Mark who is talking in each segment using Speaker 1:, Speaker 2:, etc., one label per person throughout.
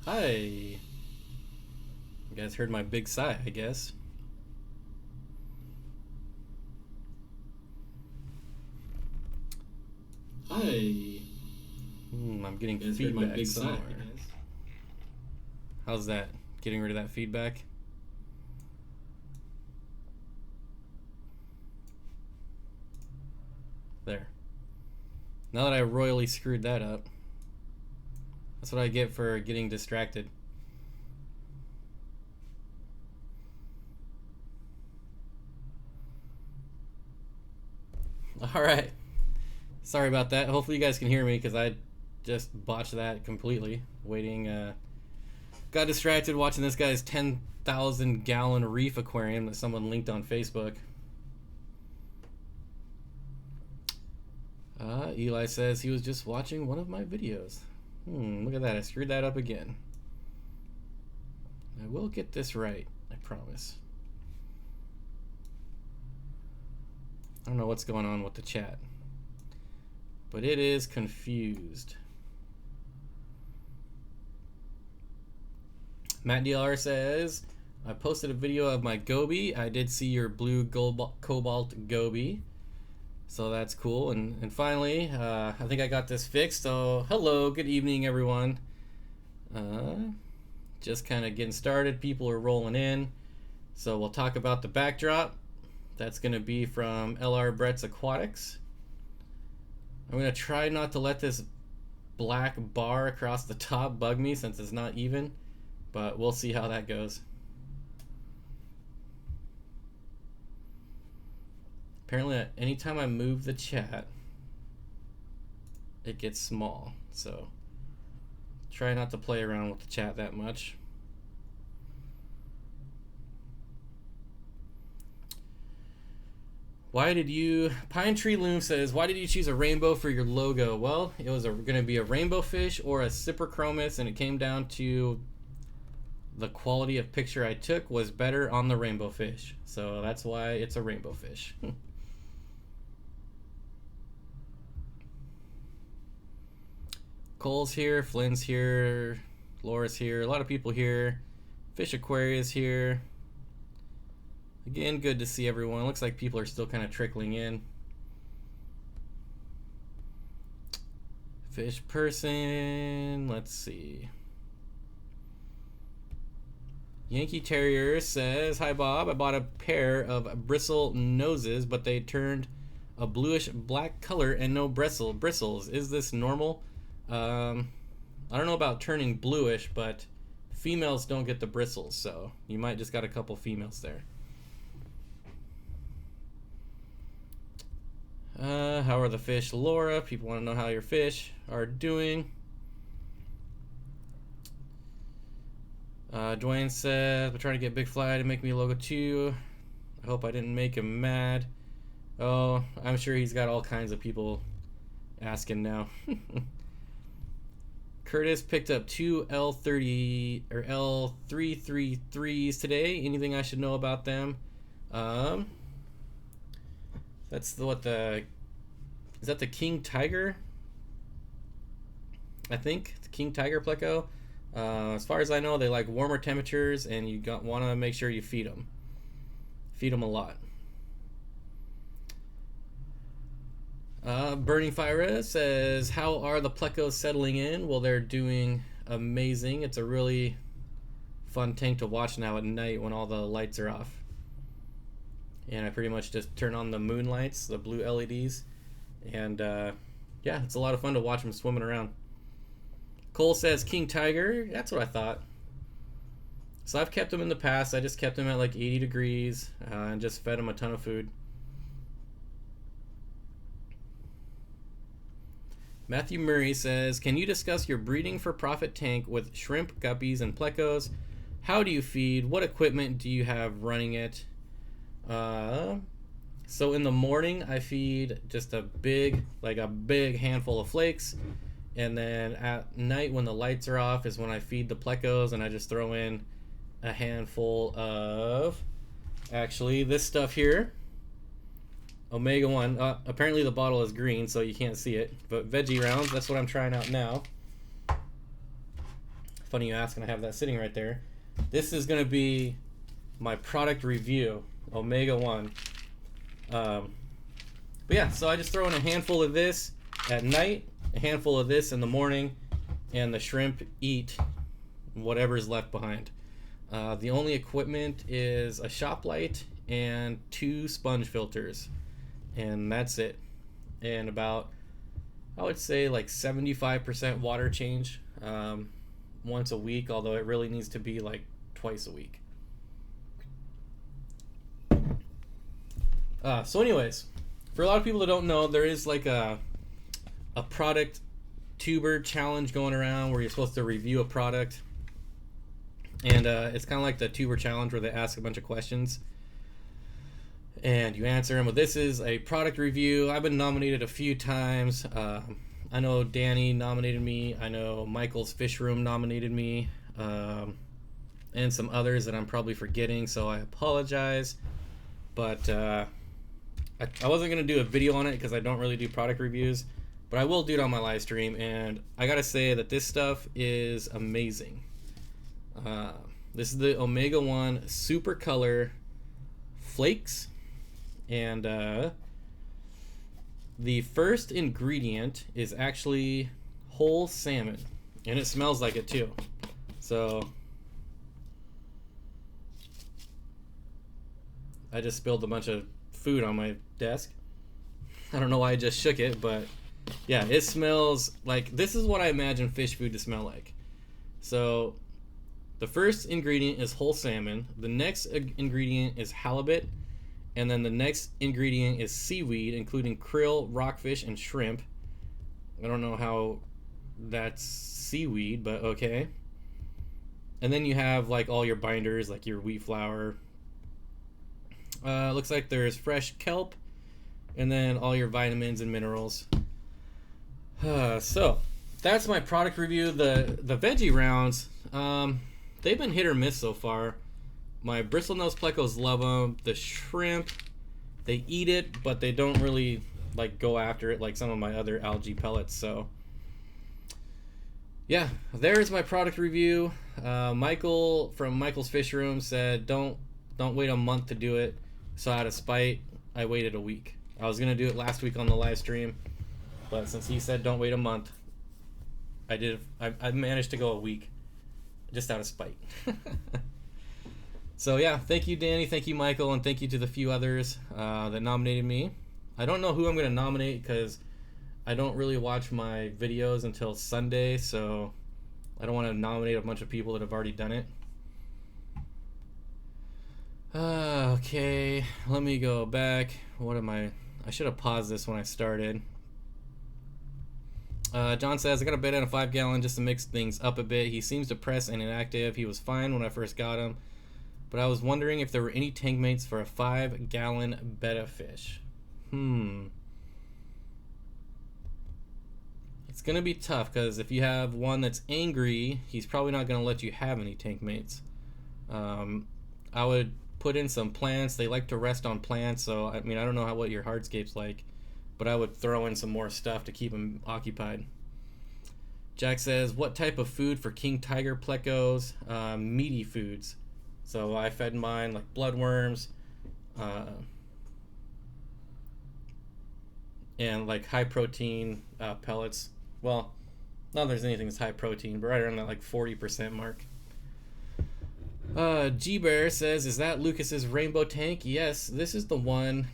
Speaker 1: Hi. You guys heard my big sigh, I guess.
Speaker 2: Hi.
Speaker 1: I'm getting
Speaker 2: You guys
Speaker 1: feedback
Speaker 2: heard my big
Speaker 1: somewhere.
Speaker 2: sigh, I guess.
Speaker 1: How's that? Getting rid of that feedback? There. Now that I royally screwed that up. That's what I get for getting distracted. Alright. Sorry about that. Hopefully you guys can hear me because I just botched that completely. Waiting, got distracted watching this guy's 10,000 gallon reef aquarium that someone linked on Facebook. Eli says he was just watching one of my videos. Look at that. I screwed that up again. I will get this right. I promise. I don't know what's going on with the chat, but it is confused. Matt DLR says, I posted a video of my goby. I did see your blue cobalt goby. So that's cool. And finally, I think I got this fixed. So hello, good evening, everyone. Just kind of getting started. People are rolling in. So we'll talk about the backdrop. That's going to be from L.R.Bretz Aquatics. I'm going to try not to let this black bar across the top bug me since it's not even. But we'll see how that goes. Apparently, anytime I move the chat, it gets small. So, try not to play around with the chat that much. Why did you... Pine Tree Loom says, why did you choose a rainbow for your logo? Well, it was going to be a rainbow fish or a cyprochromis, and it came down to the quality of picture I took was better on the rainbow fish. So, that's why it's a rainbow fish. Cole's here, Flynn's here, Laura's here, a lot of people here. Fish Aquarius here. Again, good to see everyone. Looks like people are still kind of trickling in. Fish person, let's see. Yankee Terrier says, hi Bob, I bought a pair of bristle noses, but they turned a bluish black color and no bristles. Is this normal? I don't know about turning bluish, but females don't get the bristles, so you might just got a couple females there. How are the fish, Laura? People want to know how your fish are doing. Dwayne says, we're trying to get Big Fly to make me a logo too. I hope I didn't make him mad. Oh, I'm sure he's got all kinds of people asking now. Curtis picked up two L30 or L333s today. Anything I should know about them? That's is that the King Tiger? I think the King Tiger Pleco. As far as I know, they like warmer temperatures, and you want to make sure you feed them. Feed them a lot. Burning Fire says, how are the Plecos settling in? Well, they're doing amazing. It's a really fun tank to watch now at night when all the lights are off. And I pretty much just turn on the moon lights, the blue LEDs. And yeah, it's a lot of fun to watch them swimming around. Cole says, King Tiger. That's what I thought. So I've kept them in the past. I just kept them at like 80 degrees and just fed them a ton of food. Matthew Murray says, can you discuss your breeding for profit tank with shrimp, guppies, and plecos? How do you feed? What equipment do you have running it? So in the morning, I feed just a big handful of flakes. And then at night when the lights are off is when I feed the plecos, and I just throw in a handful of, actually, this stuff here. Omega 1. Apparently the bottle is green, so you can't see it. But veggie rounds, that's what I'm trying out now. Funny you ask, and I have that sitting right there. This is going to be my product review, Omega 1. But yeah, so I just throw in a handful of this at night, a handful of this in the morning, and the shrimp eat whatever's left behind. The only equipment is a shop light and 2 sponge filters, and that's it. And about, I would say, like 75% water change once a week, although it really needs to be like twice a week. So anyways, for a lot of people that don't know, there is like a product tuber challenge going around where you're supposed to review a product. And it's kind of like the tuber challenge where they ask a bunch of questions and you answer them. But this is a product review. I've been nominated a few times. I know Danny nominated me. I know Michael's Fish Room nominated me. And some others that I'm probably forgetting, so I apologize. But I wasn't going to do a video on it because I don't really do product reviews. But I will do it on my live stream. And I got to say that this stuff is amazing. This is the Omega 1 Super Color Flakes. And the first ingredient is actually whole salmon. And it smells like it too. So I just spilled a bunch of food on my desk. I don't know why I just shook it, but yeah, it smells like, this is what I imagine fish food to smell like. So the first ingredient is whole salmon. The next ingredient is halibut. And then the next ingredient is seaweed, including krill, rockfish, and shrimp. I don't know how that's seaweed, but okay. And then you have like all your binders, like your wheat flour. Looks like there's fresh kelp, and then all your vitamins and minerals. So that's my product review. The veggie rounds, they've been hit or miss so far. My bristlenose plecos love them. The shrimp, they eat it, but they don't really like go after it like some of my other algae pellets. So yeah, there's my product review. Michael from Michael's Fish Room said don't wait a month to do it. So out of spite, I waited a week. I was gonna do it last week on the live stream, but since he said don't wait a month, I managed to go a week, just out of spite. So yeah, thank you, Danny, thank you, Michael, and thank you to the few others that nominated me. I don't know who I'm gonna nominate because I don't really watch my videos until Sunday, so I don't want to nominate a bunch of people that have already done it. Okay, let me go back. What am I should have paused this when I started. John says, I got a bid on a 5-gallon just to mix things up a bit. He seems depressed and inactive. He was fine when I first got him, but I was wondering if there were any tank mates for a 5-gallon betta fish. It's gonna be tough because if you have one that's angry, he's probably not gonna let you have any tank mates. I would put in some plants. They like to rest on plants, so I mean, I don't know what your hardscape's like, but I would throw in some more stuff to keep them occupied. Jack says, what type of food for king tiger plecos? Meaty foods. So I fed mine like bloodworms, and like high protein pellets. Well, not that there's anything that's high protein, but right around that like 40% mark. G-Bear says, is that Lucas's rainbow tank? Yes, this is the one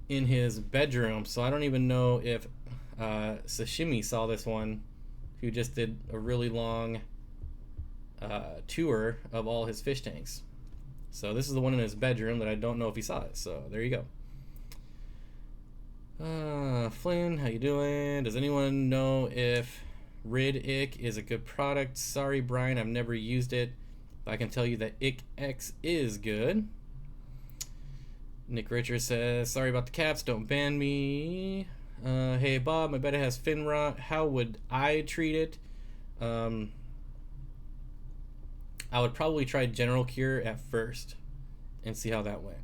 Speaker 1: in his bedroom. So I don't even know if Sashimi saw this one, who just did a really long tour of all his fish tanks. So this is the one in his bedroom that I don't know if he saw it. So there you go. Flynn, how you doing? Does anyone know if Rid Ick is a good product? Sorry, Brian, I've never used it. But I can tell you that Ick X is good. Nick Richards says, sorry about the caps, don't ban me. Hey Bob, my betta has fin rot. How would I treat it? I would probably try General Cure at first and see how that went.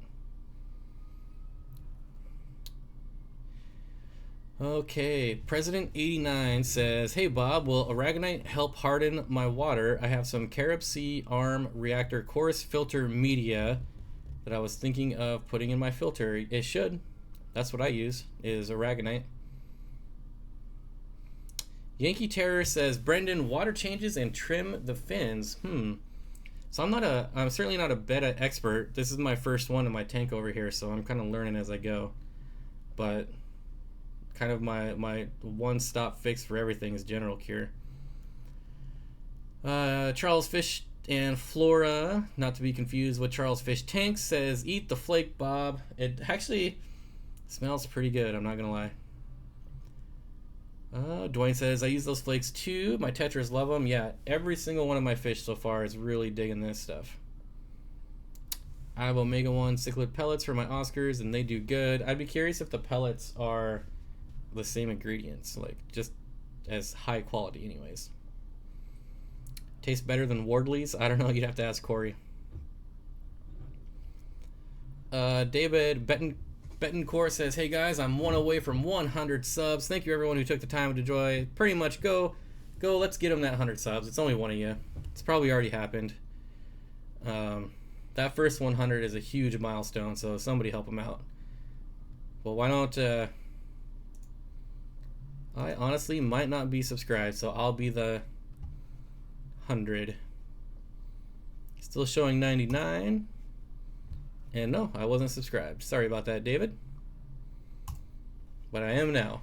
Speaker 1: Okay, President 89 says, "Hey Bob, will aragonite help harden my water? I have some carob sea arm reactor chorus filter media that I was thinking of putting in my filter. It should. That's what I use, is aragonite." Yankee Terror says, "Brendan, water changes and trim the fins." So I'm certainly not a betta expert. This is my first one in my tank over here, so I'm kind of learning as I go. But kind of my one-stop fix for everything is General Cure. Charles Fish and Flora, not to be confused with Charles Fish Tank, says, "Eat the flake, Bob." It actually smells pretty good, I'm not gonna lie. Dwayne says, "I use those flakes too. My tetras love them." Yeah, every single one of my fish so far is really digging this stuff. I have Omega-1 cichlid pellets for my Oscars, and they do good. I'd be curious if the pellets are the same ingredients, like just as high quality anyways. Tastes better than Wardley's? I don't know, you'd have to ask Corey. David Bettencourt says, "Hey guys, I'm one away from 100 subs. Thank you everyone who took the time to enjoy. Pretty much go, let's get them that 100 subs. It's only one of you. It's probably already happened. That first 100 is a huge milestone, so somebody help them out." Well, why don't, I honestly might not be subscribed, so I'll be the 100. Still showing 99. And no, I wasn't subscribed. Sorry about that, David. But I am now.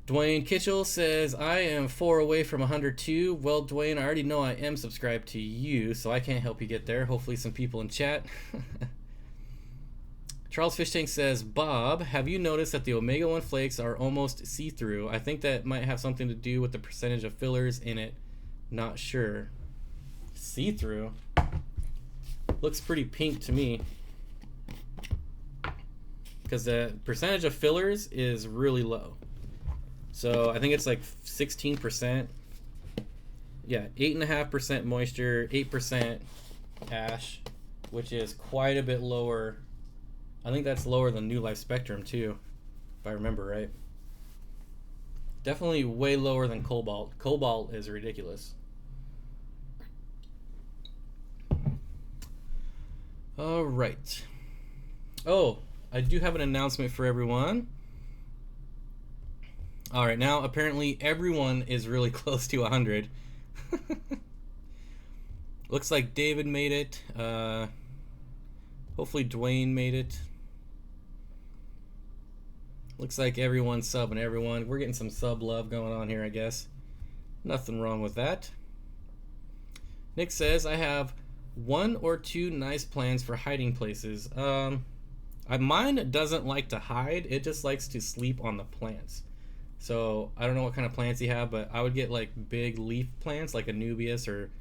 Speaker 1: Dwayne Kitchell says, "I am 4 away from 102. Well, Dwayne, I already know I am subscribed to you, so I can't help you get there. Hopefully some people in chat." Charles Fish Tank says, "Bob, have you noticed that the Omega-1 flakes are almost see-through? I think that might have something to do with the percentage of fillers in it. Not sure." See-through? Looks pretty pink to me. Because the percentage of fillers is really low. So I think it's like 16%. Yeah, 8.5% moisture, 8% ash, which is quite a bit lower. I think that's lower than New Life Spectrum too, if I remember right. Definitely way lower than Cobalt. Cobalt is ridiculous. All right. Oh, I do have an announcement for everyone. All right, now apparently everyone is really close to 100. Looks like David made it. Hopefully Dwayne made it. Looks like everyone's subbing everyone. We're getting some sub love going on here, I guess. Nothing wrong with that. Nick says, "I have 1 or 2 nice plans for hiding places." Mine doesn't like to hide. It just likes to sleep on the plants. So I don't know what kind of plants you have, but I would get like big leaf plants like Anubias or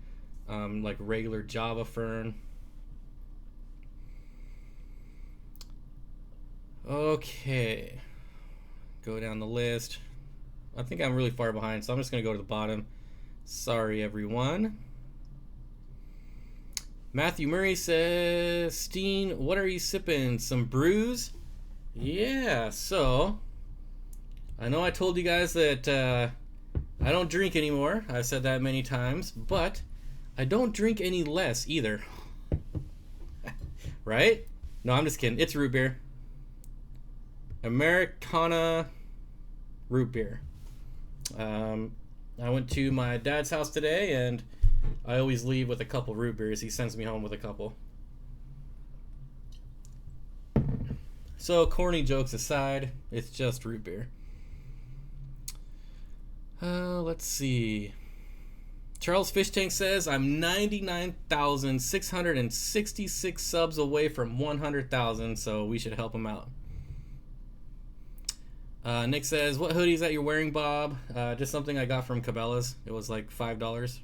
Speaker 1: like regular Java fern. Okay. Go down the list. I think I'm really far behind, so I'm just going to go to the bottom. Sorry, everyone. Matthew Murray says, "Steen, what are you sipping? Some brews?" Yeah, so I know I told you guys that I don't drink anymore. I've said that many times, but I don't drink any less either. Right? No, I'm just kidding. It's root beer. Americana root beer. I went to my dad's house today, and I always leave with a couple root beers. He sends me home with a couple. So, corny jokes aside, it's just root beer. Let's see. Charles Fish Tank says, "I'm 99,666 subs away from 100,000, so we should help him out." Nick says, "What hoodie is that you're wearing, Bob?" Just something I got from Cabela's. It was like $5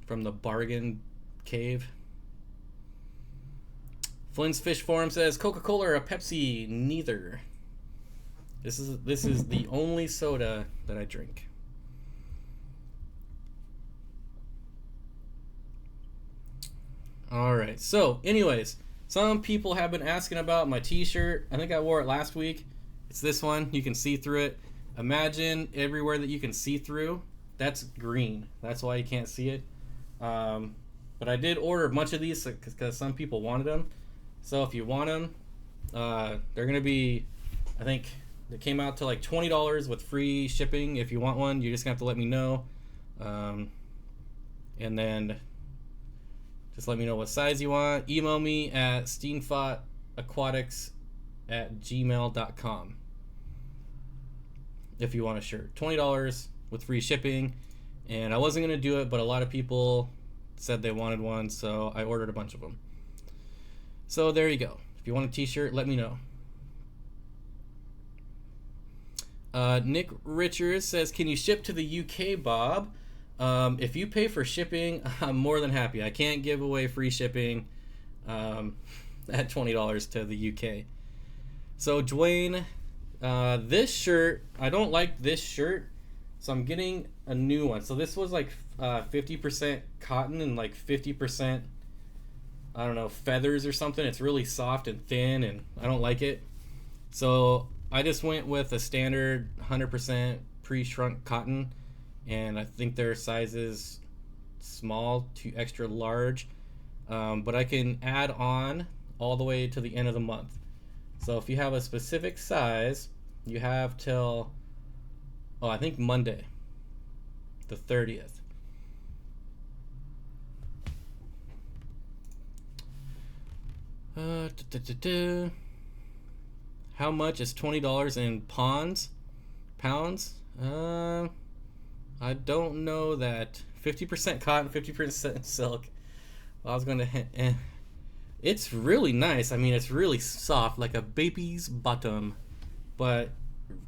Speaker 1: from the bargain cave. Flynn's Fish Forum says, "Coca-Cola or a Pepsi?" Neither. This is the only soda that I drink. All right. So, anyways, Some people have been asking about my t-shirt. I think I wore it last week. It's this one. You can see through it. Imagine everywhere that you can see through, that's green. That's why you can't see it. But I did order a bunch of these because some people wanted them. So if you want them, they're going to be, I think they came out to like $20 with free shipping. If you want one, you're just going to have to let me know. And then just let me know what size you want. Email me at steenfott@aquatics@gmail.com if you want a shirt. $20 with free shipping. And I wasn't going to do it, but a lot of people said they wanted one, so I ordered a bunch of them. So there you go. If you want a t-shirt, let me know. Nick Richards says, can you ship to the UK, Bob? If you pay for shipping, I'm more than happy. I can't give away free shipping at $20 to the UK. So Dwayne, this shirt, I don't like this shirt, so I'm getting a new one. So this was like 50% cotton and like 50%, I don't know, feathers or something. It's really soft and thin, and I don't like it. So I just went with a standard 100% pre-shrunk cotton, and I think their size is small to extra large. But I can add on all the way to the end of the month. So if you have a specific size, you have till, I think Monday, the 30th. How much is $20 in pounds? I don't know that. 50% cotton, 50% silk. I was gonna. It's really nice. I mean, it's really soft, like a baby's bottom, but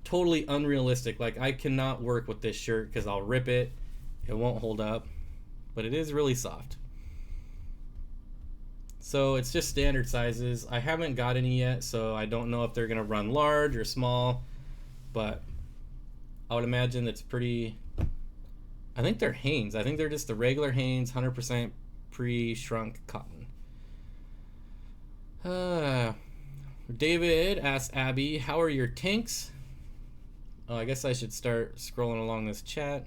Speaker 1: totally unrealistic. Like, I cannot work with this shirt because I'll rip it. It won't hold up, but it is really soft. So it's just standard sizes. I haven't got any yet, so I don't know if they're gonna run large or small, but I would imagine it's pretty. I think they're Hanes. I think they're just the regular Hanes 100% pre-shrunk cotton. David asks Abby, how are your tanks? Oh, I guess I should start scrolling along this chat.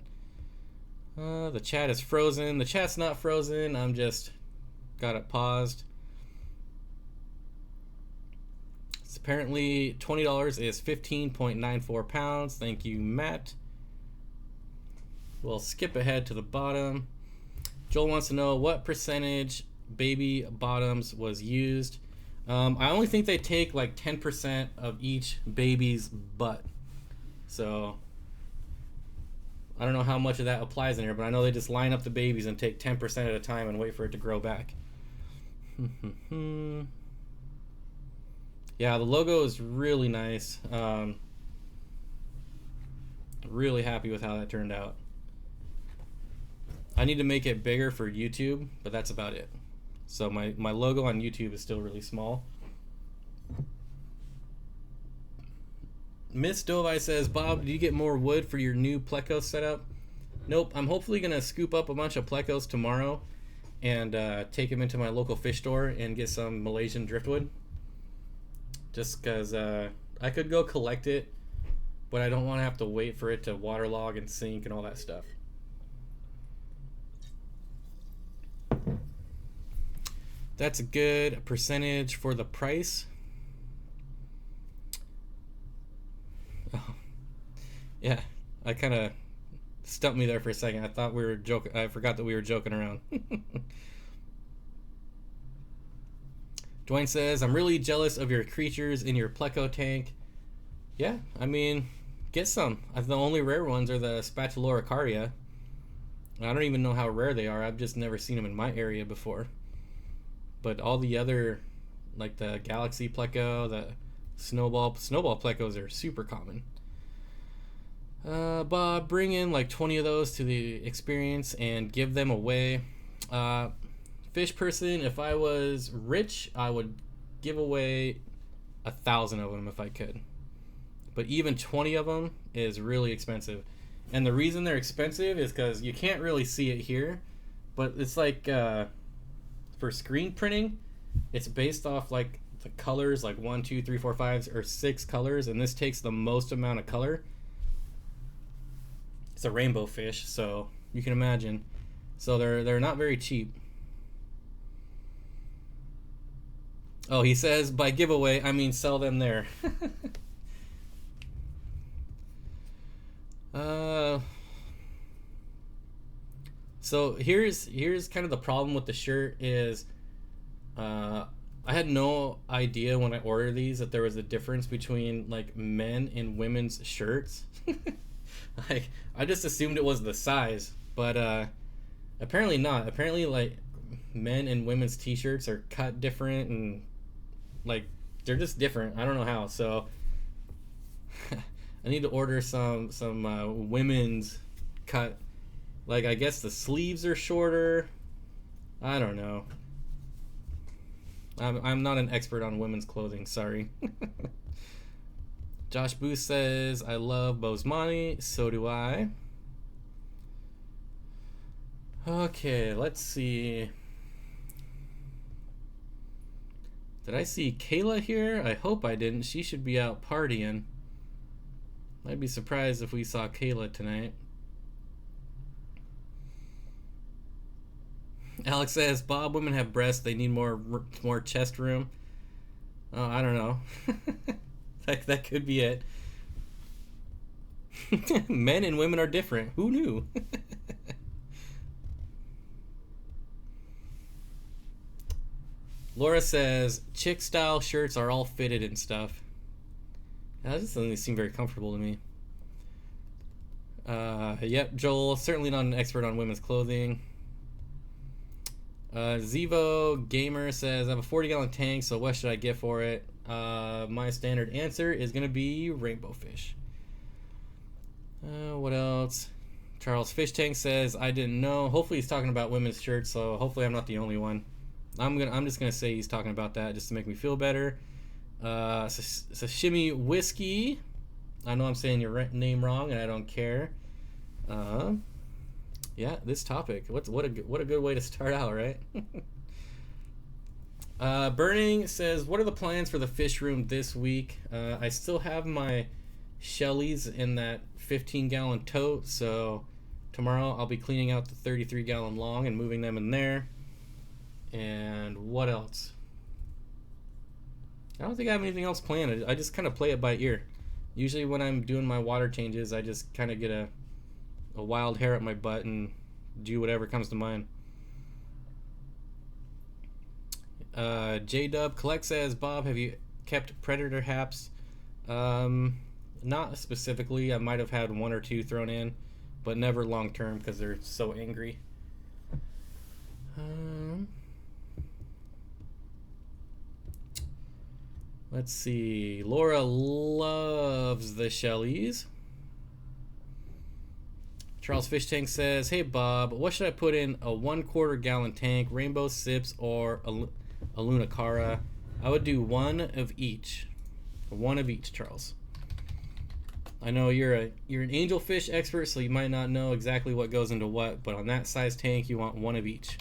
Speaker 1: The chat is frozen. The chat's not frozen. I'm just got it paused. It's apparently $20 is 15.94 pounds. Thank you, Matt. We'll skip ahead to the bottom. Joel wants to know what percentage baby bottoms was used. I only think they take like 10% of each baby's butt. So I don't know how much of that applies in here, but I know they just line up the babies and take 10% at a time and wait for it to grow back. Yeah, the logo is really nice. Really happy with how that turned out. I need to make it bigger for YouTube, but that's about it. So my logo on YouTube is still really small. Miss Dovi says, Bob, do you get more wood for your new Pleco setup? Nope. I'm hopefully going to scoop up a bunch of Plecos tomorrow and take them into my local fish store and get some Malaysian driftwood. Just because I could go collect it, but I don't want to have to wait for it to waterlog and sink and all that stuff. That's a good percentage for the price. Oh. Yeah, I kind of stumped me there for a second. I thought we were joking. I forgot that we were joking around. Dwayne says, I'm really jealous of your creatures in your Pleco tank. Yeah, I mean, get some. The only rare ones are the Spatuloricaria. I don't even know how rare they are. I've just never seen them in my area before. But all the other, like the Galaxy Pleco, the Snowball Plecos are super common. Bob, bring in like 20 of those to the experience and give them away. Fish person, if I was rich, I would give away 1,000 of them if I could. But even 20 of them is really expensive. And the reason they're expensive is because you can't really see it here, but it's like for screen printing, it's based off like the colors, like 1, 2, 3, 4, 5, or 6 colors, and this takes the most amount of color. It's a rainbow fish, so you can imagine. So they're not very cheap. Oh, he says by giveaway, I mean sell them there. uh, so here's kind of the problem with the shirt is, I had no idea when I ordered these that there was a difference between like men and women's shirts. Like I just assumed it was the size, but apparently not. Apparently, like men and women's t-shirts are cut different and like they're just different. I don't know how. So I need to order some women's cut. Like I guess the sleeves are shorter. I don't know. I'm not an expert on women's clothing. Sorry. Josh Booth says I love Bosemani. So do I. Okay, let's see. Did I see Kayla here? I hope I didn't. She should be out partying. I'd be surprised if we saw Kayla tonight. Alex says, Bob, women have breasts. They need more chest room. Oh, I don't know. that could be it. Men and women are different. Who knew? Laura says, chick style shirts are all fitted and stuff. That doesn't seem very comfortable to me. Yep, Joel, certainly not an expert on women's clothing. Zevo Gamer says, I have a 40-gallon tank, so what should I get for it? My standard answer is going to be rainbow fish. What else? Charles Fish Tank says, I didn't know. Hopefully he's talking about women's shirts, so hopefully I'm not the only one. I'm just gonna say he's talking about that just to make me feel better. Sashimi Whiskey. I know I'm saying your name wrong, and I don't care. Yeah, this topic. What a good way to start out, right? Burning says, what are the plans for the fish room this week? I still have my Shellies in that 15-gallon tote, so tomorrow I'll be cleaning out the 33-gallon long and moving them in there. And what else? I don't think I have anything else planned. I just kind of play it by ear. Usually when I'm doing my water changes, I just kind of get a wild hair up my butt and do whatever comes to mind. J-Dub Collect says, Bob, have you kept predator haps? Not specifically. I might have had 1 or 2 thrown in, but never long term because they're so angry. Let's see. Laura loves the Shellies. Charles Fish Tank says, hey Bob, what should I put in a 1/4 gallon tank, rainbow sips or a Lunacara? I would do one of each. One of each, Charles. I know you're an angelfish expert, so you might not know exactly what goes into what, but on that size tank, you want one of each.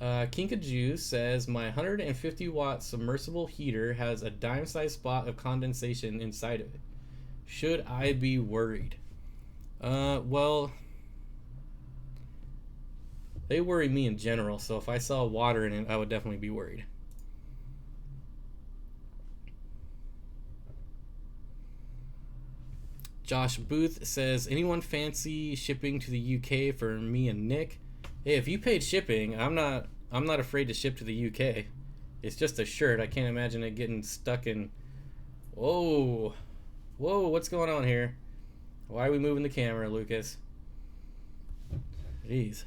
Speaker 1: Kinkajou says, my 150 watt submersible heater has a dime-sized spot of condensation inside of it. Should I be worried? Well, they worry me in general, so if I saw water in it, I would definitely be worried. Josh Booth says, anyone fancy shipping to the UK for me and Nick? Hey, if you paid shipping, I'm not afraid to ship to the UK. It's just a shirt. I can't imagine it getting stuck in. Whoa, what's going on here? Why are we moving the camera, Lucas? Jeez.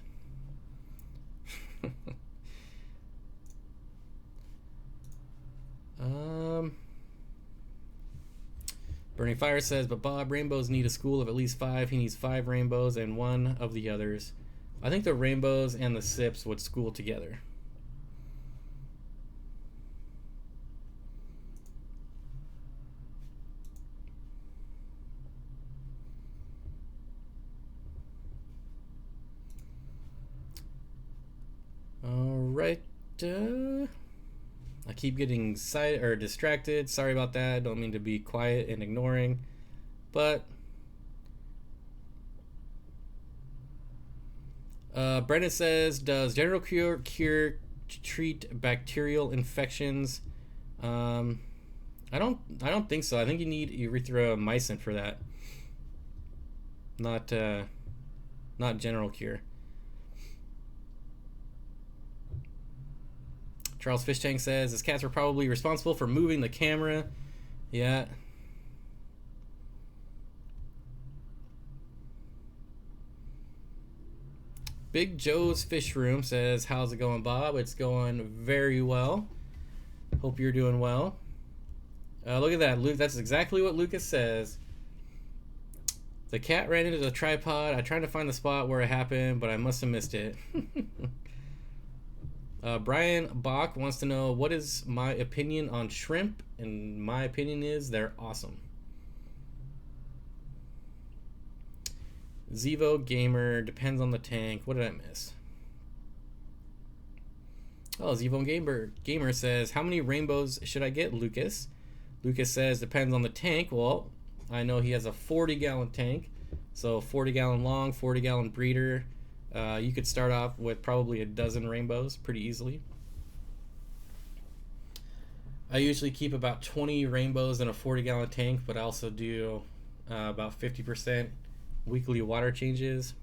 Speaker 1: Burning Fire says, but Bob, rainbows need a school of at least 5. He needs 5 rainbows and 1 of the others. I think the rainbows and the sips would school together. right. I keep getting distracted. Sorry about that. Don't mean to be quiet and ignoring. But Brendan says, does general cure treat bacterial infections? I don't think so. I think you need erythromycin for that. Not general cure. Charles Fish Tank says, his cats were probably responsible for moving the camera. Yeah. Big Joe's Fish Room says, how's it going, Bob? It's going very well. Hope you're doing well. Look at that, Luke. That's exactly what Lucas says. The cat ran into the tripod. I tried to find the spot where it happened, but I must have missed it. Brian Bach wants to know, what is my opinion on shrimp? And my opinion is they're awesome. Zevo Gamer, depends on the tank. What did I miss? Oh, Zevo Gamer says, how many rainbows should I get, Lucas? Lucas says, depends on the tank. Well, I know he has a 40-gallon tank. So 40-gallon long, 40-gallon breeder. You could start off with probably a dozen rainbows pretty easily. I usually keep about 20 rainbows in a 40-gallon tank, but I also do about 50% weekly water changes.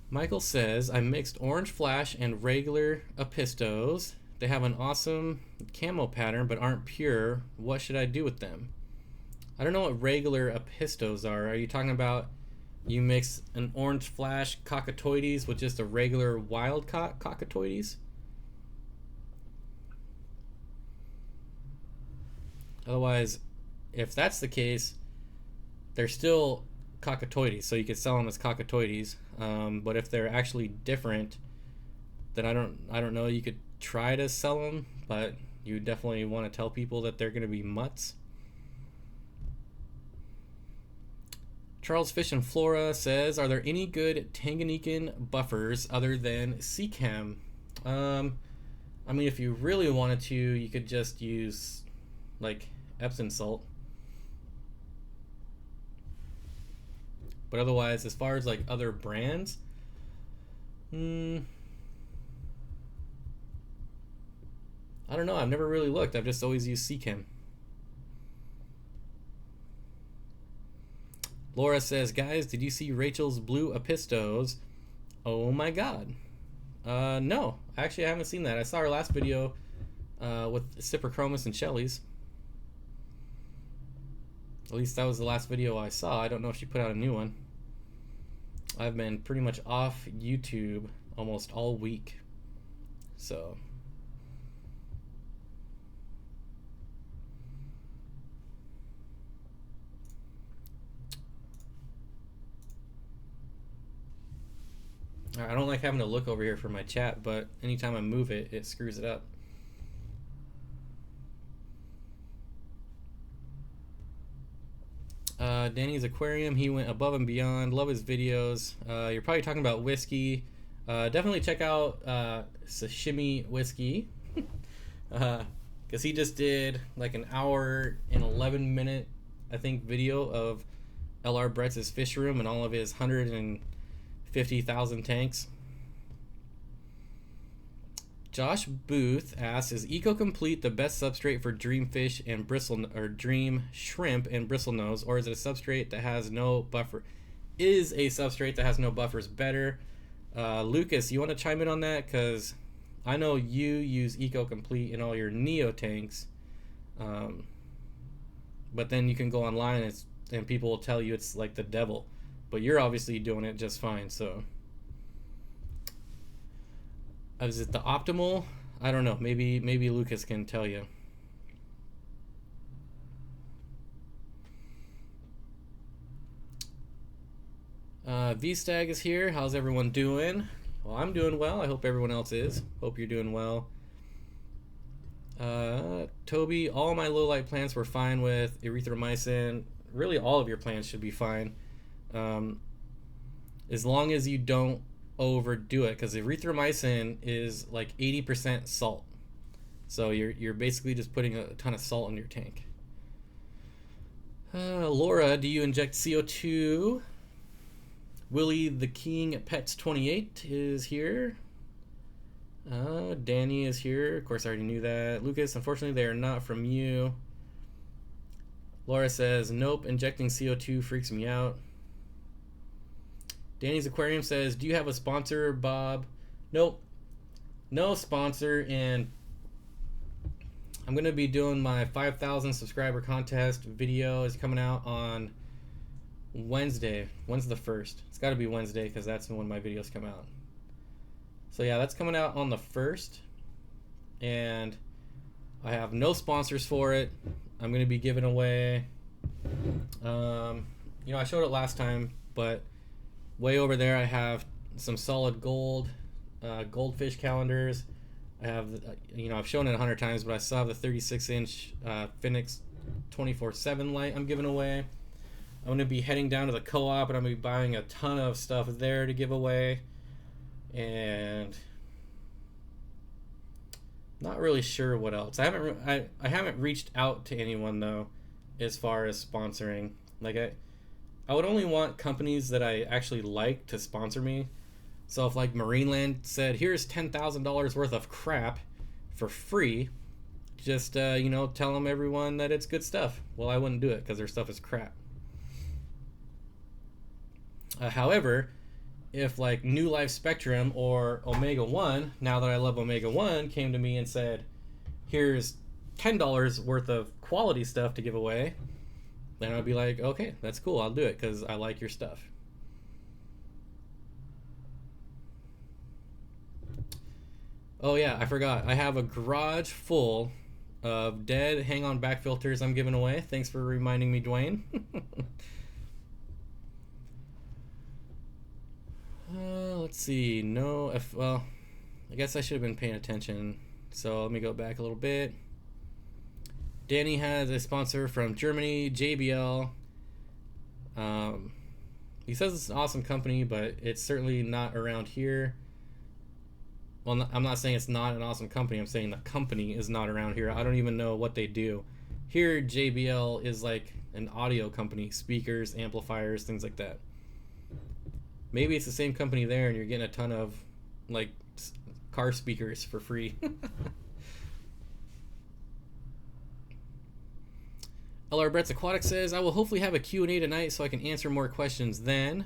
Speaker 1: Michael says, I mixed orange flash and regular apistos. They have an awesome camo pattern but aren't pure. What should I do with them? I don't know what regular apistos are. Are you talking about you mix an orange flash cockatoides with just a regular wild cockatoides? Otherwise, if that's the case, they're still cockatoides, so you could sell them as cockatoides. But if they're actually different, then I don't know. You could try to sell them, but you definitely want to tell people that they're going to be mutts. Charles Fish and Flora says, are there any good Tanganyikan buffers other than Seachem? I mean, if you really wanted to, you could just use like Epsom salt. But otherwise, as far as like other brands, I don't know. I've never really looked. I've just always used Seachem. Laura says, guys, did you see Rachel's blue apistos? Oh my god. No, actually I haven't seen that. I saw her last video with Cyprochromis and Shelly's. At least that was the last video I saw. I don't know if she put out a new one. I've been pretty much off YouTube almost all week. So I don't like having to look over here for my chat, but anytime I move it, it screws it up. Danny's Aquarium, he went above and beyond. Love his videos. You're probably talking about whiskey. Definitely check out Sashimi Whiskey. Because he just did like an hour and 11-minute, I think, video of L.R.Bretz's fish room and all of his 150,000 tanks. Josh Booth asks, is Eco-Complete the best substrate for dream fish and dream shrimp and bristlenose, or is it a substrate that has no buffer? Is a substrate that has no buffers better? Lucas, you want to chime in on that? Because I know you use Eco-Complete in all your Neo tanks, but then you can go online and people will tell you it's like the devil, but you're obviously doing it just fine. So is it the optimal? I don't know. Maybe Lucas can tell you. V-Stag is here. How's everyone doing? Well, I'm doing well. I hope everyone else is. Hope you're doing well. Toby, all my low light plants were fine with erythromycin. Really, all of your plants should be fine. As long as you don't overdo it, because erythromycin is like 80% salt. So you're basically just putting a ton of salt in your tank. Laura, do you inject CO2? Willie the King Pets 28 is here. Danny is here. Of course, I already knew that. Lucas, unfortunately, they are not from you. Laura says, nope, injecting CO2 freaks me out. Danny's Aquarium says, do you have a sponsor, Bob? Nope. No sponsor, and I'm going to be doing my 5,000 subscriber contest video. Is coming out on Wednesday. When's the 1st? It's got to be Wednesday because that's when my videos come out. So yeah, that's coming out on the 1st. And I have no sponsors for it. I'm going to be giving away, you know, I showed it last time, but way over there I have some solid gold goldfish calendars. I have, you know, I've shown it 100 times, but I still have the 36-inch Phoenix 24/7 light I'm giving away. I'm going to be heading down to the co-op, and I'm going to be buying a ton of stuff there to give away. And not really sure what else. I haven't reached out to anyone though, as far as sponsoring. Like I would only want companies that I actually like to sponsor me. So if like Marineland said, here's $10,000 worth of crap for free, just you know, tell them everyone that it's good stuff. Well, I wouldn't do it because their stuff is crap. However, if like New Life Spectrum or Omega 1, now that I love Omega 1, came to me and said, here's $10 worth of quality stuff to give away, then I'd be like, okay, that's cool, I'll do it because I like your stuff. Oh yeah, I forgot. I have a garage full of dead hang-on back filters I'm giving away. Thanks for reminding me, Dwayne. Let's see. Well, I guess I should have been paying attention. So let me go back a little bit. Danny has a sponsor from Germany, JBL. He says it's an awesome company, but it's certainly not around here. Well, I'm not saying it's not an awesome company. I'm saying the company is not around here. I don't even know what they do. Here, JBL is like an audio company, speakers, amplifiers, things like that. Maybe it's the same company there and you're getting a ton of like car speakers for free. L.R.Bretz Aquatics says, I will hopefully have a Q&A tonight so I can answer more questions then.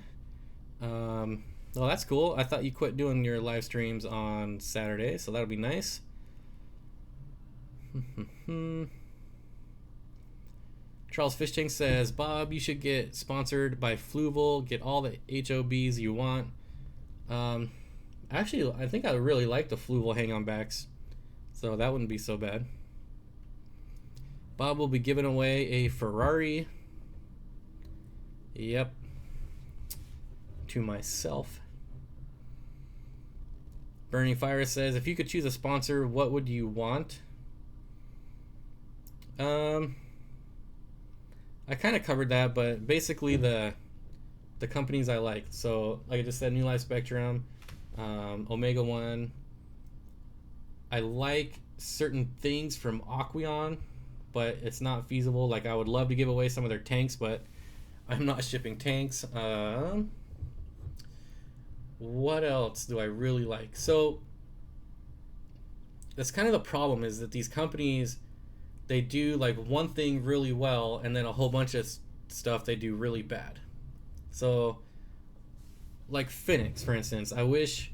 Speaker 1: Well, that's cool. I thought you quit doing your live streams on Saturday, so that'll be nice. Charles Fishtank says, Bob, you should get sponsored by Fluval. Get all the HOBs you want. Actually, I think I really like the Fluval hang-on backs, so that wouldn't be so bad. Bob will be giving away a Ferrari. Yep. To myself. Burning Fire says, if you could choose a sponsor, what would you want? I kind of covered that, but basically the companies I like. So like I just said, New Life Spectrum, Omega 1. I like certain things from Aquarium, but it's not feasible. Like I would love to give away some of their tanks, but I'm not shipping tanks. What else do I really like? So that's kind of the problem, is that these companies, they do like one thing really well and then a whole bunch of stuff they do really bad. So like Phoenix, for instance, I wish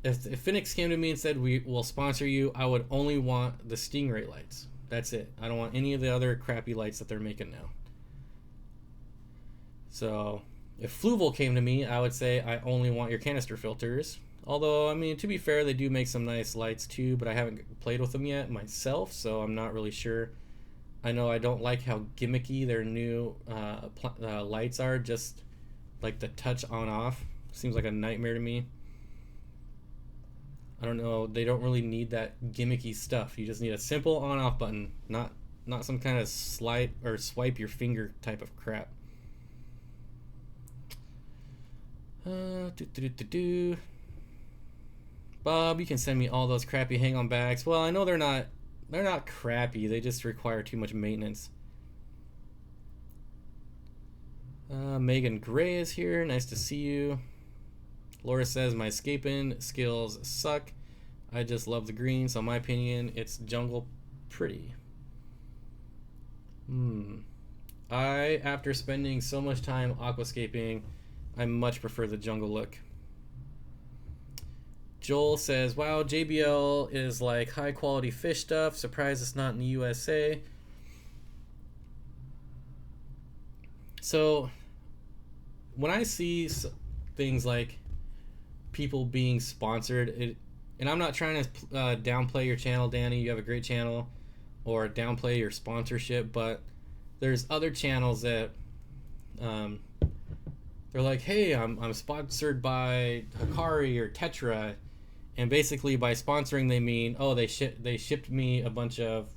Speaker 1: if Phoenix came to me and said we will sponsor you, I would only want the Stingray lights. That's it. I don't want any of the other crappy lights that they're making now. So if Fluval came to me, I would say I only want your canister filters. Although, I mean, to be fair, they do make some nice lights too, but I haven't played with them yet myself, so I'm not really sure. I know I don't like how gimmicky their new lights are, just like the touch on off. Seems like a nightmare to me. I don't know, they don't really need that gimmicky stuff. You just need a simple on off button, not some kind of slide or swipe your finger type of crap. Bob, you can send me all those crappy hang-on bags. Well, I know they're not crappy. They just require too much maintenance. Megan Gray is here. Nice to see you. Laura says my escaping skills suck. I just love the green, so in my opinion, it's jungle pretty. After spending so much time aquascaping, I much prefer the jungle look. Joel says, wow, JBL is like high quality fish stuff. Surprised it's not in the USA. So when I see things like people being sponsored, and I'm not trying to downplay your channel, Danny, you have a great channel, or downplay your sponsorship, but there's other channels that they're like, hey, I'm sponsored by Hikari or Tetra, and basically by sponsoring they mean, oh, they shipped me a bunch of,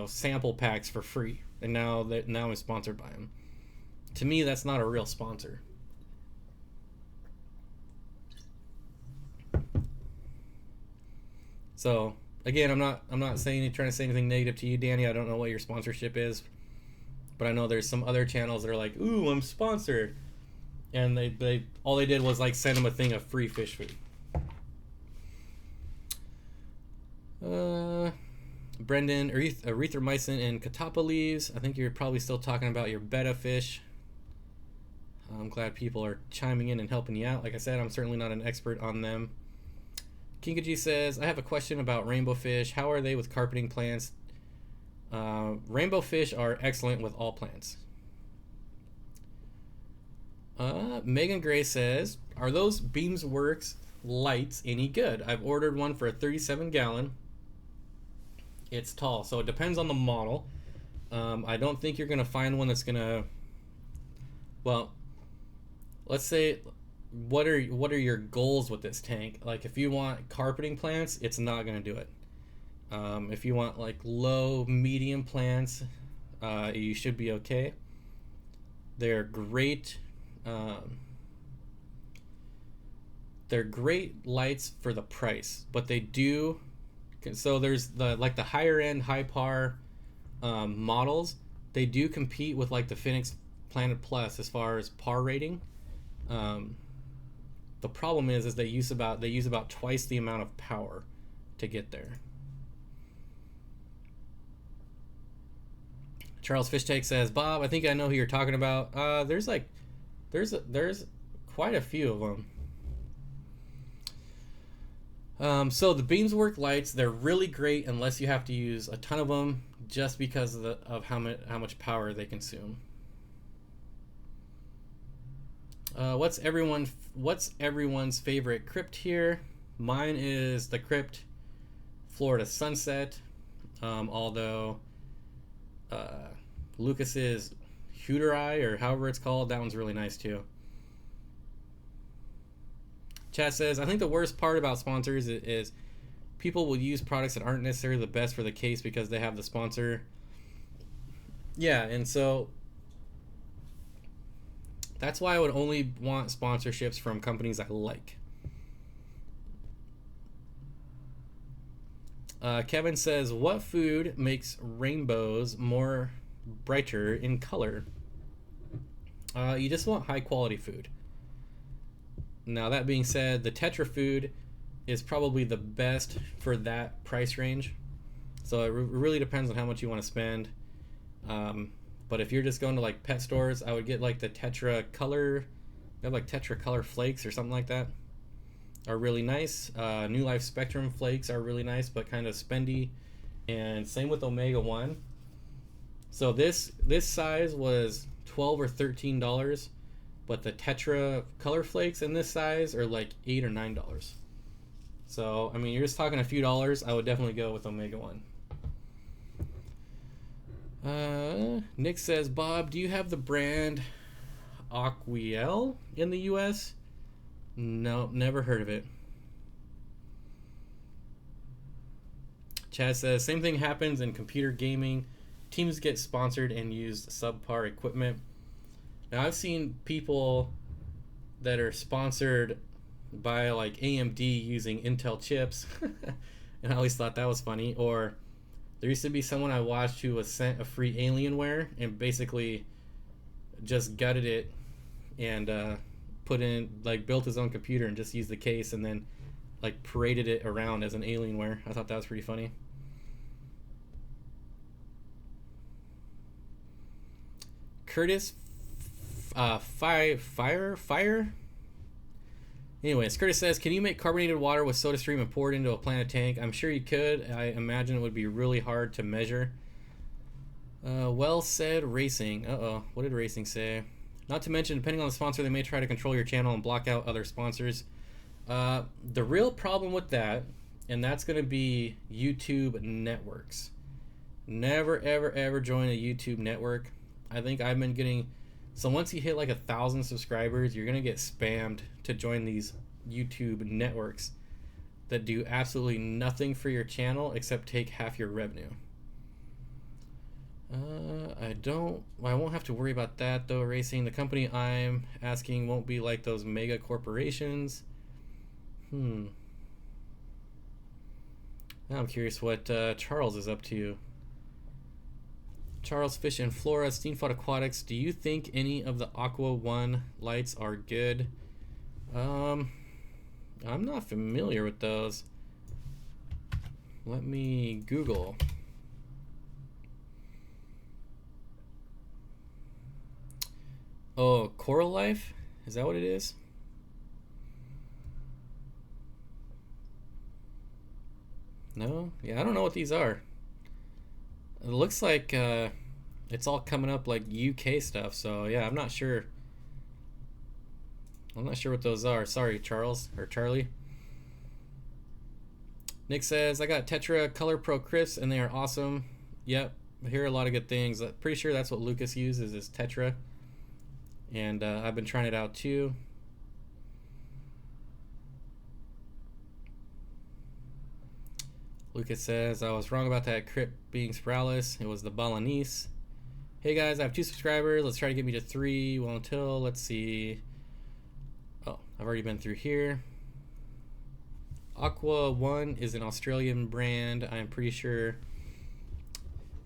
Speaker 1: sample packs for free, and now I'm sponsored by them. To me, that's not a real sponsor. So again, I'm not trying to say anything negative to you, Danny. I don't know what your sponsorship is, but I know there's some other channels that are like, ooh, I'm sponsored, and they all they did was like send them a thing of free fish food. Brendan, erythromycin and catappa leaves. I think you're probably still talking about your betta fish. I'm glad people are chiming in and helping you out. Like I said, I'm certainly not an expert on them. Kinkaji says, I have a question about rainbow fish. How are they with carpeting plants? Rainbow fish are excellent with all plants. Megan Gray says, are those Beamsworks lights any good? I've ordered one for a 37-gallon. It's tall, so it depends on the model. I don't think you're going to find one that's going to... Well, let's say... What are your goals with this tank? Like, if you want carpeting plants, it's not going to do it. If you want like low medium plants, you should be okay. They're great. They're great lights for the price, but they do. So there's the higher end, high par models. They do compete with like the Phoenix Planet Plus as far as par rating. The problem is they use about twice the amount of power to get there. Charles Fishtake says, Bob, I think I know who you're talking about. There's quite a few of them. So the Beamswork lights, they're really great unless you have to use a ton of them, just because of how much power they consume. What's everyone's favorite crypt here? Mine is the crypt Florida Sunset. Although Lucas's Hootereye, or however it's called, that one's really nice too. Chat says, I think the worst part about sponsors is people will use products that aren't necessarily the best for the case because they have the sponsor. Yeah, and so that's why I would only want sponsorships from companies I like. Kevin says, what food makes rainbows more brighter in color? You just want high quality food. Now, that being said, the Tetra food is probably the best for that price range. So it really depends on how much you want to spend. But if you're just going to like pet stores, I would get like the Tetra Color. They have like Tetra Color Flakes or something like that. Are really nice. New Life Spectrum Flakes are really nice, but kind of spendy. And same with Omega 1. So this size was $12 or $13, but the Tetra Color Flakes in this size are like $8 or $9. So I mean, you're just talking a few dollars. I would definitely go with Omega 1. Nick says, Bob, do you have the brand Aquiel in the US? No, never heard of it. Chad says, same thing happens in computer gaming. Teams get sponsored and use subpar equipment. Now, I've seen people that are sponsored by like AMD using Intel chips. And I always thought that was funny. Or there used to be someone I watched who was sent a free Alienware and basically just gutted it and put in, like, built his own computer and just used the case and then like paraded it around as an Alienware. I thought that was pretty funny. Curtis Fire. Anyways, Curtis says, can you make carbonated water with SodaStream and pour it into a planted tank? I'm sure you could. I imagine it would be really hard to measure. Well said, Racing. Uh-oh. What did Racing say? Not to mention, depending on the sponsor, they may try to control your channel and block out other sponsors. The real problem with that, and that's going to be YouTube networks. Never, ever, ever join a YouTube network. I think I've been getting... So once you hit like 1,000 subscribers, you're going to get spammed to join these YouTube networks that do absolutely nothing for your channel except take half your revenue. I won't have to worry about that though, Racing. The company I'm asking won't be like those mega corporations. Now I'm curious what Charles is up to. Charles Fish and Flora, Steenfott Aquatics. Do you think any of the Aqua 1 lights are good? I'm not familiar with those. Let me Google. Oh, Coral Life? Is that what it is? No? Yeah, I don't know what these are. It looks like it's all coming up like UK stuff, so yeah, I'm not sure. I'm not sure what those are. Sorry, Charles or Charlie. Nick says, I got Tetra Color Pro Crisps and they are awesome. Yep, I hear a lot of good things. I'm pretty sure that's what Lucas uses, is Tetra. And I've been trying it out too. Lucas says, I was wrong about that crypt being Spiralis. It was the Balinese. Hey guys, I have 2 subscribers. Let's try to get me to 3. Well, until, let's see. Oh, I've already been through here. Aqua 1 is an Australian brand, I'm pretty sure.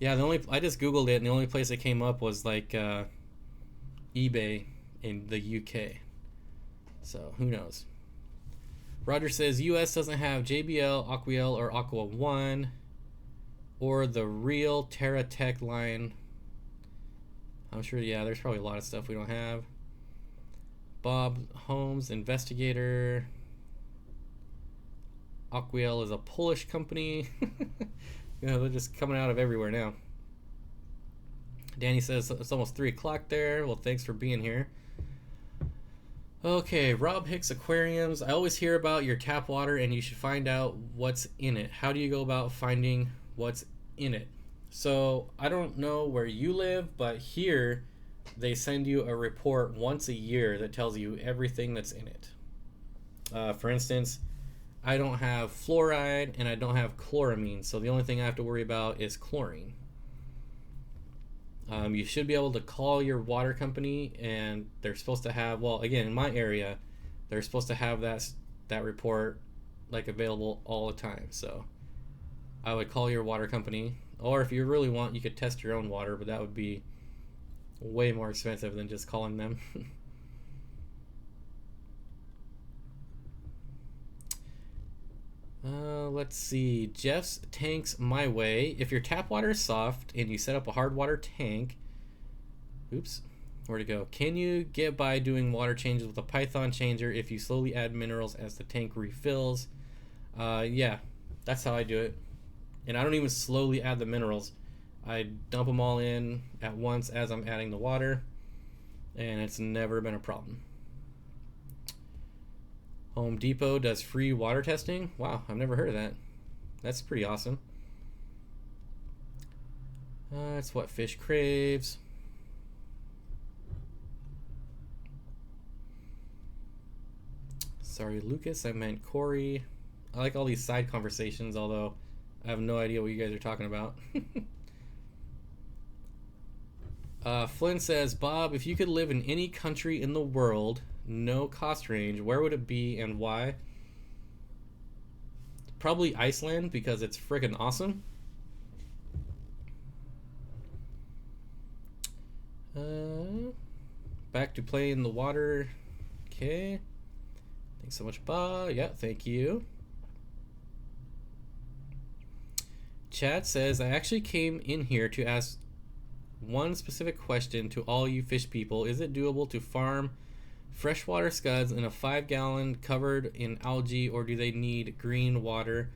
Speaker 1: Yeah, I just Googled it and the only place it came up was like eBay in the UK. So, who knows? Roger says, US doesn't have JBL, Aquael, or Aqua 1, or the real Terra Tech line. I'm sure, yeah, there's probably a lot of stuff we don't have. Bob Holmes, Investigator. Aquael is a Polish company. You know, they're just coming out of everywhere now. Danny says, it's almost 3 o'clock there. Well, thanks for being here. Okay, Rob Hicks Aquariums. I always hear about your tap water and you should find out what's in it. How do you go about finding what's in it? So, I don't know where you live, but here they send you a report once a year that tells you everything that's in it. For instance, I don't have fluoride and I don't have chloramine, so the only thing I have to worry about is chlorine. You should be able to call your water company and they're supposed to have, well, again, in my area, they're supposed to have that report like available all the time. So I would call your water company, or if you really want, you could test your own water, but that would be way more expensive than just calling them. Let's see. Jeff's Tanks My Way. If your tap water is soft and you set up a hard water tank, oops, where'd it go? Can you get by doing water changes with a Python changer if you slowly add minerals as the tank refills? Yeah, that's how I do it. And I don't even slowly add the minerals. I dump them all in at once as I'm adding the water, and it's never been a problem. Home Depot does free water testing. Wow, I've never heard of that. That's pretty awesome. That's what fish craves. Sorry, Lucas, I meant Corey. I like all these side conversations, although I have no idea what you guys are talking about. Flynn says, Bob, if you could live in any country in the world, no cost range, where would it be and why? Probably Iceland, because it's freaking awesome. Back to play in the water. Okay. Thanks so much, Ba. Yeah, thank you. Chad says, I actually came in here to ask one specific question to all you fish people. Is it doable to farm freshwater scuds in a 5-gallon covered in algae, or do they need green water?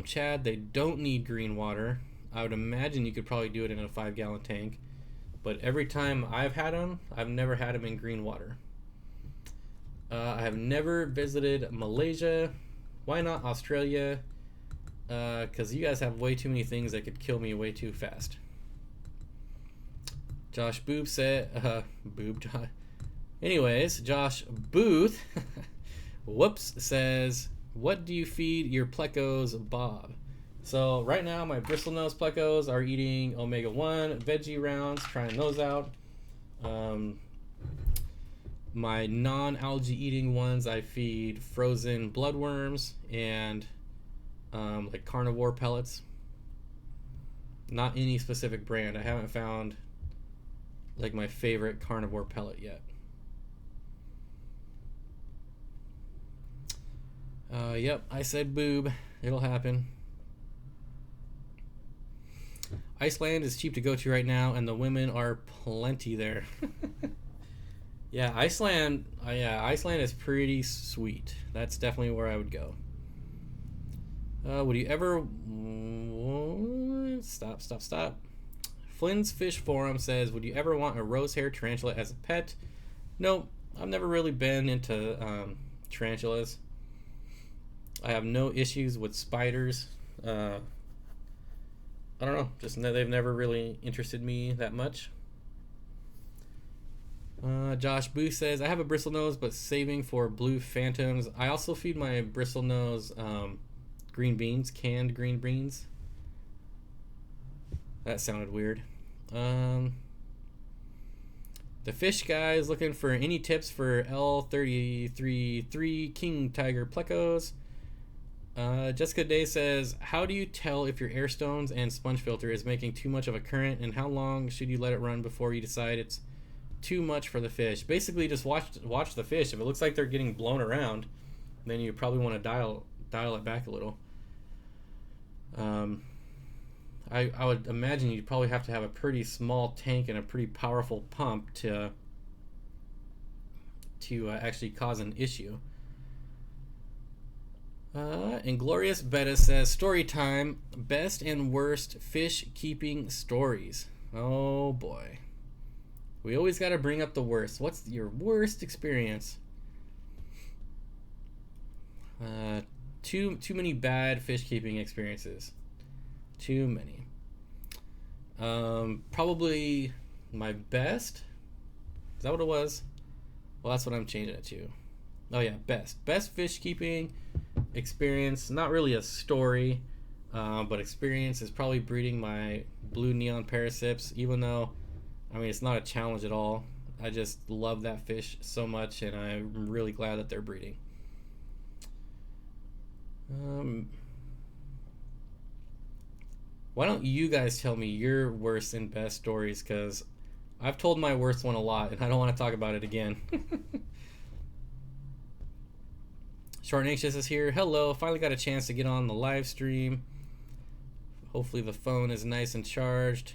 Speaker 1: Chad, they don't need green water. I would imagine you could probably do it in a 5-gallon tank. But every time I've had them, I've never had them in green water. I have never visited Malaysia. Why not Australia? Because you guys have way too many things that could kill me way too fast. Josh Boob said... Anyways, Josh Booth... whoops, says... What do you feed your plecos, Bob? So right now my bristlenose plecos are eating omega-1 veggie rounds, trying those out. My non-algae eating ones, I feed frozen bloodworms and like carnivore pellets. Not any specific brand. I haven't found like my favorite carnivore pellet yet. Yep, I said boob. It'll happen. Iceland is cheap to go to right now, and the women are plenty there. Yeah, Iceland is pretty sweet. That's definitely where I would go. Would you ever... Stop. Flynn's Fish Forum says, would you ever want a rosehair tarantula as a pet? Nope, I've never really been into tarantulas. I have no issues with spiders. I don't know, just they've never really interested me that much. Josh Booth says, I have a bristlenose, but saving for blue phantoms. I also feed my bristlenose green beans, canned green beans. That sounded weird. The fish guy is looking for any tips for L.33.3 King Tiger Plecos. Jessica Day says, how do you tell if your air stones and sponge filter is making too much of a current, and how long should you let it run before you decide it's too much for the fish? Basically, just watch the fish. If it looks like they're getting blown around, then you probably want to dial it back a little. I would imagine you'd probably have to have a pretty small tank and a pretty powerful pump to actually cause an issue. Inglorious Betta says, story time, best and worst fish keeping stories. Oh boy. We always got to bring up the worst. What's your worst experience? Too many bad fish keeping experiences. Too many. Probably my best. Is that what it was? Well, that's what I'm changing it to. Oh yeah, best fish keeping experience. Not really a story, but experience is probably breeding my blue neon parasips. Even though, I mean, it's not a challenge at all. I just love that fish so much, and I'm really glad that they're breeding. Why don't you guys tell me your worst and best stories? Because I've told my worst one a lot, and I don't want to talk about it again. Short and Anxious is here. Hello. Finally got a chance to get on the live stream. Hopefully the phone is nice and charged.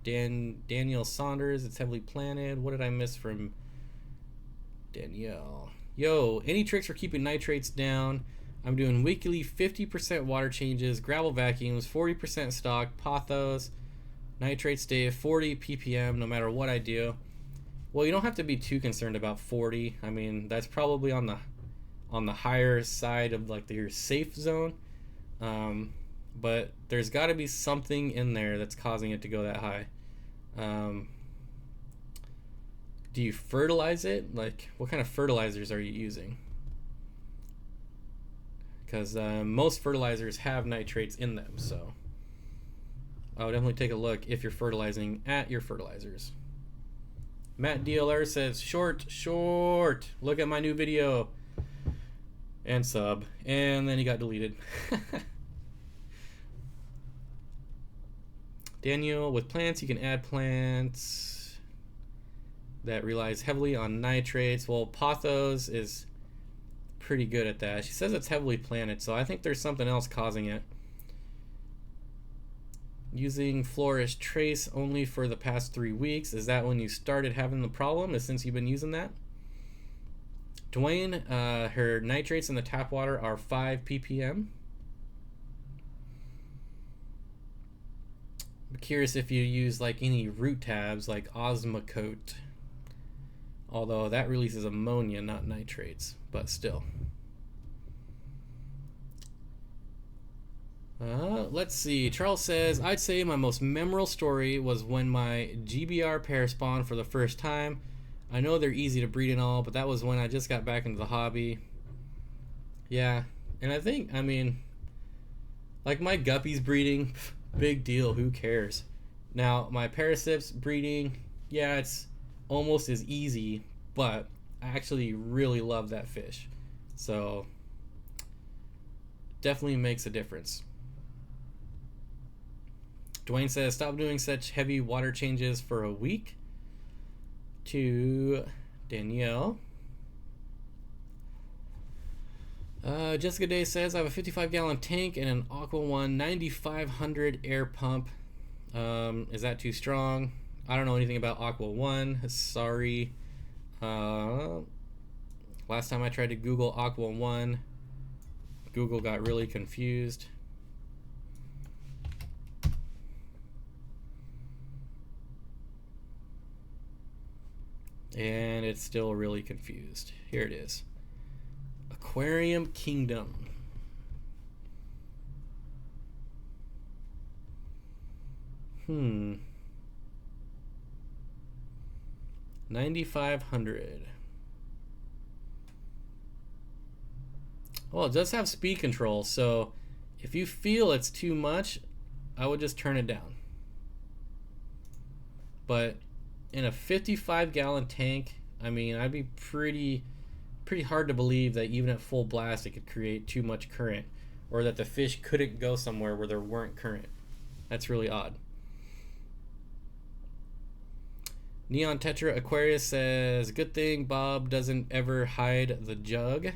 Speaker 1: Daniel Saunders, it's heavily planted. What did I miss from Danielle? Yo, any tricks for keeping nitrates down? I'm doing weekly 50% water changes, gravel vacuums, 40% stock, pothos. Nitrates stay at 40 ppm no matter what I do. Well, you don't have to be too concerned about 40. I mean, that's probably on the higher side of like your safe zone. But there's got to be something in there that's causing it to go that high. Do you fertilize it? Like, what kind of fertilizers are you using? Because most fertilizers have nitrates in them, so I would definitely take a look if you're fertilizing at your fertilizers. Matt DLR says, short. Look at my new video. And sub. And then he got deleted. Daniel, with plants, you can add plants that relies heavily on nitrates. Well, Pothos is pretty good at that. She says it's heavily planted, so I think there's something else causing it. Using Flourish Trace only for the past 3 weeks. Is that when you started having the problem? Is since you've been using that? Dwayne, her nitrates in the tap water are 5 ppm. I'm curious if you use like any root tabs like Osmocote. Although that releases ammonia, not nitrates, but still. Let's see. Charles says, I'd say my most memorable story was when my GBR pair spawned for the first time. I know they're easy to breed and all, but that was when I just got back into the hobby. Yeah, and I think, I mean, like my guppies breeding, big deal, who cares? Now, my parasips breeding, yeah, it's almost as easy, but I actually really love that fish. So, definitely makes a difference. Dwayne says, stop doing such heavy water changes for a week. To Danielle. Jessica Day says, I have a 55-gallon tank and an Aqua One 9500 air pump. Is that too strong? I don't know anything about Aqua One. Sorry. Last time I tried to Google Aqua One, Google got really confused. And it's still really confused. Here it is. Aquarium Kingdom. 9500. Well, it does have speed control, so if you feel it's too much, I would just turn it down. But in a 55-gallon tank, I mean, I'd be pretty hard to believe that even at full blast it could create too much current, or that the fish couldn't go somewhere where there weren't current. That's really odd. Neon Tetra Aquarius says, good thing Bob doesn't ever hide the jug.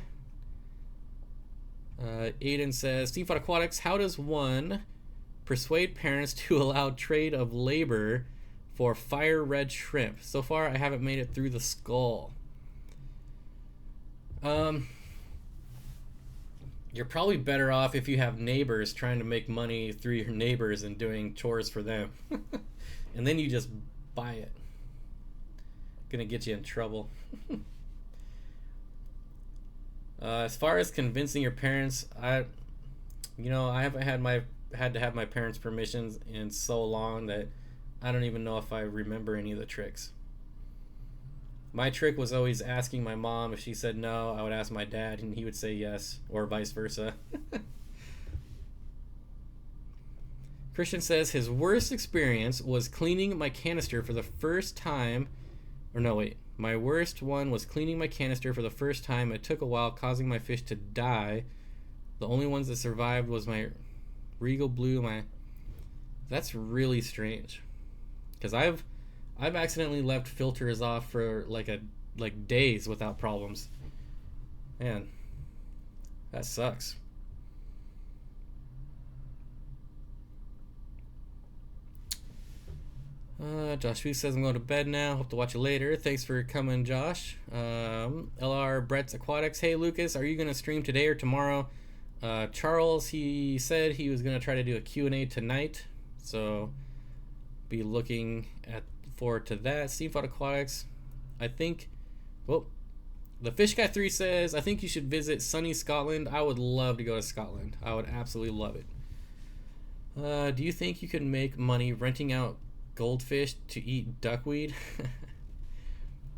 Speaker 1: Aiden says, Steenfott Aquatics, how does one persuade parents to allow trade of labor for fire red shrimp? So far I haven't made it through the skull. You're probably better off if you have neighbors trying to make money through your neighbors and doing chores for them. And then you just buy it. Gonna get you in trouble. As far as convincing your parents, I haven't had to have my parents' permissions in so long that I don't even know if I remember any of the tricks. My trick was always asking my mom. If she said no, I would ask my dad, and he would say yes, or vice versa. Christian says his worst experience was cleaning my canister for the first time. My worst one was cleaning my canister for the first time. It took a while, causing my fish to die. The only ones that survived was my Regal Blue. That's really strange, because I've accidentally left filters off for like days without problems. Man, that sucks. Josh Fu says, I'm going to bed now. Hope to watch you later. Thanks for coming, Josh. L.R.Bretz Aquatics. Hey, Lucas, are you going to stream today or tomorrow? Charles, he said he was going to try to do a Q&A tonight. So, be looking forward to that. Steenfott Aquatics. I think, the Fish Guy 3 says, I think you should visit sunny Scotland. I would love to go to Scotland. I would absolutely love it. Do you think you could make money renting out goldfish to eat duckweed?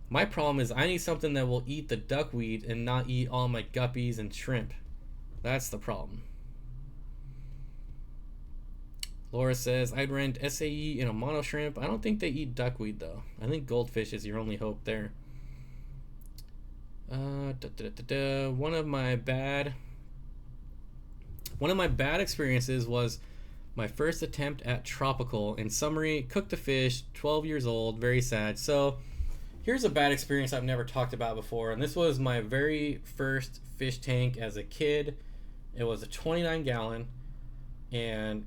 Speaker 1: My problem is I need something that will eat the duckweed and not eat all my guppies and shrimp. That's the problem. Laura says, I'd rent SAE in a mono shrimp. I don't think they eat duckweed though. I think goldfish is your only hope there. One of my bad experiences was my first attempt at tropical. In summary, cooked a fish, 12 years old, very sad. So here's a bad experience I've never talked about before, and this was my very first fish tank as a kid. It was a 29 gallon, and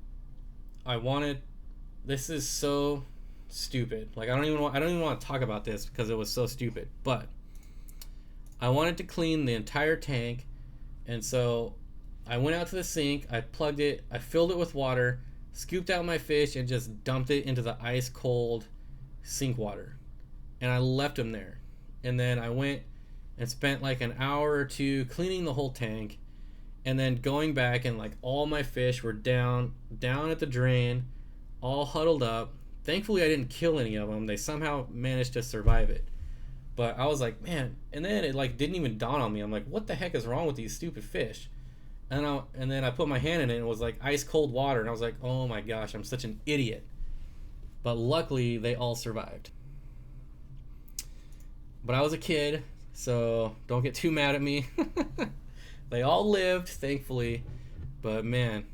Speaker 1: this is so stupid. Like I don't even want to talk about this because it was so stupid. But I wanted to clean the entire tank, and so I went out to the sink, I plugged it, I filled it with water, scooped out my fish, and just dumped it into the ice cold sink water. And I left them there. And then I went and spent like an hour or two cleaning the whole tank, and then going back, and like all my fish were down at the drain, all huddled up. Thankfully I didn't kill any of them. They somehow managed to survive it. But I was like, man, and then it like didn't even dawn on me. I'm like, what the heck is wrong with these stupid fish? And then I put my hand in it, and it was like ice cold water, and I was like, oh my gosh, I'm such an idiot. But luckily they all survived. But I was a kid, so don't get too mad at me. They all lived, thankfully. But man,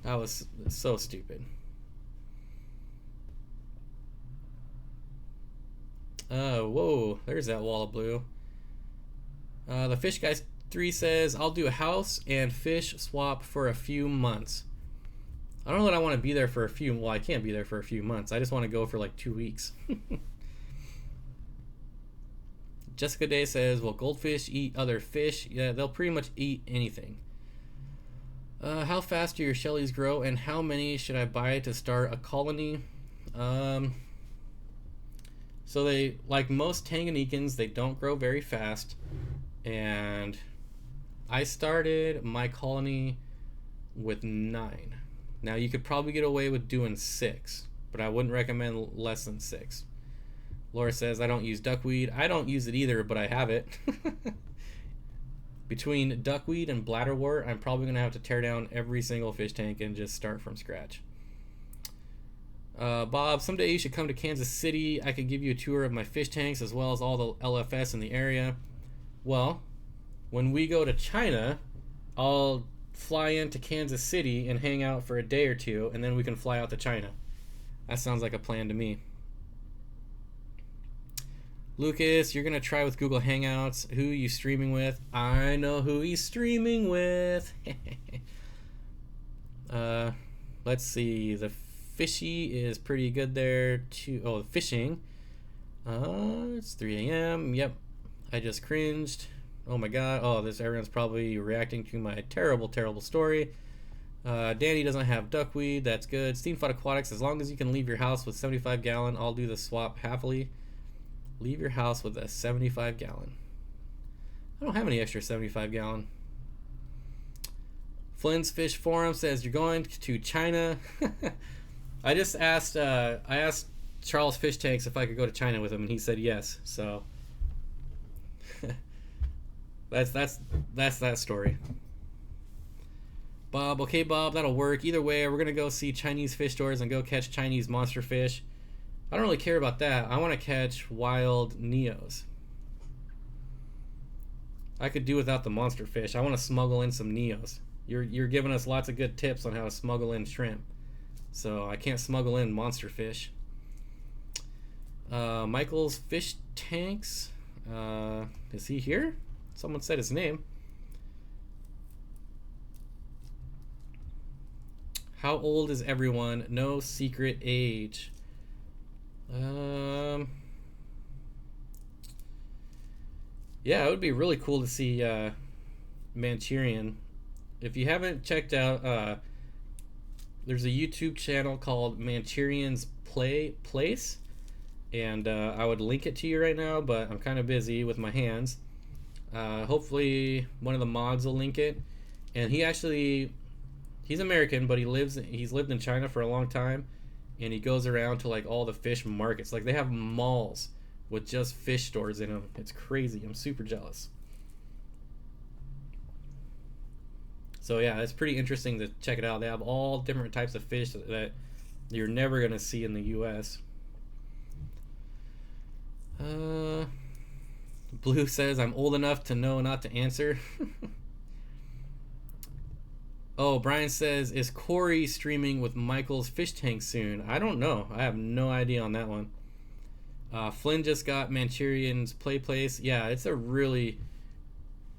Speaker 1: that was so stupid. Whoa, there's that wall of blue. The Fish Guy 3 says, I'll do a house and fish swap for a few months. I don't know that I want to be there for I can't be there for a few months. I just want to go for like 2 weeks. Jessica Day says, will goldfish eat other fish? Yeah, they'll pretty much eat anything. How fast do your shellies grow, and how many should I buy to start a colony? So they, like most Tanganyikans, they don't grow very fast. And I started my colony with 9. Now you could probably get away with doing 6, but I wouldn't recommend less than 6. Laura says, I don't use duckweed. I don't use it either, but I have it. Between duckweed and bladderwort, I'm probably going to have to tear down every single fish tank and just start from scratch. Bob, someday you should come to Kansas City. I could give you a tour of my fish tanks as well as all the LFS in the area. Well, when we go to China, I'll fly into Kansas City and hang out for a day or two, and then we can fly out to China. That sounds like a plan to me. Lucas, you're going to try with Google Hangouts. Who are you streaming with? I know who he's streaming with. Let's see. The fishy is pretty good there too. Oh, fishing. It's 3 a.m. Yep. I just cringed. Oh my god. Oh, everyone's probably reacting to my terrible story. Danny doesn't have duckweed. That's good. Steenfott Aquatics, as long as you can leave your house with 75 gallon, I'll do the swap happily. Leave your house with a 75 gallon. I don't have any extra 75 gallon. Flynn's Fish Forum says, you're going to China. I asked Charles Fish Tanks if I could go to China with him, and he said yes. So that's that story. Bob, okay, Bob, that'll work. Either way, we're gonna go see Chinese fish stores and go catch Chinese monster fish. I don't really care about that. I want to catch wild Neos. I could do without the monster fish. I want to smuggle in some Neos. You're giving us lots of good tips on how to smuggle in shrimp. So I can't smuggle in monster fish. Michael's Fish Tanks. Is he here? Someone said his name. How old is everyone? No secret age. Yeah, it would be really cool to see Manchurian. If you haven't checked out, there's a YouTube channel called Manchurian's Place, and I would link it to you right now, but I'm kind of busy with my hands. Hopefully one of the mods will link it. And he's American, but he's lived in China for a long time, and he goes around to like all the fish markets. Like they have malls with just fish stores in them. It's crazy. I'm super jealous. So yeah, it's pretty interesting to check it out. They have all different types of fish that you're never gonna see in the U.S. Blue says I'm old enough to know not to answer. Oh, Brian says, is Corey streaming with Michael's fish tank soon? I don't know. I have no idea on that one. Flynn just got Manchurian's play place. Yeah,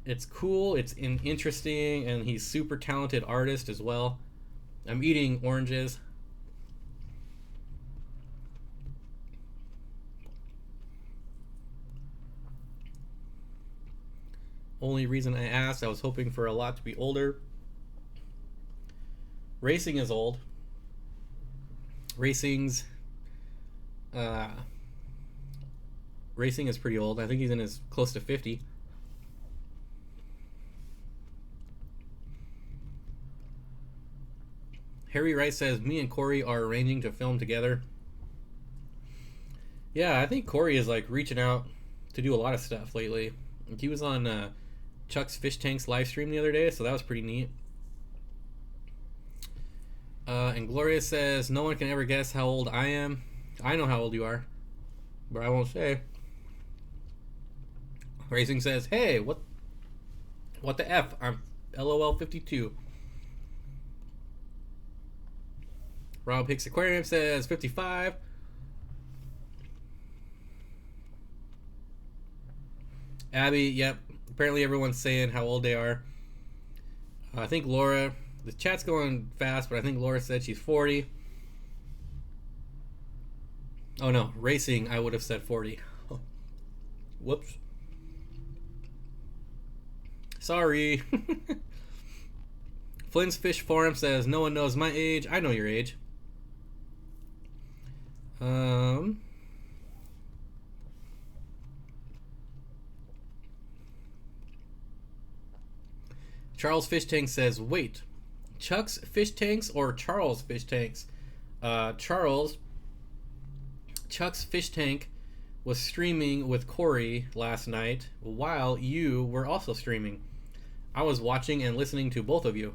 Speaker 1: it's cool, it's interesting, and he's super talented artist as well. I'm eating oranges. Only reason I asked, I was hoping for a lot to be older. Racing is old. Racing is pretty old. I think he's in his close to 50. Harry Wright says, me and Corey are arranging to film together. Yeah, I think Corey is like reaching out to do a lot of stuff lately. He was on Chuck's Fish Tanks live stream the other day, so that was pretty neat. And Gloria says, no one can ever guess how old I am. I know how old you are, but I won't say. Racing says, hey, what the F? I'm LOL 52. Rob Hicks Aquarium says 55. Abby, yep. Apparently everyone's saying how old they are. I think Laura, the chat's going fast, but I think Laura said she's 40. Oh no, Racing, I would have said 40. Whoops. Sorry. Flynn's Fish Forum says, no one knows my age. I know your age. Charles Fish Tank says, wait, Chuck's Fish Tanks or Charles Fish Tanks? Charles, Chuck's Fish Tank was streaming with Corey last night while you were also streaming. I was watching and listening to both of you.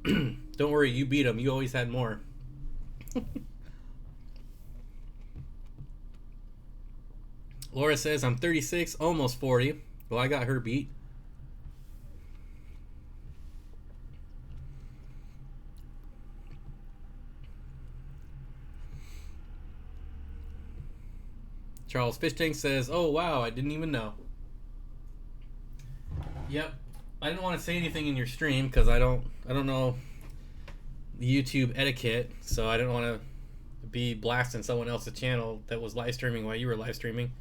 Speaker 1: Don't worry, you beat him. You always had more. Laura says, I'm 36, almost 40. Well, I got her beat. Charles Fish Tank says, oh, wow, I didn't even know. Yep. I didn't want to say anything in your stream because I don't know the YouTube etiquette, so I didn't want to be blasting someone else's channel that was live streaming while you were live streaming.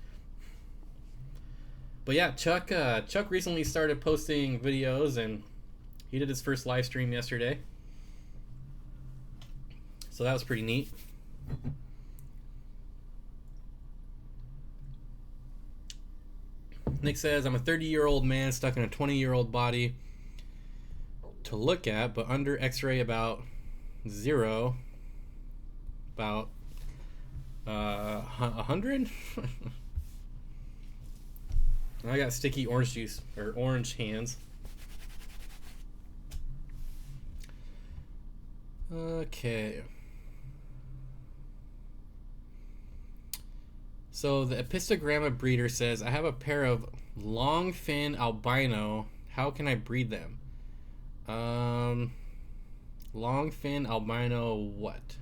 Speaker 1: But yeah, Chuck recently started posting videos, and he did his first live stream yesterday. So that was pretty neat. Nick says, I'm a 30-year-old man stuck in a 20-year-old body to look at, but under x-ray about 100? I got sticky orange juice, or orange hands. Okay. So the Epistogramma breeder says, I have a pair of long fin albino. How can I breed them? Long fin albino what?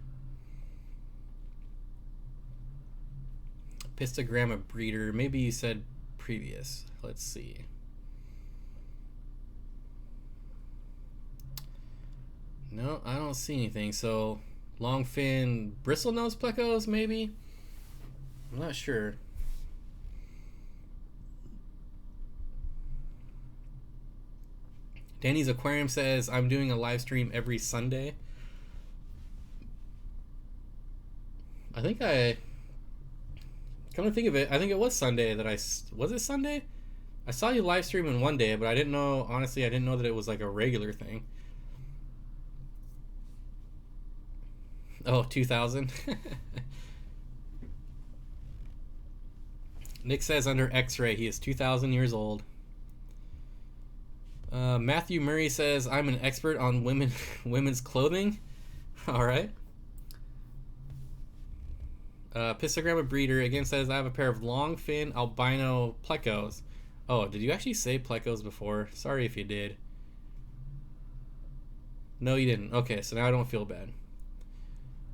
Speaker 1: Epistogramma breeder. Maybe you said previous. Let's see. No, I don't see anything. So long fin bristlenose plecos, maybe? I'm not sure. Danny's Aquarium says, I'm doing a live stream every Sunday. Come to think of it, I think it was Sunday that was it Sunday? I saw you live streaming one day, but I didn't know, honestly, I didn't know that it was like a regular thing. Oh, 2000? Nick says under X-ray he is 2,000 years old. Matthew Murray says I'm an expert on women's clothing. All right. Pistogramma Breeder again says I have a pair of long fin albino plecos. Oh, did you actually say plecos before? Sorry if you did. No, you didn't. Okay, so now I don't feel bad.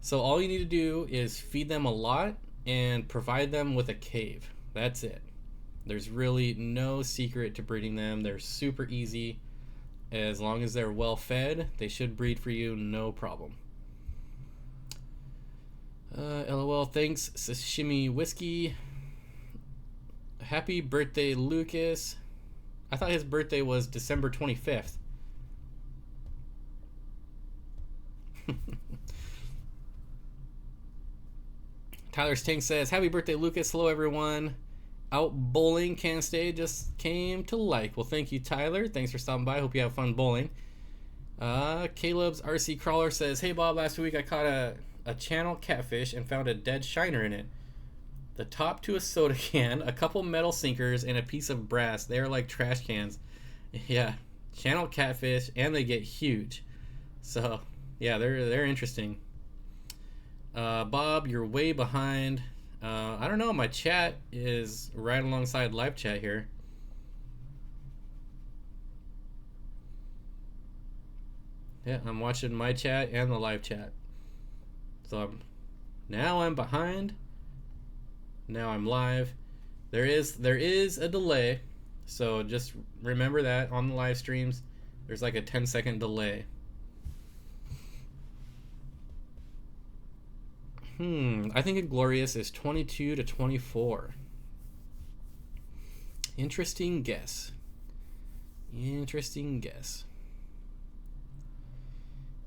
Speaker 1: So all you need to do is feed them a lot and provide them with a cave. That's it. There's really no secret to breeding them. They're super easy. As long as they're well fed, they should breed for you, no problem. LOL, thanks, Sashimi Whiskey. Happy birthday, Lucas. I thought his birthday was December 25th. Tyler Stink says, happy birthday, Lucas. Hello, everyone. Out bowling, can't stay, just came to like. Well, thank you, Tyler. Thanks for stopping by. Hope you have fun bowling. Caleb's RC Crawler says, hey, Bob, last week I caught a channel catfish and found a dead shiner in it. The top to a soda can, a couple metal sinkers, and a piece of brass. They're like trash cans. Yeah, channel catfish, and they get huge. So, yeah, they're interesting. Bob, you're way behind. I don't know, my chat is right alongside live chat here. Yeah, I'm watching my chat and the live chat. So now I'm behind. Now I'm live. There is a delay. So just remember that on the live streams, there's like a 10-second delay. I think Inglorious is 22 to 24. Interesting guess. Interesting guess.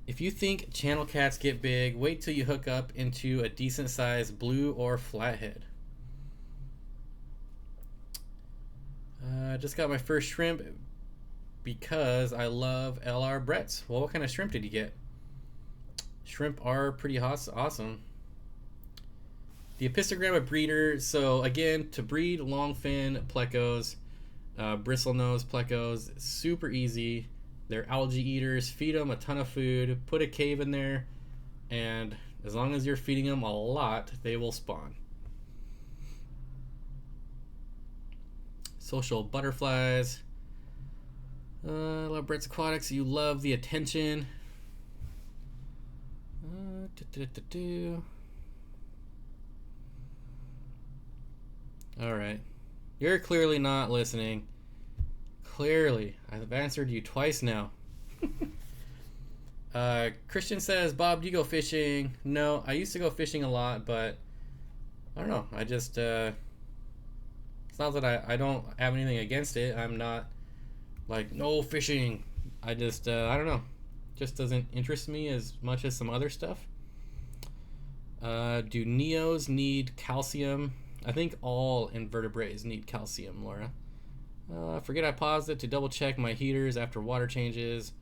Speaker 1: If you think channel cats get big, wait till you hook up into a decent sized blue or flathead. Just got my first shrimp because I love L.R.Bretz. Well, what kind of shrimp did you get? Shrimp are pretty awesome. The Epistogramma Breeder, so again, to breed longfin plecos, bristlenose plecos, super easy. They're algae eaters. Feed them a ton of food, put a cave in there, and as long as you're feeding them a lot, they will spawn. Social butterflies. L.R.Bretz Aquatics, you love the attention. Alright. You're clearly not listening. Clearly. I've answered you twice now. Christian says, Bob, do you go fishing? No, I used to go fishing a lot, but I don't know. I just, it's not that I don't have anything against it. I'm not like, no fishing. I just, I don't know. Just doesn't interest me as much as some other stuff. Do Neos need calcium? I think all invertebrates need calcium, Laura. I forget I paused it to double check my heaters after water changes.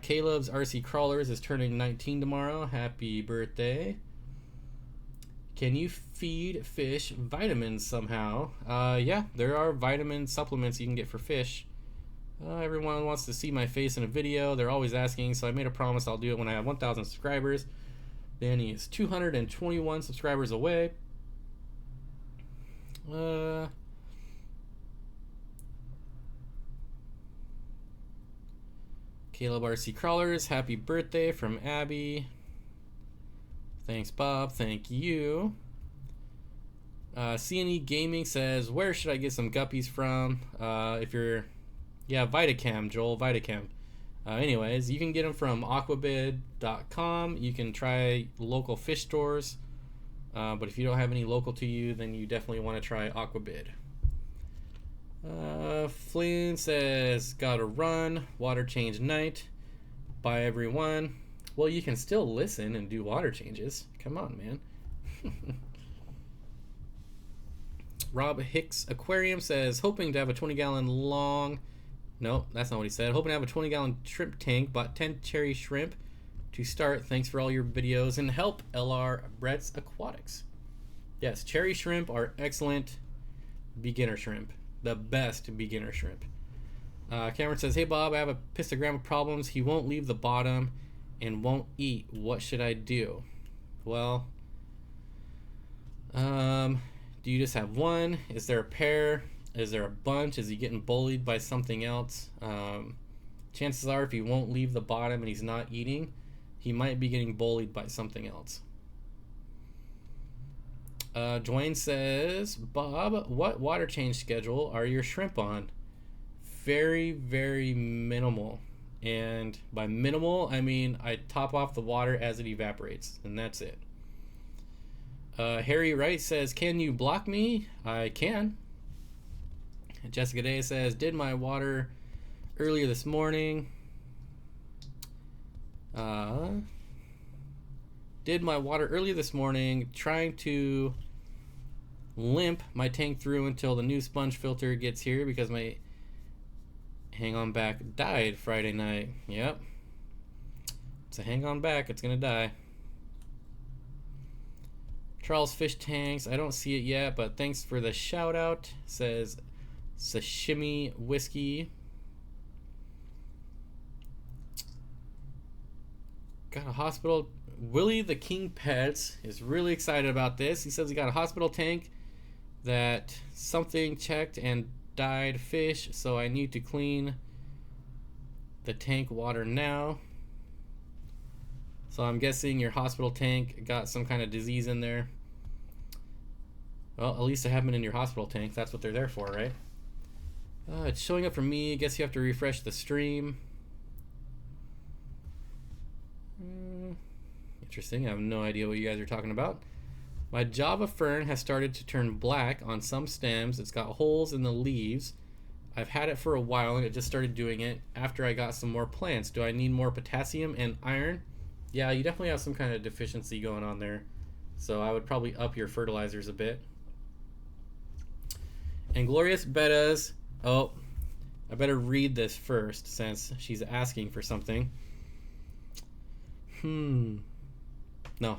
Speaker 1: Caleb's RC Crawlers is turning 19 tomorrow. Happy birthday. Can you feed fish vitamins somehow? Yeah, there are vitamin supplements you can get for fish. Everyone wants to see my face in a video. They're always asking, so I made a promise I'll do it when I have 1,000 subscribers. Danny is 221 subscribers away. Caleb RC Crawlers, happy birthday from Abby. Thanks, Bob. Thank you. CNE Gaming says, where should I get some guppies from? If you're, yeah, Vitacam, Joel, Vitacam. Anyways, you can get them from aquabid.com. You can try local fish stores. But if you don't have any local to you, then you definitely want to try Aquabid. Flynn says, gotta run. Water change night. Bye, everyone. Well, you can still listen and do water changes. Come on, man. Rob Hicks Aquarium says, hoping to have a 20-gallon long... No, that's not what he said. Hoping to have a 20-gallon shrimp tank. Bought 10 cherry shrimp to start. Thanks for all your videos and help, L.R.Bretz Aquatics. Yes, cherry shrimp are excellent. beginner shrimp. The best beginner shrimp. Cameron says, hey Bob, I have a pistogramma problems. He won't leave the bottom and won't eat. What should I do? Well, do you just have one? Is there a pair? Is there a bunch? Is he getting bullied by something else? Chances are if he won't leave the bottom and he's not eating, he might be getting bullied by something else. Dwayne says, Bob, what water change schedule are your shrimp on? Very, very minimal. And by minimal, I mean I top off the water as it evaporates, and that's it. Harry Wright says, can you block me? I can. Jessica Day says, did my water earlier this morning. Trying to limp my tank through until the new sponge filter gets here because my hang on back died Friday night. Yep. It's a hang on back. It's going to die. Charles Fish Tanks. I don't see it yet, but thanks for the shout out. Says Sashimi Whiskey. Got a hospital. Willie the King Pets is really excited about this. He says he got a hospital tank that something checked and died fish, so I need to clean the tank water now. So I'm guessing your hospital tank got some kind of disease in there. Well, at least it happened in your hospital tank. That's what they're there for, right? It's showing up for me. I guess you have to refresh the stream. Interesting. I have no idea what you guys are talking about. My Java fern has started to turn black on some stems. It's got holes in the leaves. I've had it for a while and it just started doing it after I got some more plants. Do I need more potassium and iron? Yeah, you definitely have some kind of deficiency going on there. So I would probably up your fertilizers a bit. And Glorious Bettas. Oh, I better read this first since she's asking for something. No,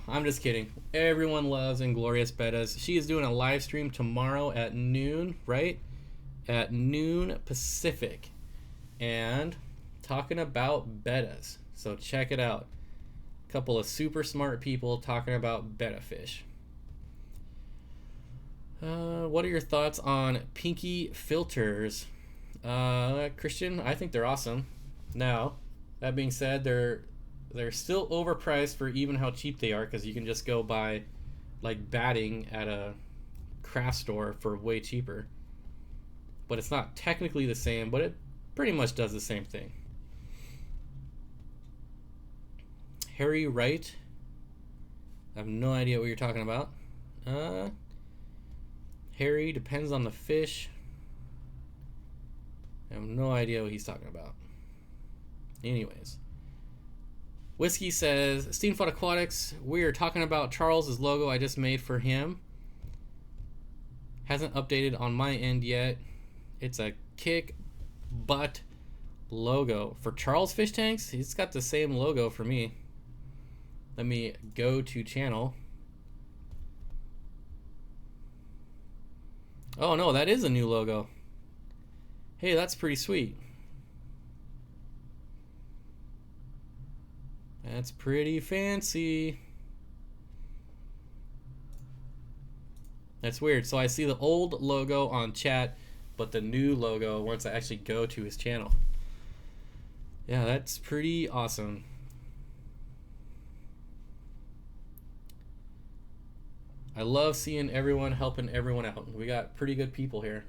Speaker 1: I'm just kidding. Everyone loves Inglorious Bettas. She is doing a live stream tomorrow at noon, right? At noon Pacific. And talking about bettas. So check it out. A couple of super smart people talking about betta fish. What are your thoughts on pinky filters? Christian, I think they're awesome. Now, that being said, they're still overpriced for even how cheap they are, because you can just go buy like batting at a craft store for way cheaper. But it's not technically the same, but it pretty much does the same thing. Harry Wright. I have no idea what you're talking about. Harry, depends on the fish. I have no idea what he's talking about. Anyways. Whiskey says, Steenfott Aquatics, we are talking about Charles's logo I just made for him. Hasn't updated on my end yet. It's a kick butt logo. For Charles Fish Tanks, he's got the same logo for me. Let me go to channel. Oh no, that is a new logo. Hey, that's pretty sweet. That's pretty fancy. That's weird. So I see the old logo on chat, but the new logo once I actually go to his channel. Yeah, that's pretty awesome. I love seeing everyone helping everyone out. We got pretty good people here.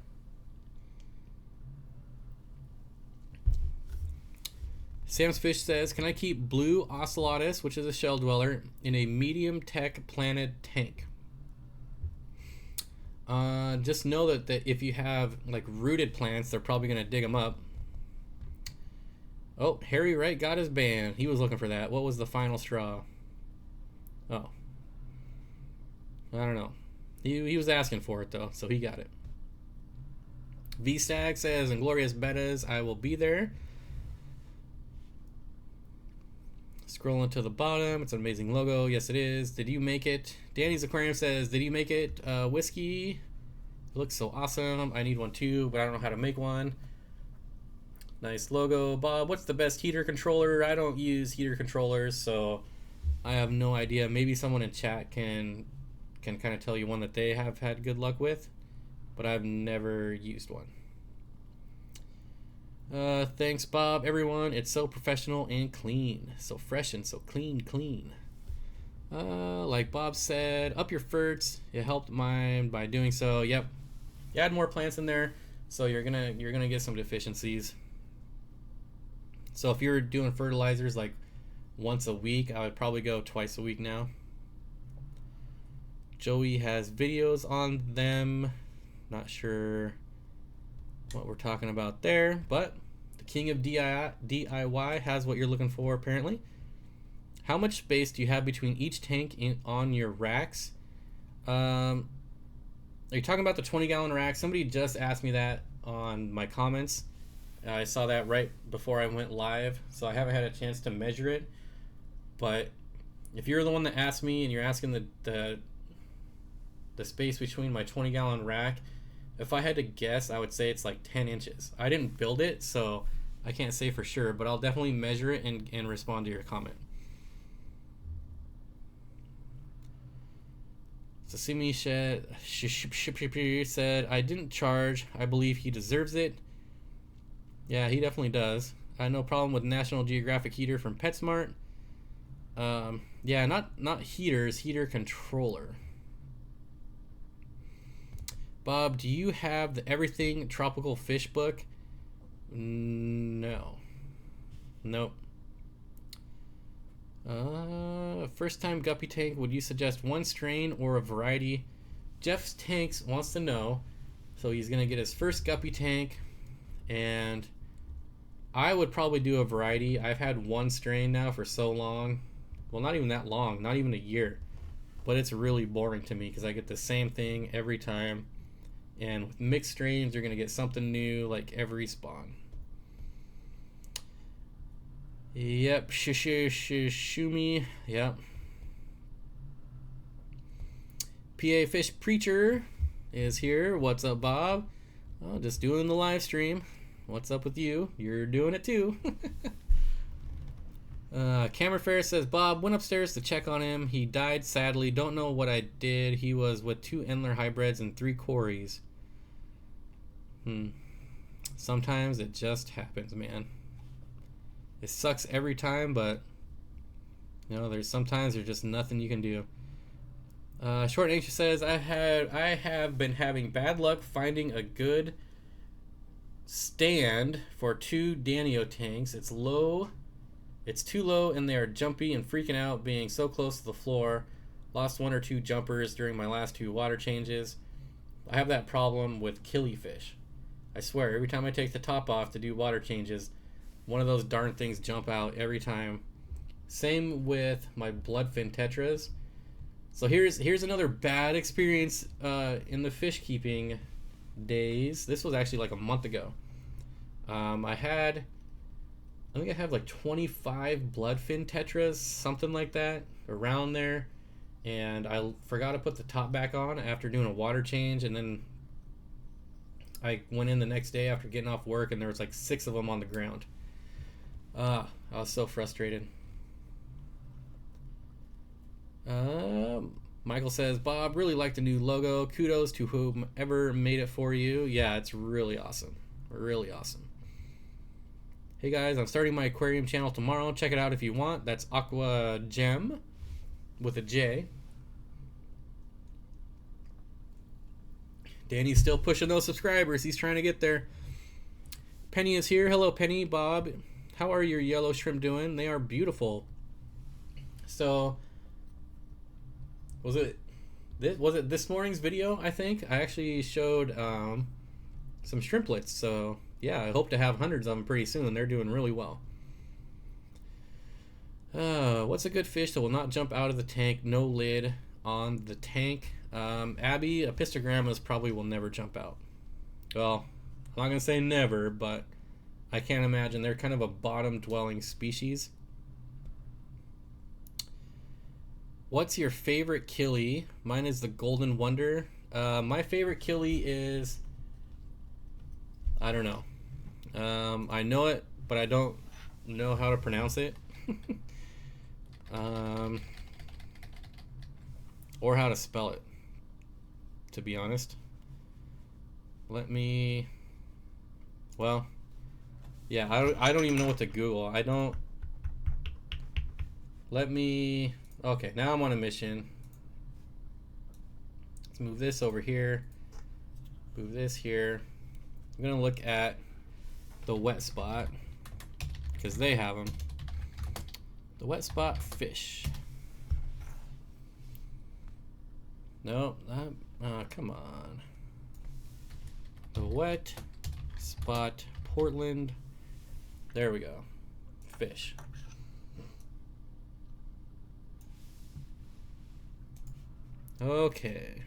Speaker 1: Sam's Fish says, can I keep blue ocelotus, which is a shell dweller, in a medium tech planted tank? Just know that if you have like rooted plants, they're probably going to dig them up. Oh, Harry Wright got his ban. He was looking for that. What was the final straw? Oh. I don't know. He was asking for it, though, so he got it. V-Stag says, Inglorious Bettas, I will be there. Scrolling to the bottom. It's an amazing logo. Yes, it is. Did you make it? Danny's Aquarium says, did you make it? Whiskey? It looks so awesome. I need one too, but I don't know how to make one. Nice logo. Bob, what's the best heater controller? I don't use heater controllers, so I have no idea. Maybe someone in chat can kind of tell you one that they have had good luck with, but I've never used one. Thanks, Bob. Everyone, it's so professional and clean. So fresh and so clean. Like Bob said, up your ferts. It helped mine by doing so. Yep. You add more plants in there, so you're gonna get some deficiencies. So if you're doing fertilizers like once a week, I would probably go twice a week now. Joey has videos on them. Not sure what we're talking about there, but the king of DIY has what you're looking for apparently. How much space do you have between each tank on your racks? Are you talking about the 20-gallon rack? Somebody just asked me that on my comments. I saw that right before I went live, so I haven't had a chance to measure it. But if you're the one that asked me and you're asking the space between my 20-gallon rack, if I had to guess, I would say it's like 10 inches. I didn't build it, so I can't say for sure, but I'll definitely measure it and respond to your comment. Sasimi said, I didn't charge. I believe he deserves it. Yeah, he definitely does. I had no problem with National Geographic heater from PetSmart. Yeah, not heaters, heater controller. Bob, do you have the Everything Tropical Fish book? No. Nope. First time guppy tank, would you suggest one strain or a variety? Jeff's Tanks wants to know, so he's gonna get his first guppy tank, and I would probably do a variety. I've had one strain now for so long. Well, not even that long, not even a year, but it's really boring to me because I get the same thing every time. And with mixed strains, you're gonna get something new like every spawn. Yep, Shumi. Yep. PA Fish Preacher is here. What's up, Bob? Oh, just doing the live stream. What's up with you? You're doing it too. Camera Fair says, Bob, went upstairs to check on him. He died sadly. Don't know what I did. He was with 2 Endler hybrids and 3 Corys. Sometimes it just happens, man. It sucks every time, but you know, sometimes there's just nothing you can do. Short and Anxious says, I have been having bad luck finding a good stand for 2 Danio tanks. It's too low, and they are jumpy and freaking out being so close to the floor. Lost 1 or 2 jumpers during my last 2 water changes. I have that problem with killifish. I swear, every time I take the top off to do water changes, one of those darn things jump out every time. Same with my bloodfin tetras. So here's another bad experience in the fish keeping days. This was actually like a month ago. I think I have like 25 bloodfin tetras, something like that, around there. And I forgot to put the top back on after doing a water change, and then I went in the next day after getting off work, and there was like 6 of them on the ground. I was so frustrated. Michael says, Bob, really like the new logo. Kudos to whomever made it for you. Yeah, it's really awesome. Really awesome. Hey guys, I'm starting my aquarium channel tomorrow. Check it out if you want. That's Aqua Gem with a J. Danny's still pushing those subscribers. He's trying to get there. Penny is here. Hello, Penny. Bob, how are your yellow shrimp doing? They are beautiful. So, was it this morning's video? I think I actually showed some shrimplets. So yeah, I hope to have hundreds of them pretty soon. They're doing really well. What's a good fish that will not jump out of the tank? No lid on the tank. Abby, Apistogrammas probably will never jump out. Well, I'm not gonna say never, but I can't imagine. They're kind of a bottom-dwelling species. What's your favorite killie? Mine is the Golden Wonder. My favorite killie is, I don't know. I know it, but I don't know how to pronounce it. Or how to spell it, to be honest. Let me, well, yeah, I don't even know what to Google. I don't, let me, okay, now I'm on a mission. Let's move this over here, move this here. I'm gonna look at the wet spot, because they have them. The wet spot fish. No, come on. The wet spot Portland. There we go. Fish. Okay.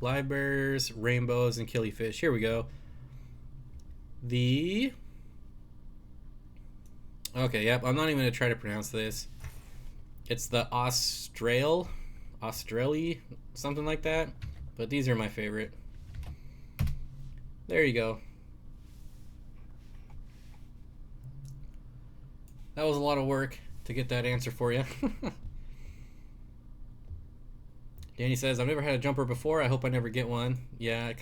Speaker 1: Live bears, rainbows, and killifish. Here we go. Okay, yep, I'm not even going to try to pronounce this. It's the Australia, something like that. But these are my favorite. There you go. That was a lot of work to get that answer for you. Danny says, I've never had a jumper before. I hope I never get one. Yeah,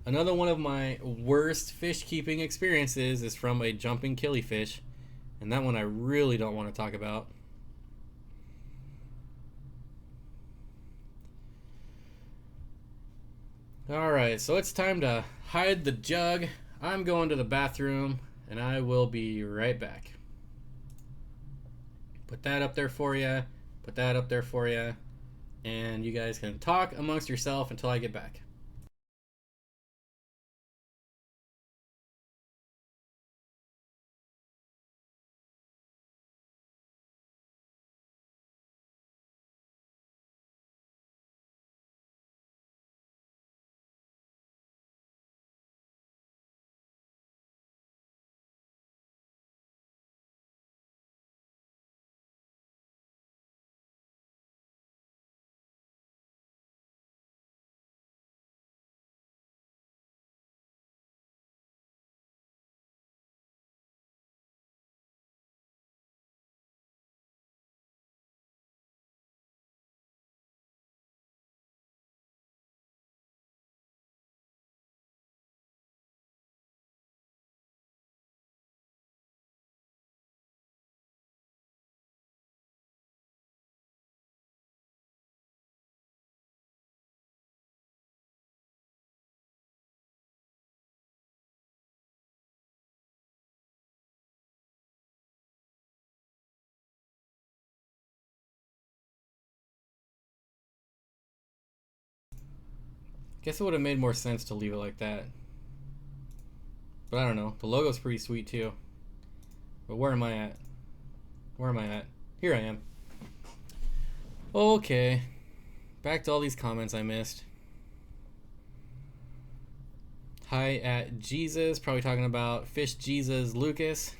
Speaker 1: another one of my worst fish keeping experiences is from a jumping killifish. And that one I really don't want to talk about. Alright, so it's time to hide the jug. I'm going to the bathroom, and I will be right back. Put that up there for you. Put that up there for you. And you guys can talk amongst yourself until I get back. Guess it would have made more sense to leave it like that. But I don't know. The logo's pretty sweet too. But where am I at? Where am I at? Here I am. Okay. Back to all these comments I missed. Hi at Jesus. Probably talking about Fish Jesus Lucas.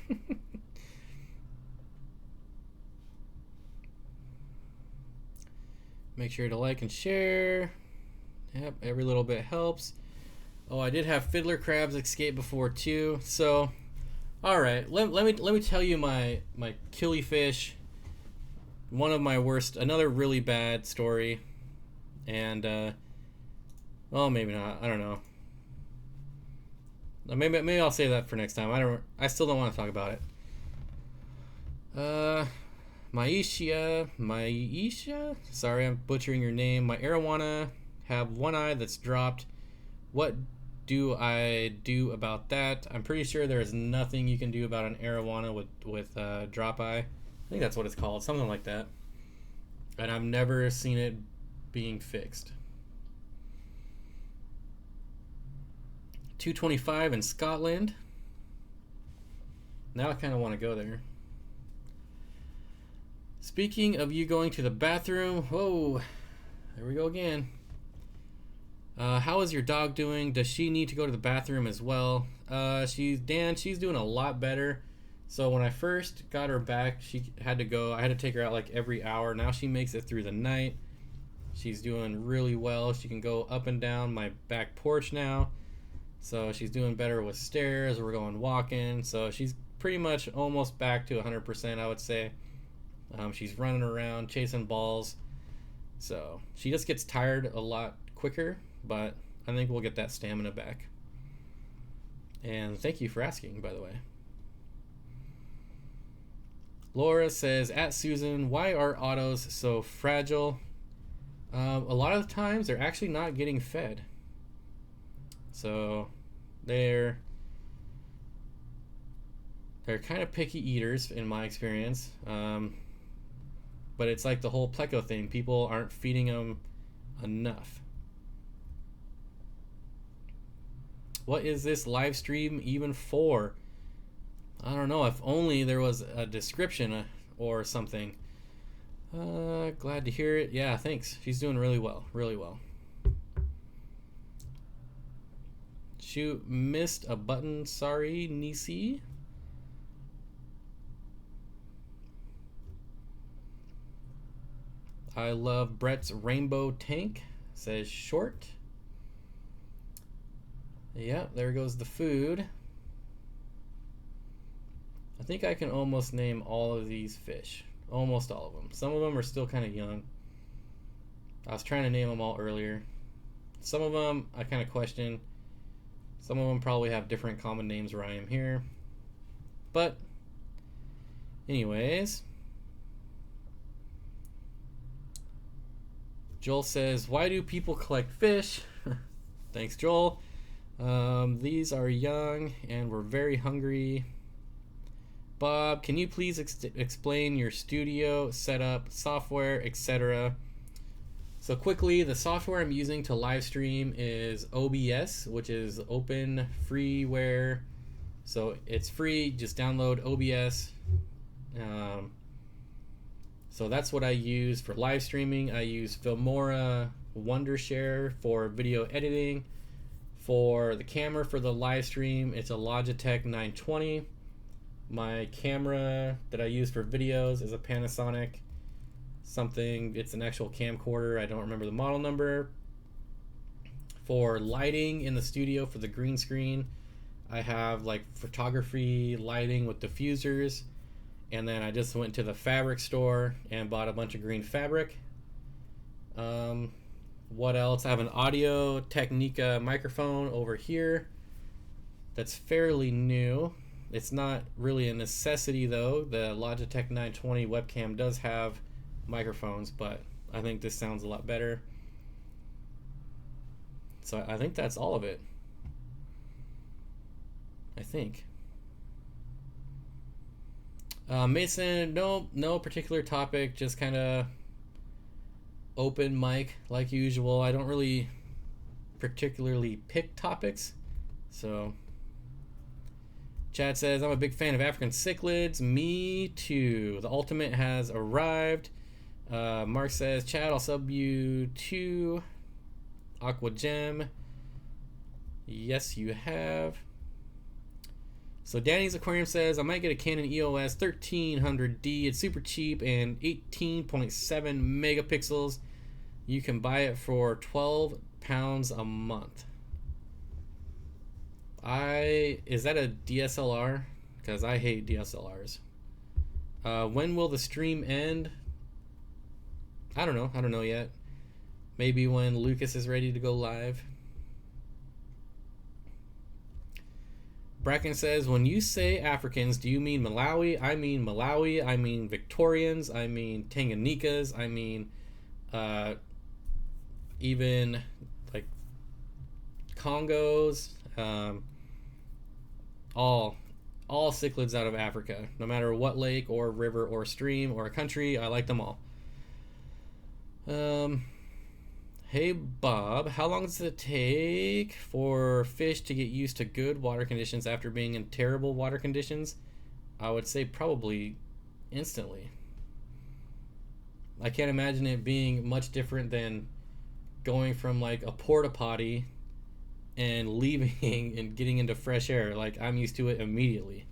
Speaker 1: Make sure to like and share. Yep, every little bit helps. Oh, I did have fiddler crabs escape before too. So, all right, let me tell you my killifish. One of my worst, another really bad story, and well, maybe not. I don't know. Maybe I'll save that for next time. I still don't want to talk about it. Maisha. Sorry, I'm butchering your name. My arowana have one eye that's dropped. What do I do about that? I'm pretty sure there is nothing you can do about an arowana with drop eye. I think that's what it's called, something like that. And I've never seen it being fixed. 225 in Scotland. Now I kind of want to go there. Speaking of you going to the bathroom, whoa, there we go again. How is your dog doing? Does she need to go to the bathroom as well? She's doing a lot better. So when I first got her back, she had to go. I had to take her out like every hour. Now she makes it through the night. She's doing really well. She can go up and down my back porch now. So she's doing better with stairs. We're going walking. So she's pretty much almost back to 100%, I would say. She's running around, chasing balls. So she just gets tired a lot quicker, but I think we'll get that stamina back. And thank you for asking, by the way. Laura says, at Susan, why are autos so fragile? A lot of the times they're actually not getting fed. So they're kind of picky eaters in my experience. But it's like the whole Pleco thing. People aren't feeding them enough. What is this live stream even for? I don't know. If only there was a description or something. Glad to hear it. Yeah, thanks. She's doing really well. Really well. Shoot, missed a button. Sorry, Nisi. I love Brett's rainbow tank. Says short. Yeah, there goes the food. I think I can almost name all of these fish. Almost all of them. Some of them are still kind of young. I was trying to name them all earlier. Some of them I kind of question. Some of them probably have different common names where I am here. But anyways, Joel says, why do people collect fish? Thanks, Joel. These are young and we're very hungry. Bob, can you please explain your studio setup, software, etc.? So quickly, the software I'm using to live stream is OBS, which is open freeware. So it's free, just download OBS. So that's what I use for live streaming. I use Filmora Wondershare for video editing. For the camera for the live stream, it's a Logitech 920. My camera that I use for videos is a Panasonic something. It's an actual camcorder. I don't remember the model number. For lighting in the studio for the green screen, I have like photography lighting with diffusers. And then I just went to the fabric store and bought a bunch of green fabric. What else? I have an Audio Technica microphone over here that's fairly new. It's not really a necessity though. The Logitech 920 webcam does have microphones, but I think this sounds a lot better. So I think that's all of it. I think. Mason, no particular topic, just kind of open mic like usual. I don't really particularly pick topics. So Chad says, I'm a big fan of African cichlids. Me too. The ultimate has arrived. Mark says, Chad, I'll sub you to Aqua Gem. Yes, you have. So Danny's Aquarium says, I might get a Canon EOS 1300D. It's super cheap and 18.7 megapixels. You can buy it for £12 a month. Is that a DSLR? Because I hate DSLRs. When will the stream end? I don't know yet. Maybe when Lucas is ready to go live. Bracken says, when you say Africans, do you mean Malawi? I mean Malawi. I mean Victorians. I mean Tanganyikans. I mean even like Congos. All cichlids out of Africa. No matter what lake or river or stream or country, I like them all. Hey Bob, how long does it take for fish to get used to good water conditions after being in terrible water conditions? I would say probably instantly. I can't imagine it being much different than going from like a porta potty and leaving and getting into fresh air. Like, I'm used to it immediately.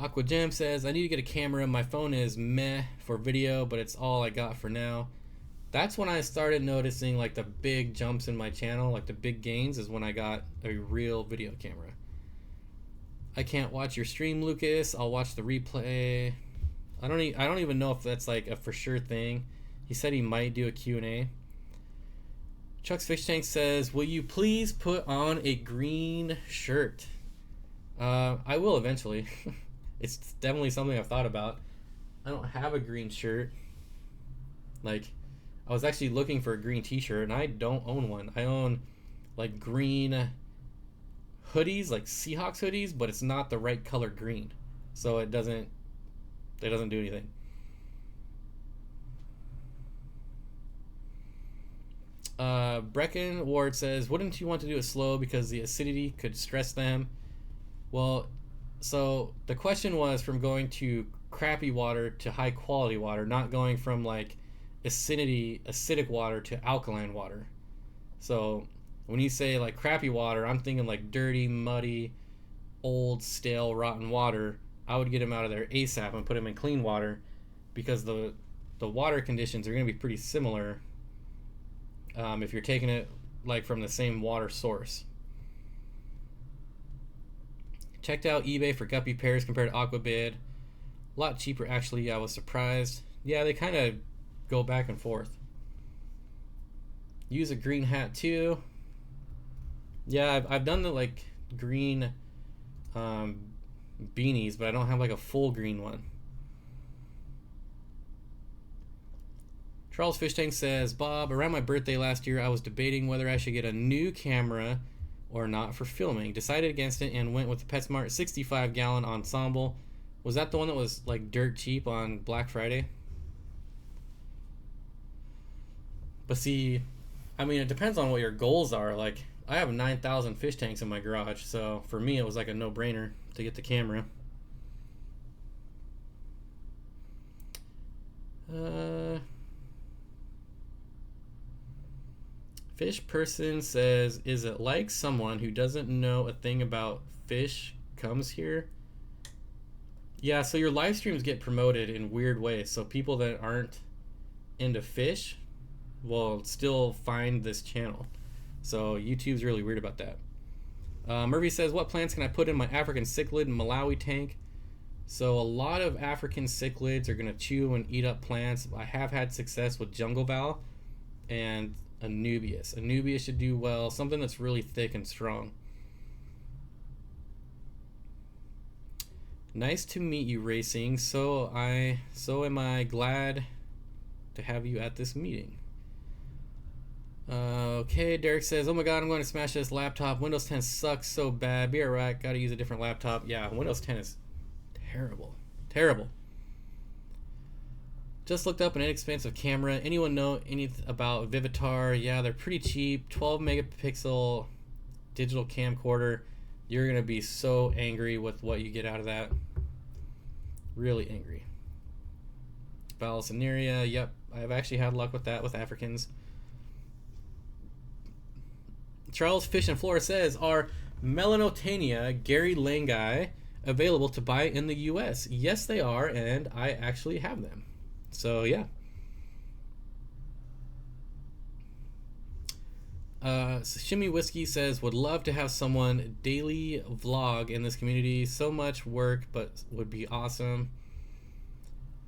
Speaker 1: Aqua Gem says, I need to get a camera. My phone is meh for video, but it's all I got for now. That's when I started noticing like the big jumps in my channel, like the big gains, is when I got a real video camera. I can't watch your stream, Lucas. I'll watch the replay. I don't even know if that's like a for sure thing. He said he might do a Q&A. Chuck's Fish Tank says, will you please put on a green shirt? I will eventually. It's definitely something I've thought about. I don't have a green shirt. Like, I was actually looking for a green t-shirt, and I don't own one. I own like green hoodies, like Seahawks hoodies, but it's not the right color green, so it doesn't do anything. Brecken Ward says, wouldn't you want to do it slow because the acidity could stress them? Well, so the question was from going to crappy water to high quality water, not going from like acidic water to alkaline water. So when you say like crappy water, I'm thinking like dirty, muddy, old, stale, rotten water. I would get them out of there ASAP and put them in clean water, because the water conditions are going to be pretty similar if you're taking it like from the same water source. Checked out eBay for guppy pairs compared to Aquabid. A lot cheaper actually. I was surprised. Yeah, they kind of go back and forth. Use a green hat too. Yeah, I've done the like green beanies, but I don't have like a full green one. Charles Fish Tank says, Bob, around my birthday last year, I was debating whether I should get a new camera or not for filming. Decided against it and went with the PetSmart 65-gallon ensemble. Was that the one that was like dirt cheap on Black Friday? But see, I mean, it depends on what your goals are. Like, I have 9,000 fish tanks in my garage, so for me it was like a no-brainer to get the camera. Fish person says, is it like someone who doesn't know a thing about fish comes here? Yeah, so your live streams get promoted in weird ways, so people that aren't into fish will still find this channel. So YouTube's really weird about that. Murphy says, what plants can I put in my African cichlid and Malawi tank? So a lot of African cichlids are going to chew and eat up plants. I have had success with jungle val and Anubias. Anubias should do well. Something that's really thick and strong. Nice to meet you, Racing. So am I glad to have you at this meeting. Okay, Derek says, oh my god, I'm going to smash this laptop. Windows 10 sucks so bad. Be alright, gotta use a different laptop. Yeah, Windows 10 is terrible. Terrible. Just looked up an inexpensive camera. Anyone know anything about Vivitar? Yeah, they're pretty cheap. 12 megapixel digital camcorder. You're gonna be so angry with what you get out of that. Really angry. Valicineria, yep. I've actually had luck with that with Africans. Charles Fish and Flora says, are Melanotania Gary Langai available to buy in the US? Yes, they are, and I actually have them. So, yeah. Shimmy Whiskey says, would love to have someone daily vlog in this community. So much work, but would be awesome.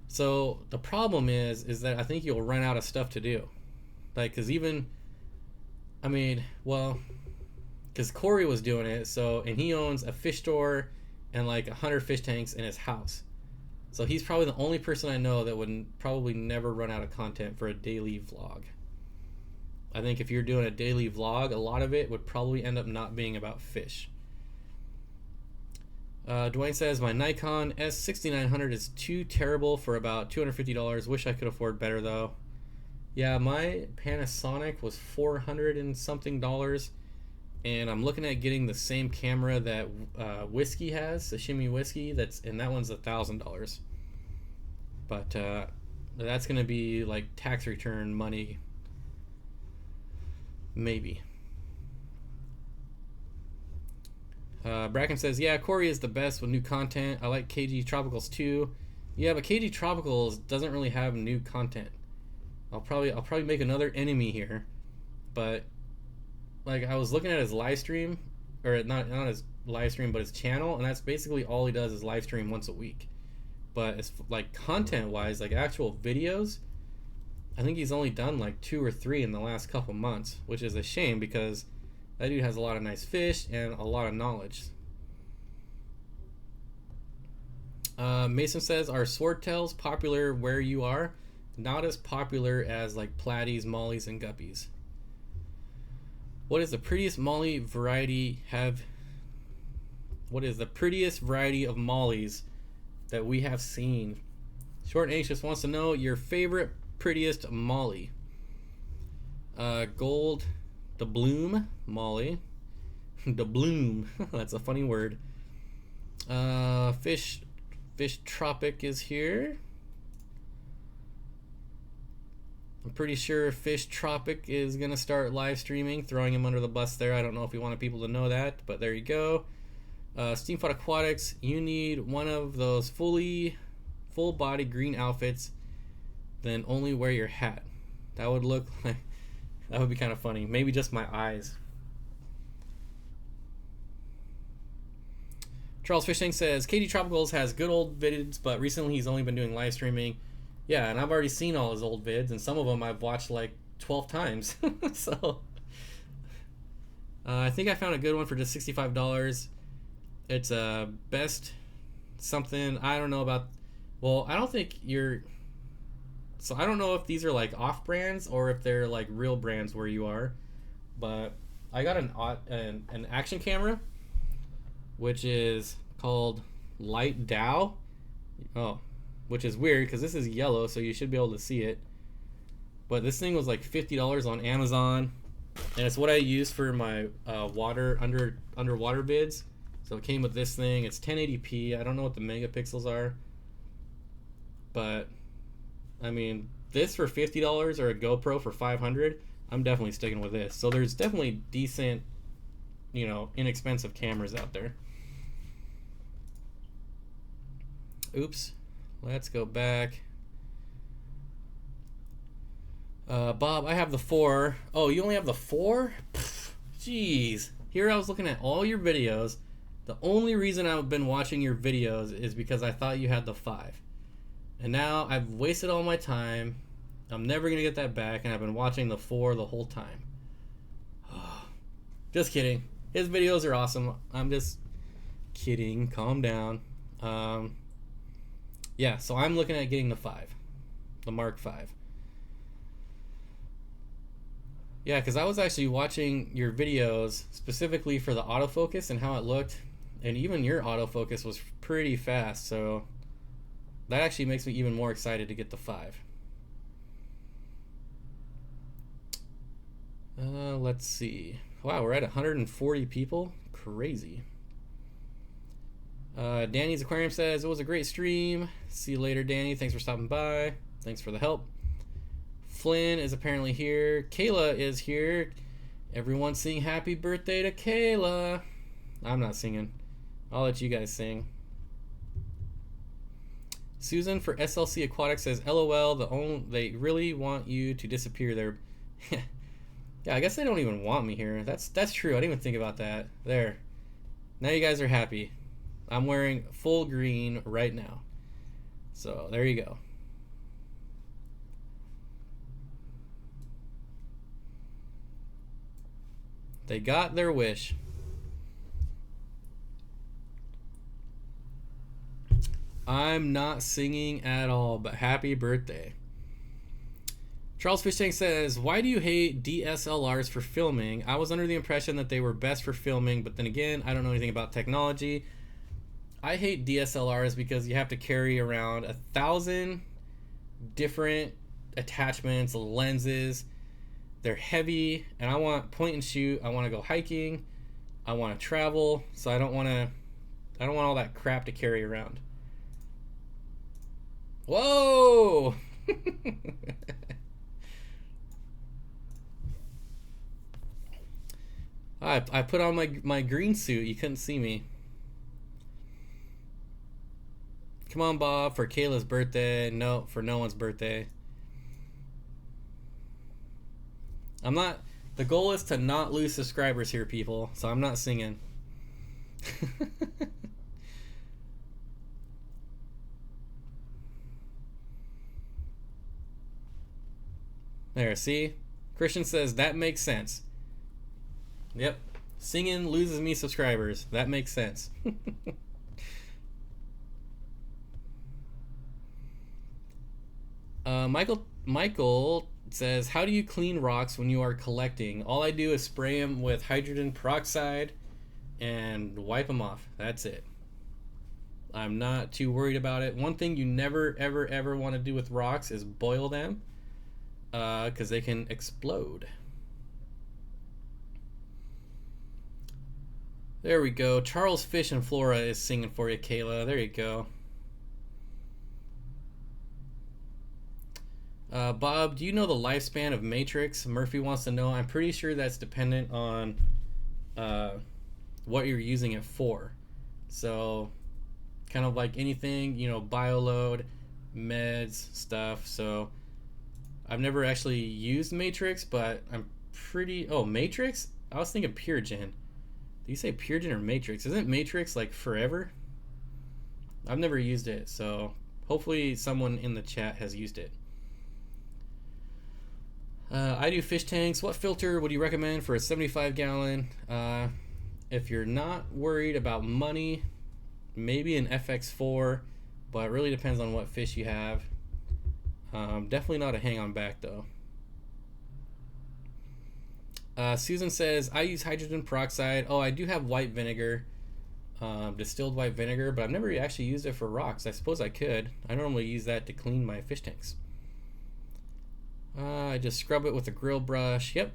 Speaker 1: So, the problem is that I think you'll run out of stuff to do. Like, because even... I mean, well, because Corey was doing it, so, and he owns a fish store and like 100 fish tanks in his house. So he's probably the only person I know that would probably never run out of content for a daily vlog. I think if you're doing a daily vlog, a lot of it would probably end up not being about fish. Dwayne says, my Nikon S6900 is too terrible for about $250. Wish I could afford better though. Yeah, my Panasonic was $400 and something, and I'm looking at getting the same camera that Whiskey has, the Shimmy Whiskey. And that one's $1,000. But that's gonna be like tax return money, maybe. Bracken says, yeah, Corey is the best with new content. I like KG Tropicals too. Yeah, but KG Tropicals doesn't really have new content. I'll probably make another enemy here, but like I was looking at his live stream, or not his live stream, but his channel, and that's basically all he does is live stream once a week. But it's like content wise, like actual videos, I think he's only done like 2 or 3 in the last couple months, which is a shame because that dude has a lot of nice fish and a lot of knowledge. Mason says, are swordtails popular where you are? Not as popular as like platies, mollies, and guppies. What is the prettiest molly variety have? What is the prettiest variety of mollies that we have seen? Short and Anxious wants to know your favorite prettiest molly. Gold, the bloom molly. The bloom. That's a funny word. Fish Tropic is here. I'm pretty sure Fish Tropic is gonna start live streaming, throwing him under the bus there. I don't know if we wanted people to know that, but there you go. Steenfott Aquatics, you need one of those full body green outfits, then only wear your hat. That would look like, that would be kind of funny. Maybe just my eyes. Charles Fishing says, KD Tropicals has good old vids, but recently he's only been doing live streaming. Yeah, and I've already seen all his old vids, and some of them I've watched like 12 times. So, I think I found a good one for just $65. It's a best something, I don't know about, well, I don't think you're, so I don't know if these are like off brands or if they're like real brands where you are, but I got an action camera, which is called Light Dow. Oh, which is weird because this is yellow, so you should be able to see it. But this thing was like $50 on Amazon, and it's what I use for my underwater vids. So it came with this thing. It's 1080p. I don't know what the megapixels are, but I mean, this for $50 or a GoPro for $500, I'm definitely sticking with this. So there's definitely decent, inexpensive cameras out there. Oops. Let's go back. Bob, I have the 4. Oh, you only have the 4? Jeez. Here I was looking at all your videos. The only reason I've been watching your videos is because I thought you had the 5. And now I've wasted all my time. I'm never going to get that back, and I've been watching the 4 the whole time. Just kidding. His videos are awesome. I'm just kidding. Calm down. Yeah, so I'm looking at getting the 5. The Mark 5. Yeah, because I was actually watching your videos specifically for the autofocus and how it looked. And even your autofocus was pretty fast, so that actually makes me even more excited to get the 5. Let's see. Wow, we're at 140 people. Crazy. Danny's Aquarium says, it was a great stream. See you later, Danny. Thanks for stopping by. Thanks for the help. Flynn is apparently here. Kayla is here. Everyone sing happy birthday to Kayla. I'm not singing. I'll let you guys sing. Susan for SLC Aquatics says, LOL, they really want you to disappear there. Yeah, I guess they don't even want me here. That's true. I didn't even think about that. There. Now you guys are happy. I'm wearing full green right now. So, there you go. They got their wish. I'm not singing at all, but happy birthday. Charles Fish Tank says, why do you hate DSLRs for filming? I was under the impression that they were best for filming, but then again, I don't know anything about technology. I hate DSLRs because you have to carry around 1,000 different attachments, lenses. They're heavy, and I want point and shoot. I want to go hiking. I want to travel, so I don't want all that crap to carry around. Whoa! I put on my green suit. You couldn't see me. Come on, Bob, for Kayla's birthday. No, for no one's birthday. I'm not... The goal is to not lose subscribers here, people. So I'm not singing. There, see? Christian says, that makes sense. Yep. Singing loses me subscribers. That makes sense. Michael says, how do you clean rocks when you are collecting? All I do is spray them with hydrogen peroxide and wipe them off. That's it. I'm not too worried about it. One thing you never, ever, ever want to do with rocks is boil them, because they can explode. There we go. Charles Fish and Flora is singing for you, Kayla. There you go. Bob, do you know the lifespan of Matrix? Murphy wants to know. I'm pretty sure that's dependent on what you're using it for. So, kind of like anything, you know, bioload, meds, stuff. So, I've never actually used Matrix, but I'm pretty... Oh, Matrix? I was thinking Pure Gen. Do you say Pure Gen or Matrix? Isn't Matrix like forever? I've never used it, so hopefully someone in the chat has used it. I do fish tanks. What filter would you recommend for a 75-gallon? If you're not worried about money, maybe an FX4, but it really depends on what fish you have. Definitely not a hang-on back, though. Susan says, I use hydrogen peroxide. Oh, I do have white vinegar, distilled white vinegar, but I've never actually used it for rocks. I suppose I could. I normally use that to clean my fish tanks. I just scrub it with a grill brush. Yep.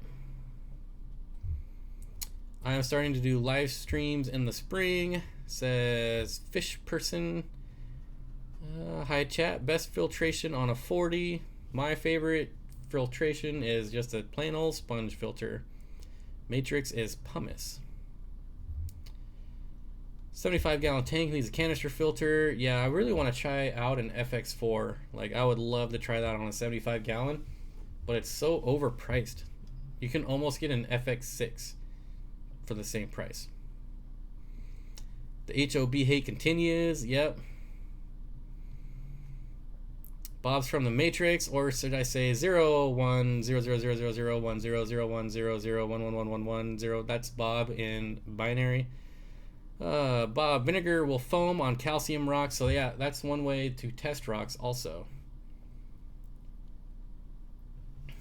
Speaker 1: I am starting to do live streams in the spring, says Fish Person. Hi chat, best filtration on a 40. My favorite filtration is just a plain old sponge filter. Matrix is pumice. 75-gallon tank needs a canister filter. Yeah, I really want to try out an FX4. Like, I would love to try that on a 75-gallon, but it's so overpriced. You can almost get an FX6 for the same price. The HOB hate continues. Yep. Bob's from the Matrix, or should I say 010000100100100111110? That's Bob in binary. Bob, vinegar will foam on calcium rocks. So yeah, that's one way to test rocks also.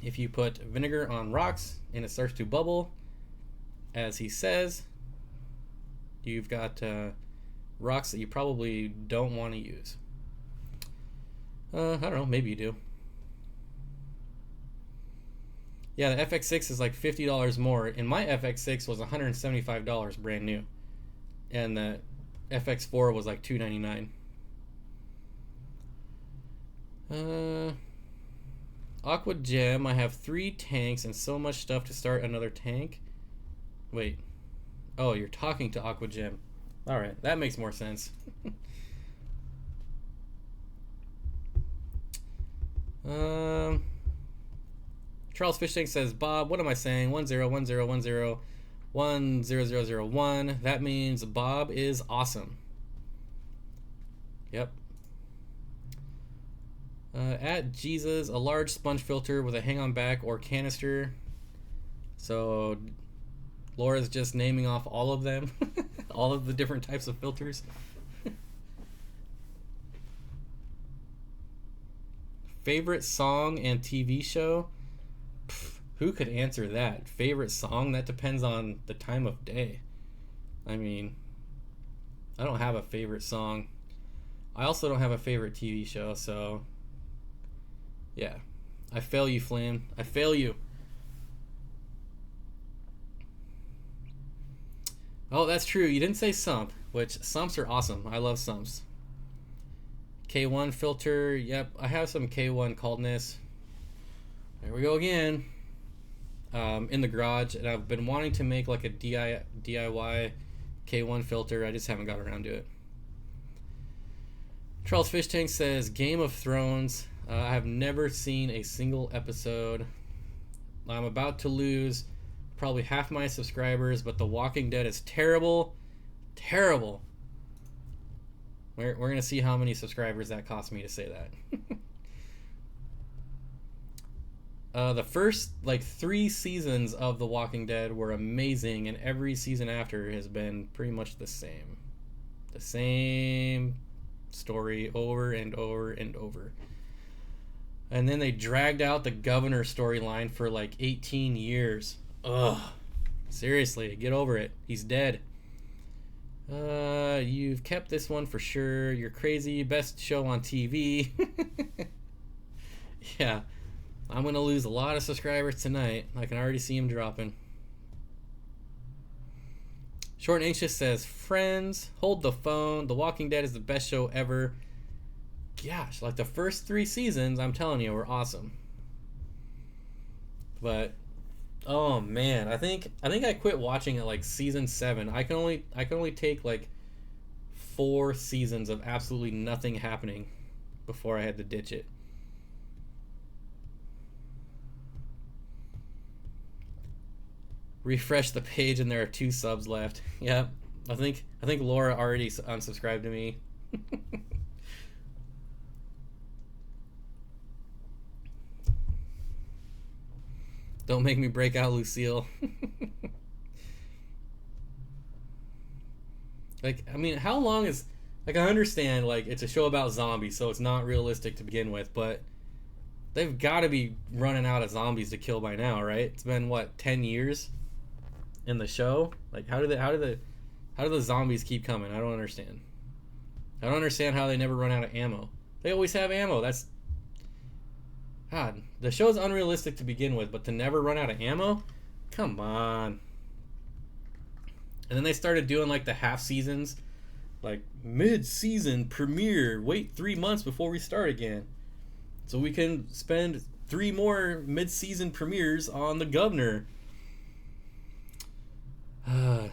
Speaker 1: If you put vinegar on rocks and it starts to bubble, as he says, you've got rocks that you probably don't want to use. I don't know, maybe you do. Yeah, the FX6 is like $50 more, and my FX6 was $175 brand new, and the FX4 was like $299. Aqua Gem, I have 3 tanks and so much stuff to start another tank. Wait. Oh, you're talking to Aqua Gem. Alright, that makes more sense. Charles Fish Tank says, Bob, what am I saying? 101010100001. That means Bob is awesome. Yep. At Jesus, a large sponge filter with a hang-on back or canister. So Laura's just naming off all of them. All of the different types of filters. Favorite song and TV show? Pff, who could answer that? Favorite song? That depends on the time of day. I mean, I don't have a favorite song. I also don't have a favorite TV show, so yeah. I fail you, Flynn. I fail you. Oh, that's true. You didn't say sump, which sumps are awesome. I love sumps. K1 filter. Yep, I have some K1 coldness. There we go again. in the garage, and I've been wanting to make like a DIY K1 filter. I just haven't got around to it. Charles Fish Tank says Game of Thrones. I have never seen a single episode. I'm about to lose probably half my subscribers, but The Walking Dead is terrible. Terrible. We're going to see how many subscribers that cost me to say that. The first, 3 seasons of The Walking Dead were amazing, and every season after has been pretty much the same. The same story over and over and over. And then they dragged out the governor storyline for 18 years. Ugh. Seriously, get over it. He's dead. You've kept this one for sure. You're crazy. Best show on TV. Yeah. I'm going to lose a lot of subscribers tonight. I can already see him dropping. Short and Anxious says, Friends, hold the phone. The Walking Dead is the best show ever. Gosh, the first 3 seasons, I'm telling you, were awesome. But, oh man, I think I quit watching at season 7. I can only take 4 seasons of absolutely nothing happening before I had to ditch it. Refresh the page and there are 2 subs left. Yep. I think Laura already unsubscribed to me. Don't make me break out, Lucille. How long is... I understand, it's a show about zombies, so it's not realistic to begin with, but they've got to be running out of zombies to kill by now, right? It's been, 10 years in the show? How do the zombies keep coming? I don't understand. I don't understand how they never run out of ammo. They always have ammo. That's... God, the show's unrealistic to begin with, but to never run out of ammo? Come on. And then they started doing the half seasons, mid-season premiere. Wait 3 months before we start again, so we can spend 3 more mid-season premieres on the governor.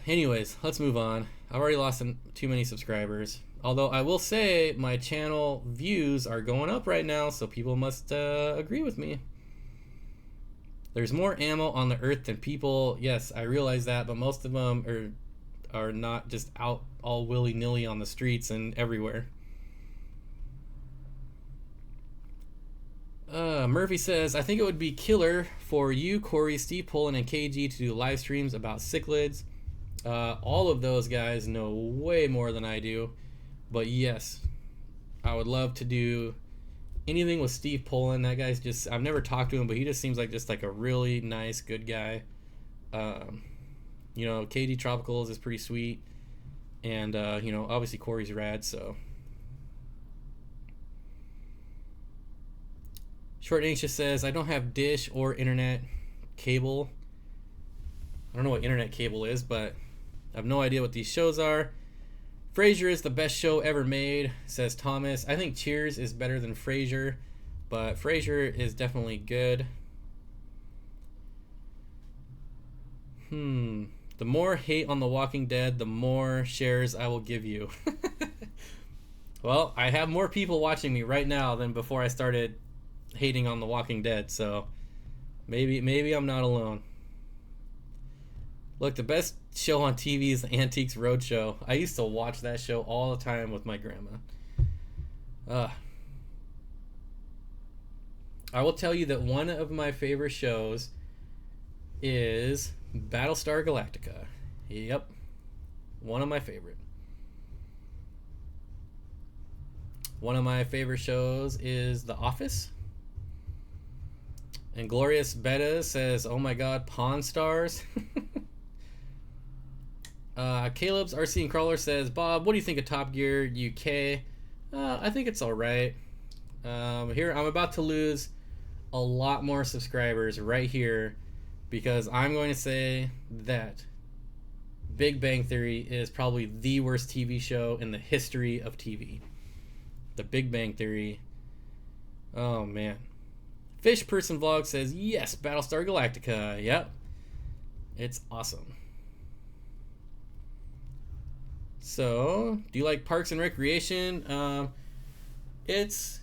Speaker 1: Anyways, let's move on. I've already lost too many subscribers. Although I will say my channel views are going up right now, so people must agree with me. There's more ammo on the earth than people. Yes, I realize that, but most of them are not just out all willy-nilly on the streets and everywhere. Murphy says, I think it would be killer for you, Corey, Steve Pullen, and KG to do live streams about cichlids. All of those guys know way more than I do. But yes, I would love to do anything with Steve Pullen. That guy's just... I've never talked to him, but he just seems like a really nice, good guy. KD Tropicals is pretty sweet. And, obviously Corey's rad, so... Short and Anxious says, I don't have dish or internet cable. I don't know what internet cable is, but I have no idea what these shows are. Frasier is the best show ever made, says Thomas. I think Cheers is better than Frasier, but Frasier is definitely good. The more hate on The Walking Dead, the more shares I will give you. Well, I have more people watching me right now than before I started hating on The Walking Dead, so maybe I'm not alone. Look, the best show on TV is the Antiques Roadshow. I used to watch that show all the time with my grandma. I will tell you that one of my favorite shows is Battlestar Galactica. Yep. One of my favorite. One of my favorite shows is The Office. And Glorious Beta says, oh my god, Pawn Stars. Caleb's RC and Crawler says, Bob, what do you think of Top Gear UK? I think it's alright. Here, I'm about to lose a lot more subscribers right here because I'm going to say that Big Bang Theory is probably the worst TV show in the history of TV. The Big Bang Theory. Oh, man. Fish Person Vlog says, yes, Battlestar Galactica. Yep. It's awesome. So, do you like Parks and Recreation? It's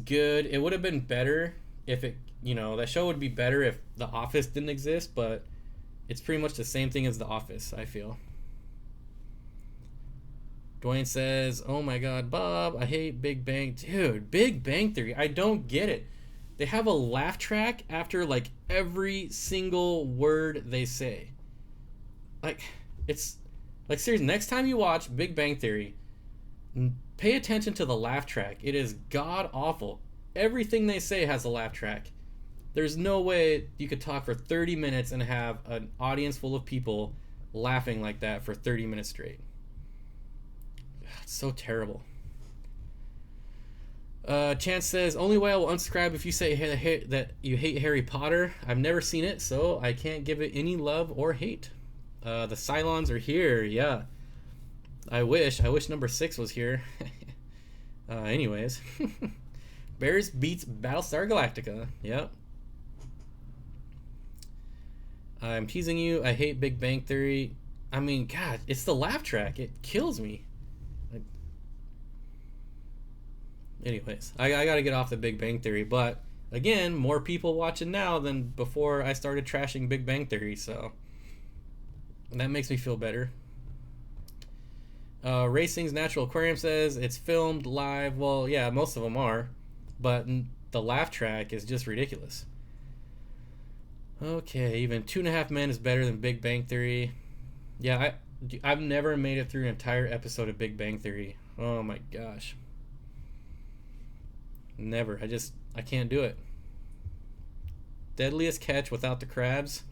Speaker 1: good. It would have been better if it, that show would be better if The Office didn't exist, but it's pretty much the same thing as The Office, I feel. Dwayne says, oh my god, Bob, I hate Big Bang. Dude, Big Bang Theory, I don't get it. They have a laugh track after like every single word they say. Like, it's like, seriously, next time you watch Big Bang Theory, pay attention to the laugh track. It is god awful. Everything they say has a laugh track. There's no way you could talk for 30 minutes and have an audience full of people laughing like that for 30 minutes straight. It's so terrible. Chance says, only way I will unsubscribe if you say that you hate Harry Potter. I've never seen it, so I can't give it any love or hate. The Cylons are here, yeah. I wish number 6 was here. Anyways. Bears beats Battlestar Galactica. Yep. I'm teasing you. I hate Big Bang Theory. I mean, God, it's the laugh track. It kills me. Anyways, I gotta get off the Big Bang Theory, but again, more people watching now than before I started trashing Big Bang Theory, so that makes me feel better. Racing's Natural Aquarium says it's filmed live. Well, yeah, most of them are, but the laugh track is just ridiculous. Okay, even 2.5 Men is better than Big Bang Theory. Yeah, I've never made it through an entire episode of Big Bang Theory. Oh my gosh. Never. I can't do it. Deadliest catch without the crabs.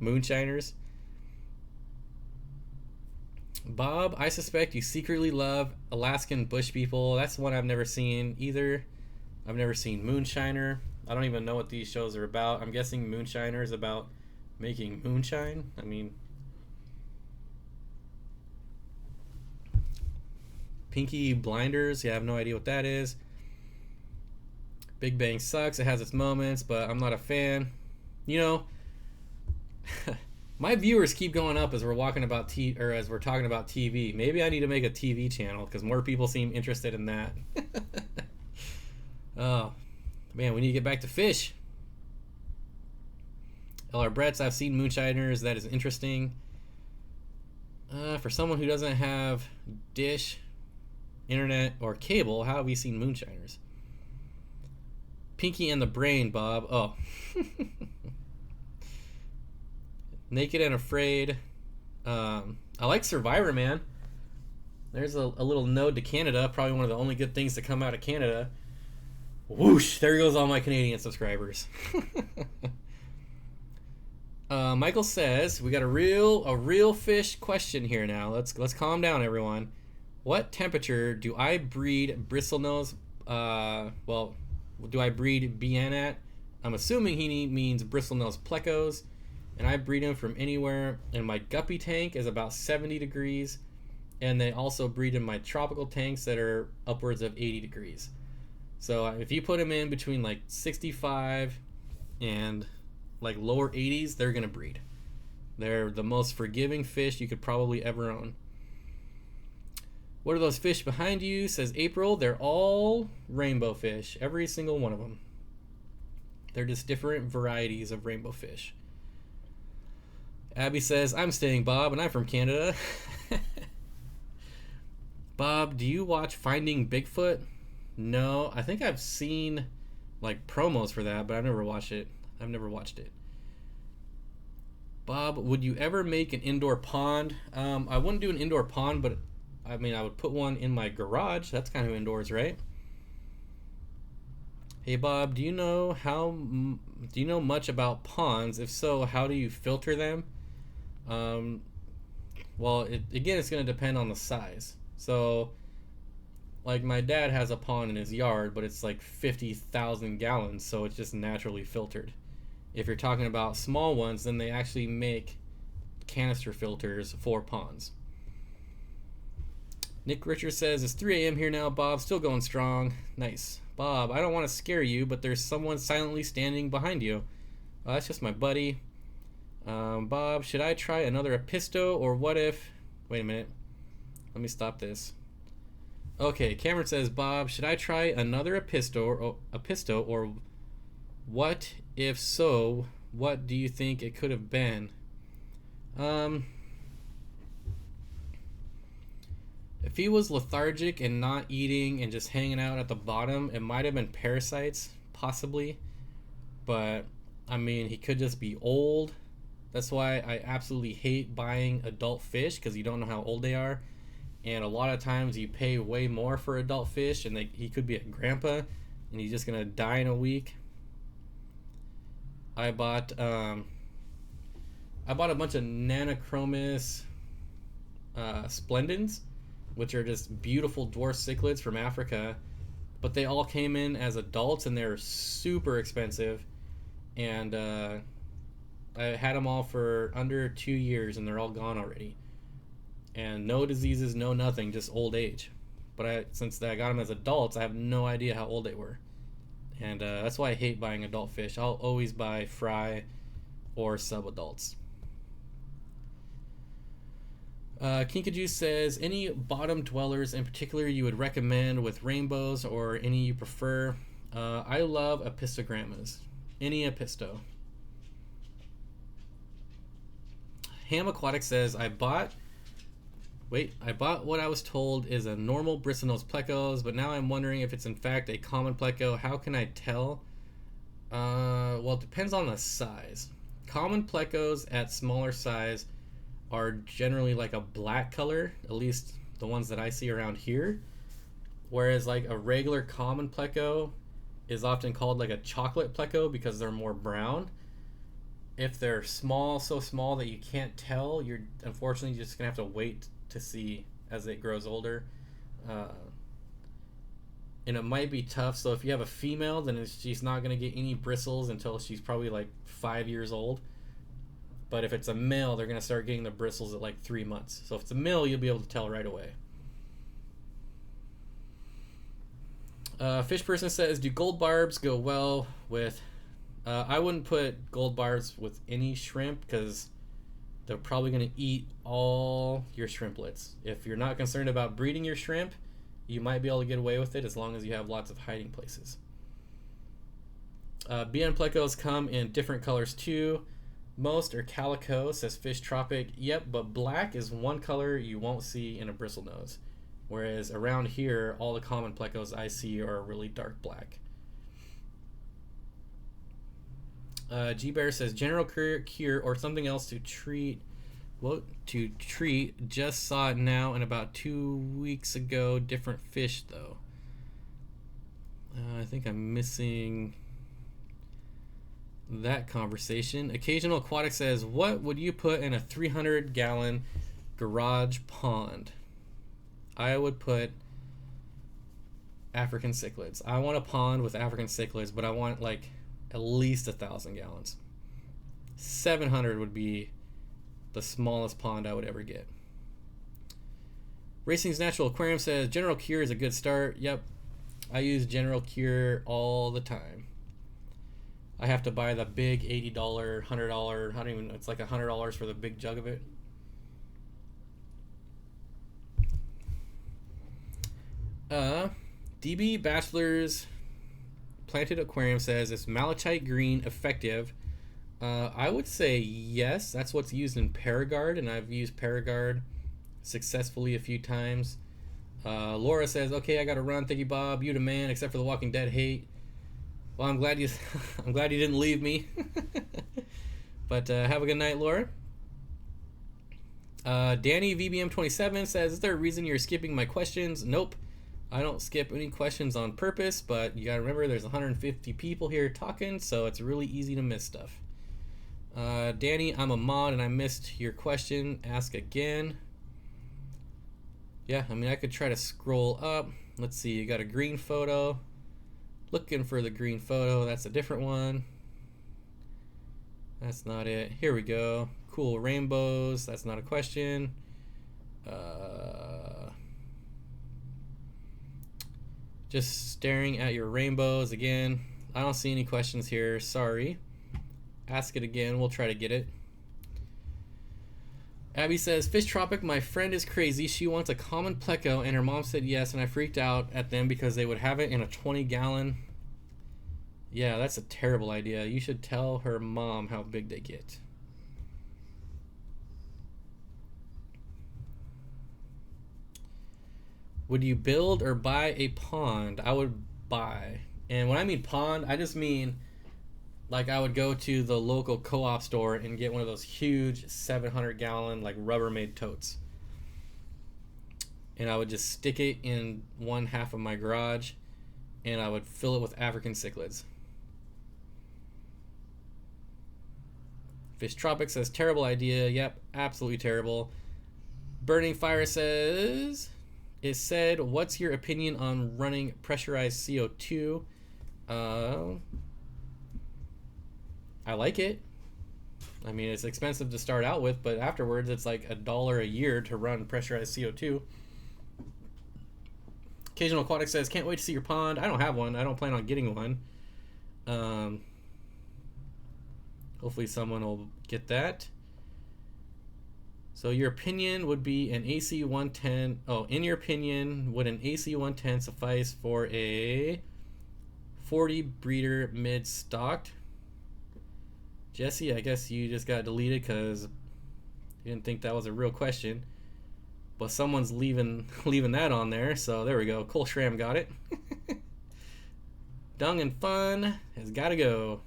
Speaker 1: Moonshiners. Bob, I suspect you secretly love Alaskan bush people. That's one I've never seen either. I've never seen Moonshiner. I don't even know what these shows are about. I'm guessing Moonshiner is about making moonshine. I mean, Pinky Blinders. Yeah, I have no idea what that is. Big Bang sucks. It has its moments, but I'm not a fan. My viewers keep going up as we're talking about TV. Maybe I need to make a TV channel because more people seem interested in that. Oh man, we need to get back to fish. L.R.Bretz, I've seen Moonshiners. That is interesting. For someone who doesn't have dish, internet, or cable, how have you seen Moonshiners? Pinky and the Brain, Bob. Oh. Naked and Afraid. I like Survivor, man. There's a little node to Canada. Probably one of the only good things to come out of Canada. Whoosh! There goes all my Canadian subscribers. Michael says we got a real fish question here now. Let's calm down, everyone. What temperature do I breed bristlenose? Do I breed BN at? I'm assuming he means bristlenose plecos, and I breed them from anywhere. And my guppy tank is about 70 degrees, and they also breed in my tropical tanks that are upwards of 80 degrees. So if you put them in between like 65 and like lower 80s, they're gonna breed. They're the most forgiving fish you could probably ever own. What are those fish behind you? Says April. They're all rainbow fish. Every single one of them. They're just different varieties of rainbow fish. Abby says, I'm staying, Bob, and I'm from Canada. Bob, do you watch Finding Bigfoot? No, I think I've seen like promos for that, but I've never watched it. Bob, would you ever make an indoor pond? I wouldn't do an indoor pond, but I mean, I would put one in my garage. That's kind of indoors, right? Hey Bob, do you know much about ponds? If so, how do you filter them? Well, it's going to depend on the size. So, like my dad has a pond in his yard, but it's like 50,000 gallons, so it's just naturally filtered. If you're talking about small ones, then they actually make canister filters for ponds. Nick Richards says, it's 3 a.m. here now, Bob. Still going strong. Nice. Bob, I don't want to scare you, but there's someone silently standing behind you. That's just my buddy. Bob, should I try another Episto, or what if... Wait a minute. Let me stop this. Okay, Cameron says, Bob, should I try another Episto, or what if so, what do you think it could have been? If he was lethargic and not eating and just hanging out at the bottom, it might have been parasites, possibly. But, I mean, he could just be old. That's why I absolutely hate buying adult fish, because you don't know how old they are. And a lot of times you pay way more for adult fish, and he could be a grandpa, and he's just going to die in a week. I bought a bunch of Nanochromis Splendens, which are just beautiful dwarf cichlids from Africa, but they all came in as adults and they're super expensive. And I had them all for under 2 years and they're all gone already. And no diseases, no nothing, just old age. But since I got them as adults, I have no idea how old they were. And that's why I hate buying adult fish. I'll always buy fry or sub-adults. Kinkaju says, any bottom dwellers in particular you would recommend with rainbows, or any you prefer? I love Epistogrammas. Any Episto. Ham Aquatics says, I bought what I was told is a normal bristlenose Plecos, but now I'm wondering if it's in fact a common Pleco. How can I tell? Well, it depends on the size. Common Plecos at smaller size are generally like a black color, at least the ones that I see around here. Whereas like a regular common Pleco is often called like a chocolate Pleco because they're more brown. If they're small, so small that you can't tell, you're unfortunately just gonna have to wait to see as it grows older. And it might be tough, so if you have a female, then she's not gonna get any bristles until she's probably like 5 years old. But if it's a male, they're going to start getting the bristles at like 3 months. So if it's a male, you'll be able to tell right away. Fish person says, do gold barbs go well with... I wouldn't put gold barbs with any shrimp because they're probably going to eat all your shrimplets. If you're not concerned about breeding your shrimp, you might be able to get away with it as long as you have lots of hiding places. BN Plecos come in different colors too. Most are calico, says Fish Tropic. Yep, but black is one color you won't see in a bristlenose. Whereas around here, all the common Plecos I see are really dark black. G-Bear says, general cure or something else to treat. What to treat? Just saw it now and about 2 weeks ago. Different fish, though. I think I'm missing... that conversation. Occasional Aquatic says, what would you put in a 300-gallon garage pond? I would put African cichlids. I want a pond with African cichlids, but I want like at least 1,000 gallons. 700 would be the smallest pond I would ever get. Racing's Natural Aquarium says, General Cure is a good start. Yep, I use General Cure all the time. I have to buy the big $80, $100, I don't even, it's like $100 for the big jug of it. DB Bachelor's Planted Aquarium says, is malachite green effective? I would say yes. That's what's used in Paragard, and I've used Paragard successfully a few times. Laura says, okay, I gotta run. Thank you, Bob. You the man, except for the Walking Dead hate. Well, I'm glad you didn't leave me. But have a good night, Laura. Danny VBM27 says, is there a reason you're skipping my questions? Nope. I don't skip any questions on purpose, but you gotta remember there's 150 people here talking, so it's really easy to miss stuff. Danny, I'm a mod and I missed your question. Ask again. Yeah, I mean, I could try to scroll up. Let's see, you got a green photo. Looking for the green photo. That's a different one. That's not it. Here we go. Cool rainbows. That's not a question. Just staring at your rainbows again. I don't see any questions here. Sorry. Ask it again. We'll try to get it. Abby says, Fish Tropic, my friend is crazy. She wants a common Pleco, and her mom said yes, and I freaked out at them because they would have it in a 20-gallon. Yeah, that's a terrible idea. You should tell her mom how big they get. Would you build or buy a pond? I would buy. And when I mean pond, I just mean like I would go to the local co-op store and get one of those huge 700-gallon like Rubbermaid totes. And I would just stick it in one half of my garage and I would fill it with African cichlids. Fish Tropic says, terrible idea. Yep, absolutely terrible. Burning Fire says, it said, what's your opinion on running pressurized CO2? I like it. I mean, it's expensive to start out with, but afterwards it's like $1 a year to run pressurized CO2. Occasional Aquatic says, can't wait to see your pond. I don't have one. I don't plan on getting one. Hopefully someone will get that. So your opinion would be an AC 110. Oh, in your opinion, would an AC 110 suffice for a 40 breeder mid-stocked? Jesse, I guess you just got deleted because you didn't think that was a real question. But someone's leaving that on there, so there we go. Cole Schramm got it. Dung and Fun has got to go.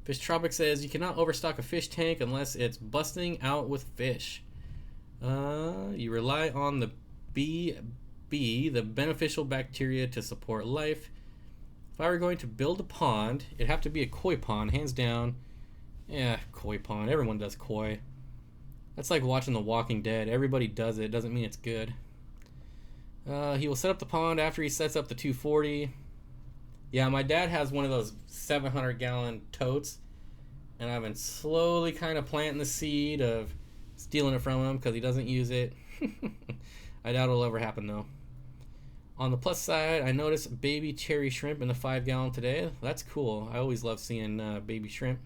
Speaker 1: Fish Tropic says you cannot overstock a fish tank unless it's busting out with fish. You rely on the BB, the beneficial bacteria, to support life. If I were going to build a pond, it'd have to be a koi pond, hands down. Yeah, koi pond. Everyone does koi. That's like watching The Walking Dead. Everybody does it. Doesn't mean it's good. He will set up the pond after he sets up the 240. Yeah, my dad has one of those 700-gallon totes, and I've been slowly kind of planting the seed of stealing it from him because he doesn't use it. I doubt it'll ever happen, though. On the plus side, I noticed baby cherry shrimp in the 5-gallon today. That's cool. I always love seeing baby shrimp.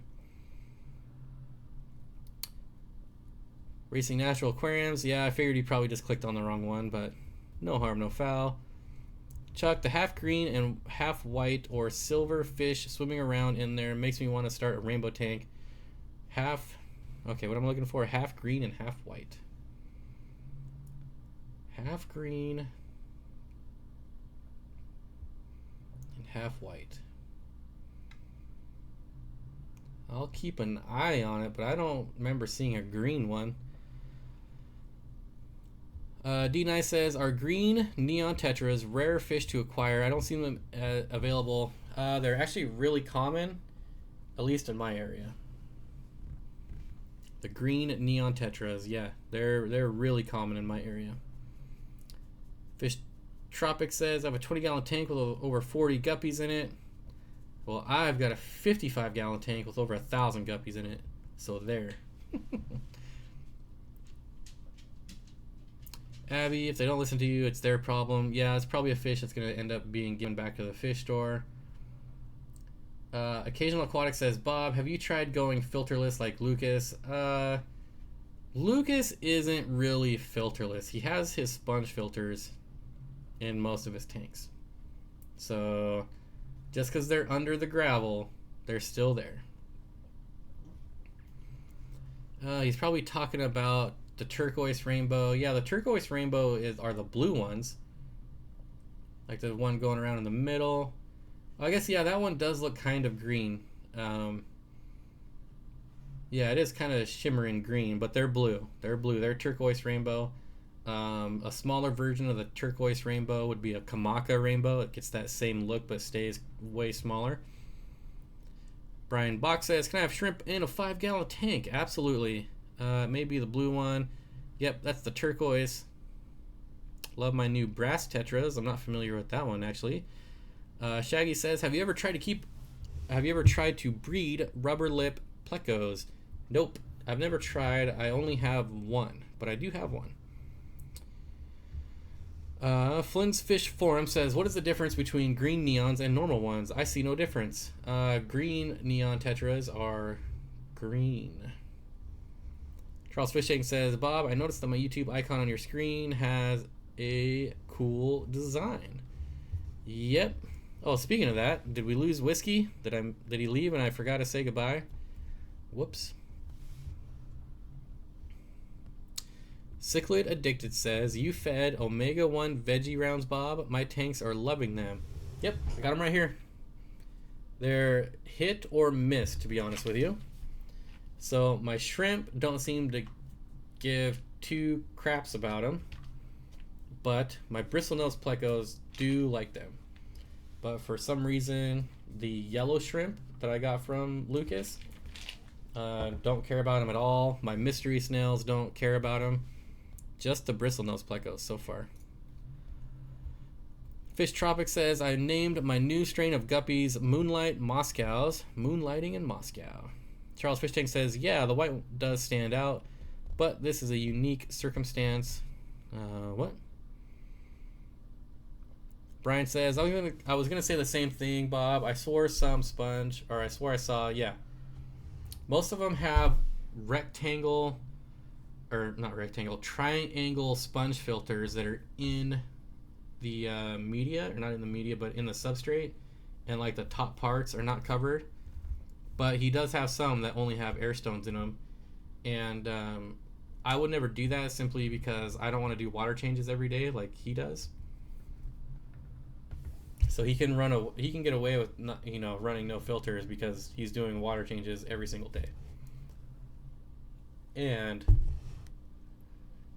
Speaker 1: Racing Natural Aquariums. Yeah, I figured he probably just clicked on the wrong one, but no harm, no foul. Chuck, the half green and half white or silver fish swimming around in there makes me want to start a rainbow tank. Okay, what I'm looking for, half green and half white. Half green and half white. I'll keep an eye on it, but I don't remember seeing a green one. D9 says, are green neon tetras rare fish to acquire? I don't see them available. They're actually really common, at least in my area. The green neon tetras, yeah, they're really common in my area. Fish Tropic says, I have a 20-gallon tank with over 40 guppies in it. Well, I've got a 55-gallon tank with over 1,000 guppies in it. So there. Abby, if they don't listen to you, it's their problem. Yeah, it's probably a fish that's going to end up being given back to the fish store. Occasional Aquatic says, Bob, have you tried going filterless like Lucas? Lucas isn't really filterless. He has his sponge filters in most of his tanks. So just because they're under the gravel, they're still there. He's probably talking about the turquoise rainbow. Yeah, the turquoise rainbow are the blue ones. Like the one going around in the middle. I guess, yeah, that one does look kind of green. Yeah, it is kind of shimmering green, but they're blue. They're blue. They're turquoise rainbow. A smaller version of the turquoise rainbow would be a Kamaka rainbow. It gets that same look but stays way smaller. Brian Bach says, can I have shrimp in a 5-gallon tank? Absolutely. Maybe the blue one. Yep, that's the turquoise. Love my new brass tetras. I'm not familiar with that one, actually. Shaggy says, have you ever tried to breed rubber lip plecos? Nope, I've never tried. I only have one, but I do have one. Flynn's Fish Forum says, what is the difference between green neons and normal ones? I see no difference. Green neon tetras are green. Charles Fishing says, Bob, I noticed that my YouTube icon on your screen has a cool design. Yep. Oh, speaking of that, did we lose Whiskey? Did he leave and I forgot to say goodbye? Whoops. Cichlid Addicted says, you fed Omega-1 veggie rounds, Bob. My tanks are loving them. Yep, I got them right here. They're hit or miss, to be honest with you. So my shrimp don't seem to give two craps about them, but my bristlenose plecos do like them. But for some reason, the yellow shrimp that I got from Lucas don't care about them at all. My mystery snails don't care about them. Just the bristlenose plecos so far. Fish Tropic says, I named my new strain of guppies Moonlight Moscows. Moonlighting in Moscow. Charles Fish Tank says, yeah, the white does stand out, but this is a unique circumstance. What? Brian says, I was gonna say the same thing, Bob. I swore some sponge, or I swore I saw, yeah. Most of them have triangle sponge filters that are in the media, or not in the media, but in the substrate, and like the top parts are not covered. But he does have some that only have air stones in them, and I would never do that simply because I don't want to do water changes every day like he does. So he can get away with not, running no filters because he's doing water changes every single day. And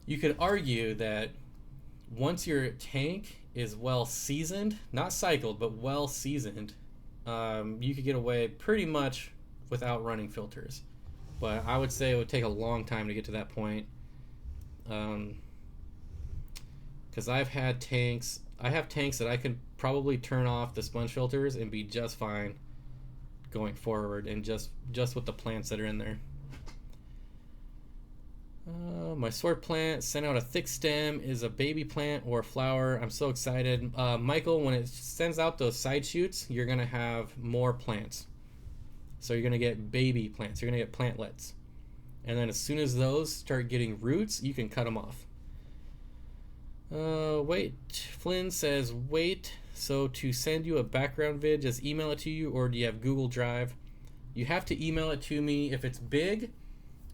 Speaker 1: you could argue that once your tank is well seasoned, not cycled, but well seasoned, you could get away pretty much without running filters. But I would say it would take a long time to get to that point. Because I have tanks that I could probably turn off the sponge filters and be just fine going forward, and just with the plants that are in there. My sword plant sent out a thick stem. Is a baby plant or a flower? I'm so excited. Michael, when it sends out those side shoots, you're going to have more plants. So you're going to get baby plants. You're going to get plantlets. And then as soon as those start getting roots, you can cut them off. Wait. Flynn says, wait. So to send you a background vid, just email it to you, or do you have Google Drive? You have to email it to me. If it's big,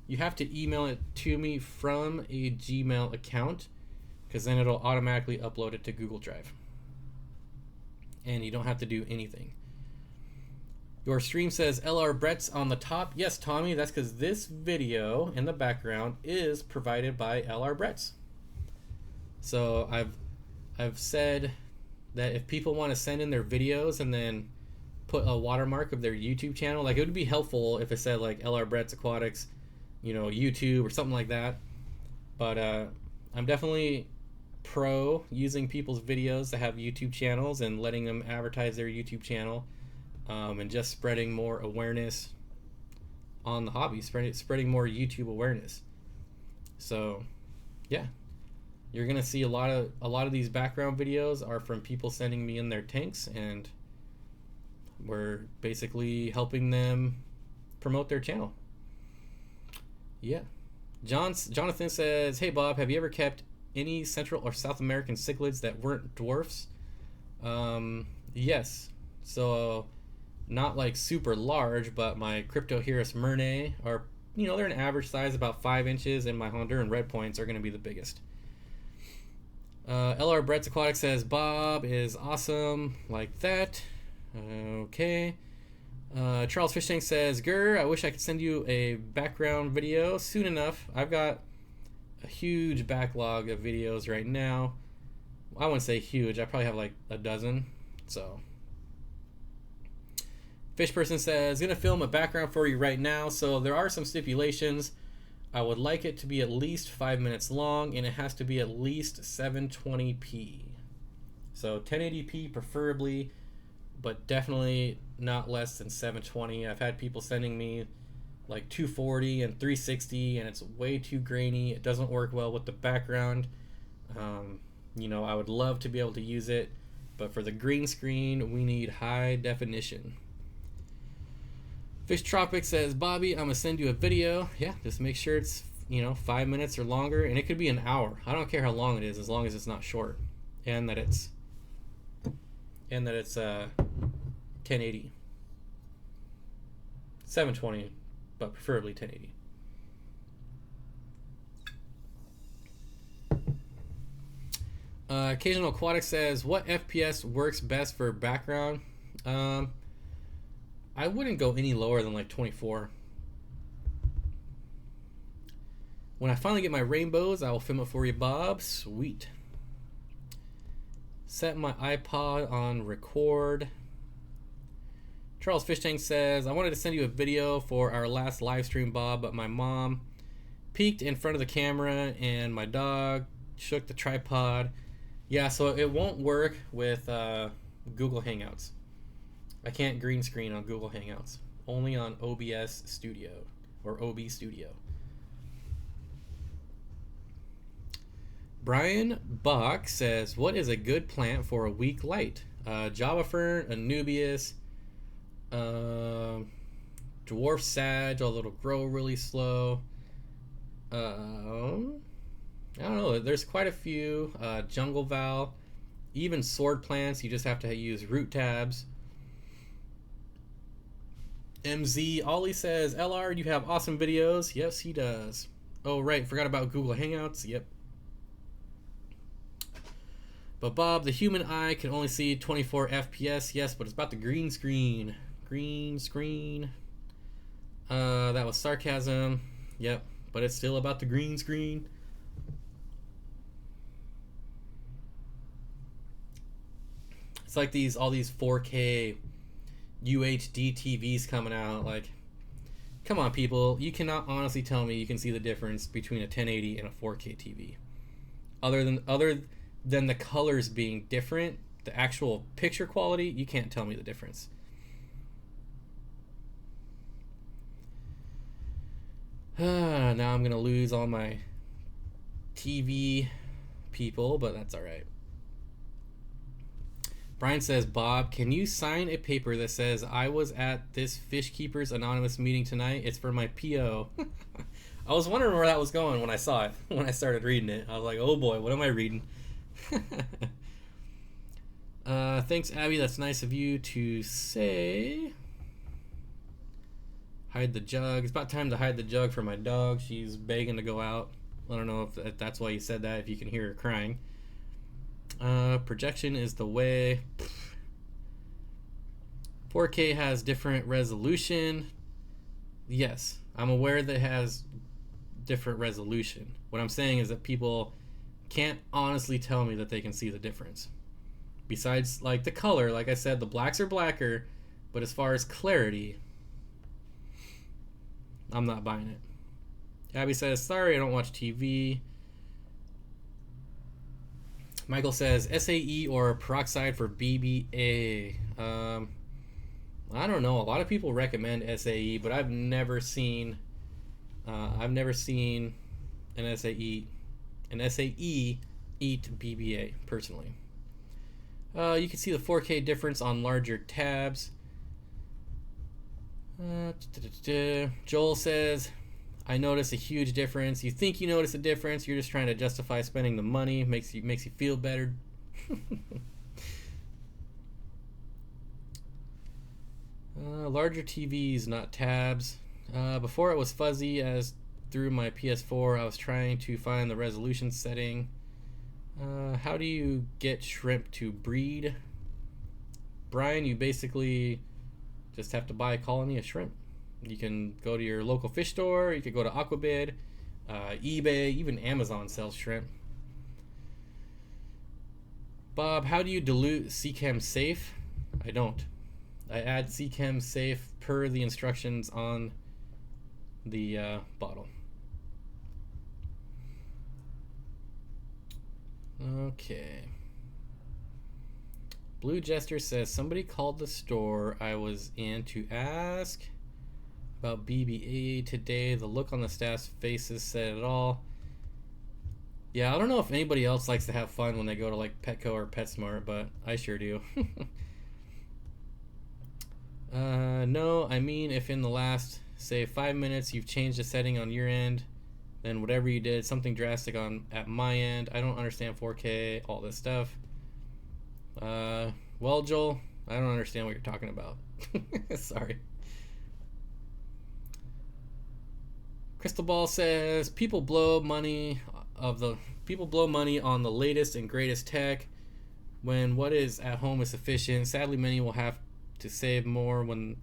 Speaker 1: you have to email it to me from a Gmail account, because then it'll automatically upload it to Google Drive. And you don't have to do anything. Your stream says L.R.Bretz on the top. Yes, Tommy, that's because this video in the background is provided by L.R.Bretz. So I've said that if people want to send in their videos and then put a watermark of their YouTube channel, like it would be helpful if it said like L.R.Bretz Aquatics, YouTube or something like that. But I'm definitely pro using people's videos to have YouTube channels and letting them advertise their YouTube channel, and just spreading more awareness on the hobby, spreading more YouTube awareness. So yeah, you're gonna see a lot of these background videos are from people sending me in their tanks, and we're basically helping them promote their channel. Yeah. Jonathan says, hey Bob, have you ever kept any Central or South American cichlids that weren't dwarfs? Yes. So not like super large, but my Cryptoheris myrnae are, they're an average size, about 5 inches, and my Honduran red points are going to be the biggest. L.R.Bretz Aquatics says, Bob is awesome, like that. Okay. Charles Fish Tank says, Grr, I wish I could send you a background video soon enough. I've got a huge backlog of videos right now. I wouldn't say huge. I probably have like a dozen. So Fish Person says, gonna film a background for you right now. So there are some stipulations. I would like it to be at least 5 minutes long, and it has to be at least 720p. So 1080p preferably, but definitely not less than 720. I've had people sending me like 240 and 360, and it's way too grainy. It doesn't work well with the background. You know, I would love to be able to use it, but for the green screen, we need high definition. Fish Tropic says, Bobby, I'm gonna send you a video. Yeah, just make sure it's, you know, 5 minutes or longer, and it could be an hour. I don't care how long it is, as long as it's not short, and that it's 1080, 720, but preferably 1080. Occasional Aquatics says, what FPS works best for background? I wouldn't go any lower than like 24. When I finally get my rainbows, I will film it for you, Bob. Sweet. Set my iPod on record. Charles Fish Tank says, I wanted to send you a video for our last live stream, Bob, but my mom peeked in front of the camera and my dog shook the tripod. Yeah, so it won't work with Google Hangouts. I can't green screen on Google Hangouts. Only on OBS Studio or OB Studio. Brian Bach says, what is a good plant for a weak light? Java Fern, Anubias, Dwarf Sage, although it'll grow really slow. I don't know. There's quite a few. Jungle Val, even sword plants. You just have to use root tabs. MZ Ollie says, LR, you have awesome videos. Yes, he does. Oh, right. Forgot about Google Hangouts. Yep. But Bob, the human eye can only see 24 FPS. Yes, but it's about the green screen. Green screen. That was sarcasm. Yep. But it's still about the green screen. It's like all these 4K UHD TVs coming out. Like, come on, people. You cannot honestly tell me you can see the difference between a 1080 and a 4K TV. Other than the colors being different, the actual picture quality, you can't tell me the difference. Now I'm going to lose all my TV people, but that's all right. Brian says, Bob, can you sign a paper that says I was at this Fish Keepers Anonymous meeting tonight? It's for my PO. I was wondering where that was going when I saw it, when I started reading it. I was like, oh boy, what am I reading? Thanks, Abby. That's nice of you to say. Hide the jug. It's about time to hide the jug for my dog. She's begging to go out. I don't know if that's why you said that, if you can hear her crying. Projection is the way. 4K has different resolution. Yes, I'm aware that it has different resolution. What I'm saying is that people can't honestly tell me that they can see the difference. Besides, like, the color, like I said, the blacks are blacker, but as far as clarity, I'm not buying it. Abby says, sorry, I don't watch TV. Michael says, SAE or peroxide for BBA. I don't know. A lot of people recommend SAE, but I've never seen an SAE eat BBA personally. You can see the 4K difference on larger tabs. Joel says, I notice a huge difference. You think you notice a difference, you're just trying to justify spending the money. Makes you feel better. Larger TVs, not tabs. Before it was fuzzy as through my PS4. I was trying to find the resolution setting. How do you get shrimp to breed? Brian, you basically just have to buy a colony of shrimp. You can go to your local fish store. You could go to Aquabid, eBay, even Amazon sells shrimp. Bob, how do you dilute Seachem Safe? I don't. I add Seachem Safe per the instructions on the bottle. Okay. Blue Jester says, somebody called the store I was in to ask about BBA today. The look on the staff's faces said it all. Yeah, I don't know if anybody else likes to have fun when they go to like Petco or PetSmart, but I sure do. No, I mean if in the last, say, 5 minutes you've changed a setting on your end, then whatever you did, something drastic on at my end. I don't understand 4K, all this stuff. Well, Joel, I don't understand what you're talking about. Sorry. Crystal Ball says people blow money on the latest and greatest tech when what is at home is sufficient. Sadly, many will have to save more when.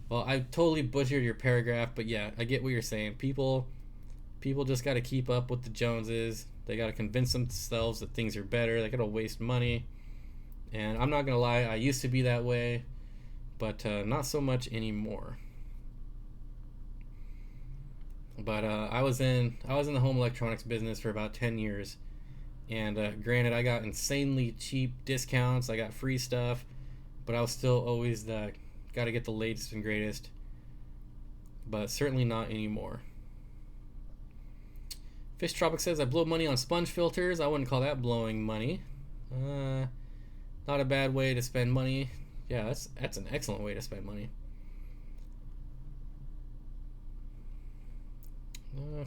Speaker 1: Well, I totally butchered your paragraph, but yeah, I get what you're saying. People just got to keep up with the Joneses. They got to convince themselves that things are better. They got to waste money. And I'm not gonna lie, I used to be that way, but not so much anymore. But I was in the home electronics business for about 10 years, and granted, I got insanely cheap discounts. I got free stuff, but I was still always the got to get the latest and greatest. But certainly not anymore. Fish Tropic says I blow money on sponge filters. I wouldn't call that blowing money. Not a bad way to spend money. Yeah, that's an excellent way to spend money.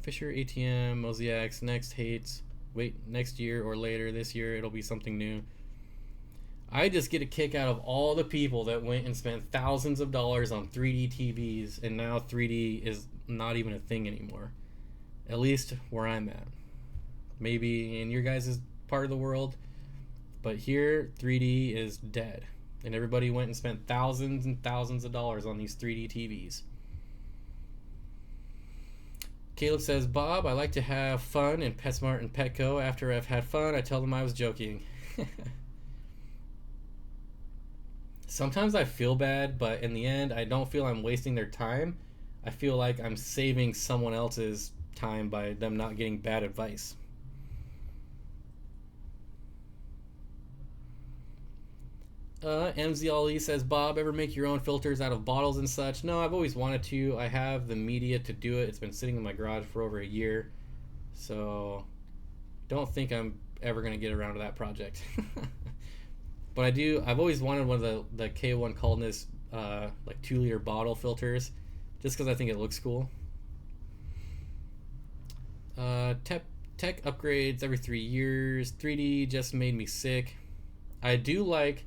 Speaker 1: Fisher, ATM, Mosaics, next hates. Wait, next year or later this year, it'll be something new. I just get a kick out of all the people that went and spent thousands of dollars on 3D TVs, and now 3D is not even a thing anymore. At least where I'm at. Maybe in your guys' part of the world, but here 3D is dead, and everybody went and spent thousands and thousands of dollars on these 3D TVs. Caleb says, Bob, I like to have fun in PetSmart and Petco. After I've had fun, I tell them I was joking. Sometimes I feel bad, but in the end, I don't feel I'm wasting their time. I feel like I'm saving someone else's time by them not getting bad advice. MZ Ali says, Bob, ever make your own filters out of bottles and such? No, I've always wanted to. I have the media to do it. It's been sitting in my garage for over a year. So, don't think I'm ever going to get around to that project. But I do. I've always wanted one of the K1 Coldness like 2-liter bottle filters, just because I think it looks cool. Tech upgrades every 3 years. 3D just made me sick. I do like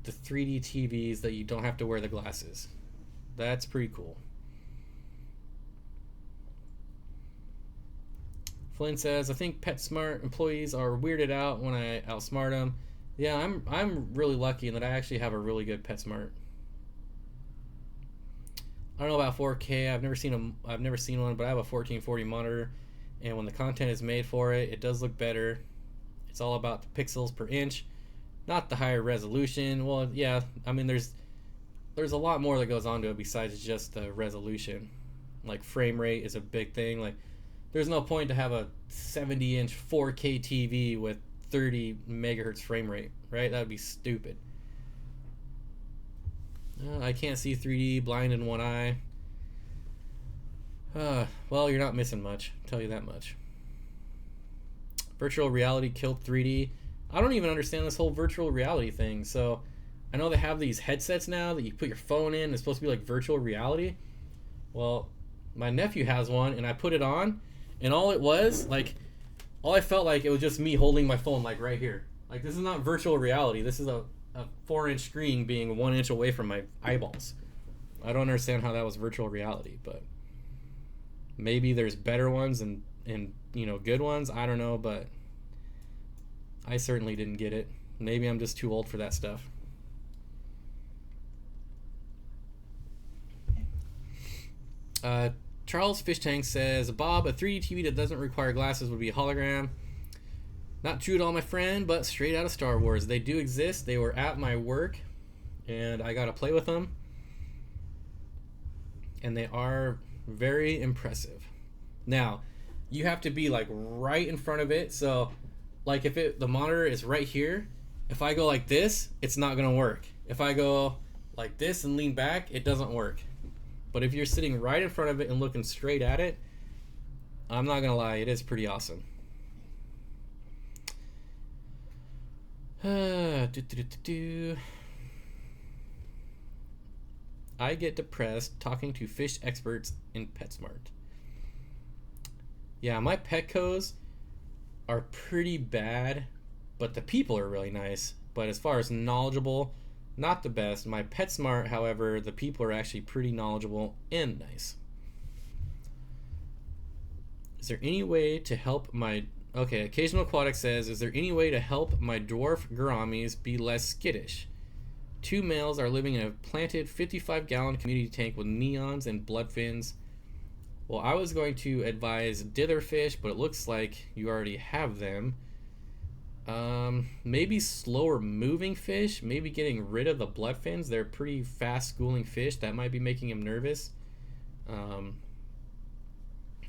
Speaker 1: the 3D TVs that you don't have to wear the glasses. That's pretty cool. Flynn says, I think PetSmart employees are weirded out when I outsmart them. Yeah, I'm really lucky in that I actually have a really good PetSmart. I don't know about 4K. I've never seen one, but I have a 1440 monitor, and when the content is made for it, it does look better. It's all about the pixels per inch, not the higher resolution. Well, yeah, I mean there's a lot more that goes on to it besides just the resolution. Like frame rate is a big thing. Like there's no point to have a 70-inch 4K TV with 30 megahertz frame rate, right? That would be stupid. I can't see 3D, blind in one eye. Well, you're not missing much, I'll tell you that much. Virtual reality killed 3D. I don't even understand this whole virtual reality thing. So I know they have these headsets now that you put your phone in. It's supposed to be like virtual reality. Well, my nephew has one, and I put it on, and all I felt like it was just me holding my phone like right here. Like this is not virtual reality. This is a 4-inch screen being 1 inch away from my eyeballs. I don't understand how that was virtual reality, but maybe there's better ones and good ones. I don't know, but I certainly didn't get it. Maybe I'm just too old for that stuff. Charles Fish Tank says, Bob, a 3D TV that doesn't require glasses would be a hologram. Not true at all, my friend, but straight out of Star Wars. They do exist. They were at my work, and I got to play with them. And they are very impressive. Now, you have to be like right in front of it. So, like if the monitor is right here, if I go like this, it's not going to work. If I go like this and lean back, it doesn't work. But if you're sitting right in front of it and looking straight at it, I'm not going to lie, it is pretty awesome. I get depressed talking to fish experts in PetSmart. Yeah, my Petcos are pretty bad, but the people are really nice. But as far as knowledgeable, not the best. My PetSmart, however, the people are actually pretty knowledgeable and nice. Is there any way to help my... Okay, Occasional Aquatics says, is there any way to help my dwarf gouramis be less skittish? 2 males are living in a planted 55-gallon community tank with neons and blood fins. Well, I was going to advise ditherfish, but it looks like you already have them. Maybe slower moving fish, maybe getting rid of the blood fins. They're pretty fast schooling fish. That might be making him nervous.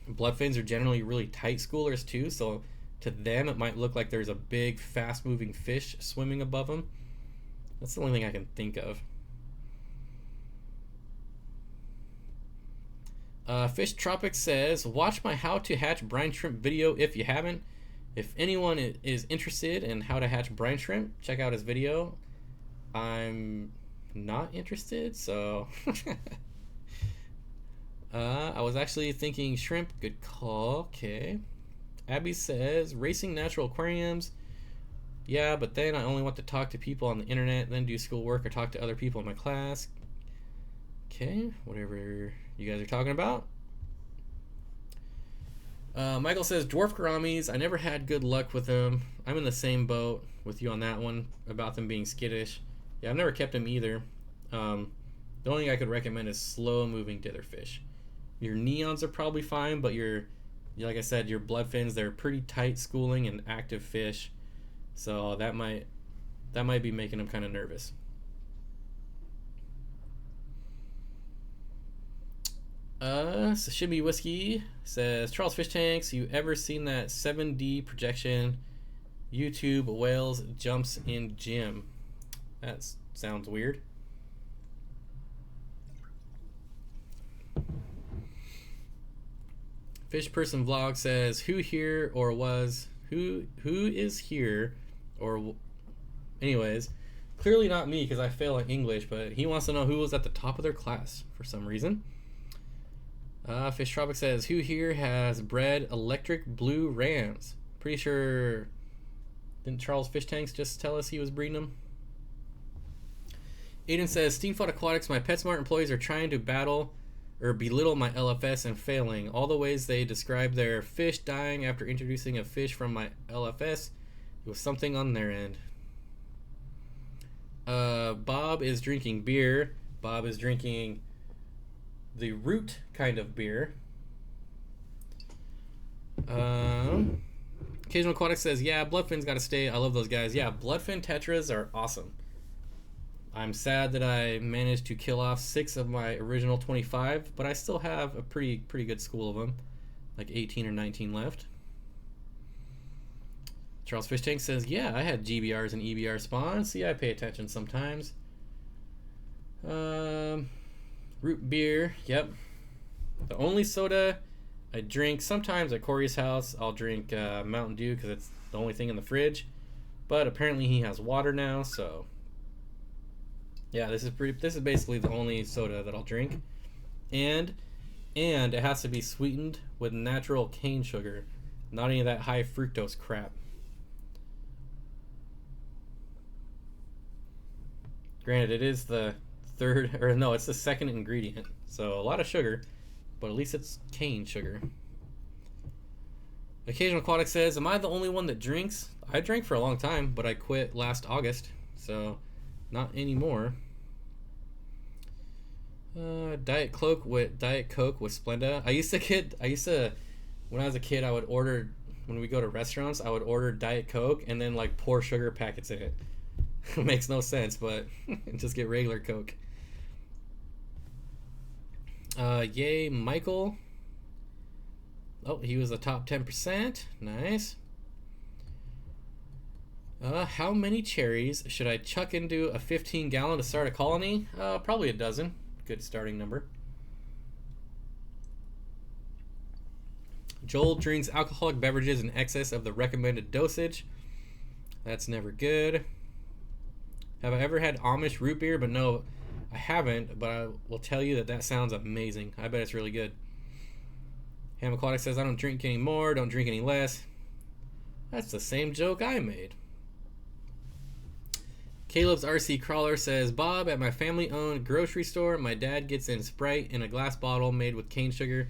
Speaker 1: Blood fins are generally really tight schoolers too, so to them it might look like there's a big fast moving fish swimming above them. That's the only thing I can think of. Fish Tropic says, watch my how to hatch brine shrimp video if you haven't. If anyone is interested in how to hatch brine shrimp, check out his video. I'm not interested, so I was actually thinking shrimp. Good call. Okay. Abby says, racing natural aquariums. Yeah, but then I only want to talk to people on the internet, then do schoolwork or talk to other people in my class. Okay, whatever you guys are talking about. Michael says, dwarf gouramis, I never had good luck with them. I'm in the same boat with you on that one about them being skittish. Yeah, I've never kept them either. The only thing I could recommend is slow moving ditherfish. Your neons are probably fine, but like I said, your blood fins, they're pretty tight schooling and active fish. So that might be making them kind of nervous. Sashimi Whiskey says, Charles Fish Tanks, you ever seen that 7D projection YouTube whales jumps in gym? That sounds weird. Fish Person Vlog says, who is here or anyways, clearly not me because I fail in English, but he wants to know who was at the top of their class for some reason. Fish Tropic says, who here has bred electric blue rams? Pretty sure, didn't Charles Fish Tanks just tell us he was breeding them? Aiden says, Steenfott Aquatics, my PetSmart employees are trying to belittle my LFS and failing. All the ways they describe their fish dying after introducing a fish from my LFS, it was something on their end. Bob is drinking beer. Bob is drinking the root kind of beer. Occasional Aquatic says, yeah, Bloodfin's got to stay. I love those guys. Yeah, Bloodfin Tetras are awesome. I'm sad that I managed to kill off 6 of my original 25, but I still have a pretty good school of them, like 18 or 19 left. Charles Fish Tank says, yeah, I had GBRs and EBR spawns. See, I pay attention sometimes. Root beer, yep. The only soda I drink sometimes at Corey's house, I'll drink Mountain Dew because it's the only thing in the fridge. But apparently he has water now, so yeah, this is basically the only soda that I'll drink. And it has to be sweetened with natural cane sugar, not any of that high fructose crap. Granted, it is the it's the second ingredient, so a lot of sugar, but at least it's cane sugar. Occasional Aquatic says, am I the only one that drinks? I drank for a long time, but I quit last August, so not anymore. Diet Coke with Splenda. I used to when I was a kid, I would order, when we go to restaurants, I would order Diet Coke and then like pour sugar packets in it. It makes no sense, but just get regular Coke. Yay, Michael. Oh, he was the top 10%. Nice. How many cherries should I chuck into a 15-gallon to start a colony? Probably a dozen. Good starting number. Joel drinks alcoholic beverages in excess of the recommended dosage. That's never good. Have I ever had Amish root beer? But no, I haven't, but I will tell you that that sounds amazing. I bet it's really good. Ham Aquatics says, I don't drink any more, don't drink any less. That's the same joke I made. Caleb's RC Crawler says, Bob, at my family-owned grocery store, my dad gets in Sprite in a glass bottle made with cane sugar.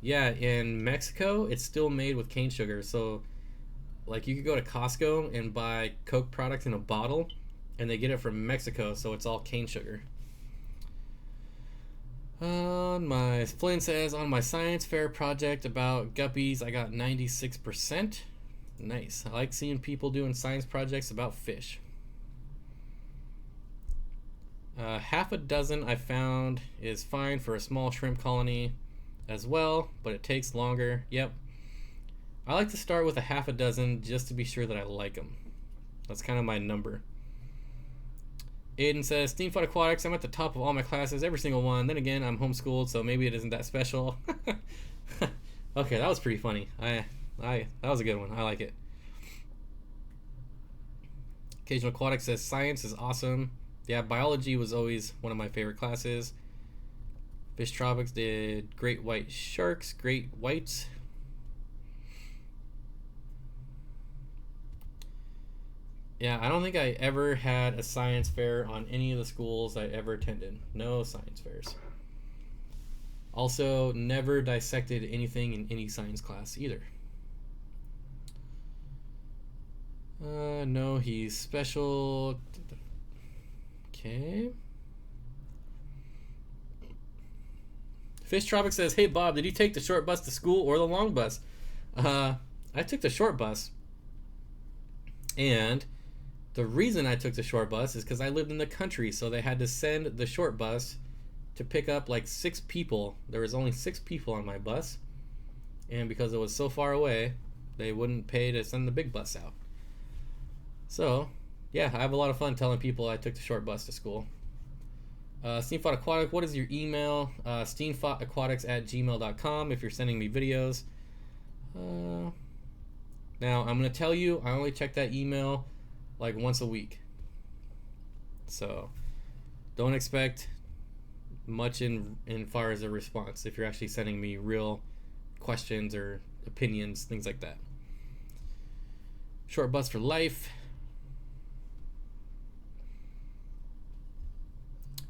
Speaker 1: Yeah, in Mexico, it's still made with cane sugar. So, like, you could go to Costco and buy Coke products in a bottle, and they get it from Mexico, so it's all cane sugar. Flynn says, on my science fair project about guppies, I got 96%. Nice. I like seeing people doing science projects about fish. Half a dozen I found is fine for a small shrimp colony as well, but it takes longer. Yep. I like to start with a half a dozen just to be sure that I like them. That's kind of my number. Aiden says, Steenfott Aquatics, I'm at the top of all my classes, every single one. Then again, I'm homeschooled, so maybe it isn't that special. Okay, that was pretty funny. That was a good one. I like it. Occasional Aquatics says, science is awesome. Yeah, biology was always one of my favorite classes. Fish Tropics did great white sharks, great whites. Yeah, I don't think I ever had a science fair on any of the schools I ever attended. No science fairs. Also, never dissected anything in any science class either. No, he's special. Okay. Fish Tropic says, hey Bob, did you take the short bus to school or the long bus? I took the short bus. And the reason I took the short bus is because I lived in the country, so they had to send the short bus to pick up like 6 people. There was only 6 people on my bus. And because it was so far away, they wouldn't pay to send the big bus out. So, yeah, I have a lot of fun telling people I took the short bus to school. Steenfott Aquatic, what is your email? steenfottaquatics@gmail.com if you're sending me videos. Now, I'm going to tell you, I only check that email like once a week. So, don't expect much in far as a response if you're actually sending me real questions or opinions, things like that. Short bus for life.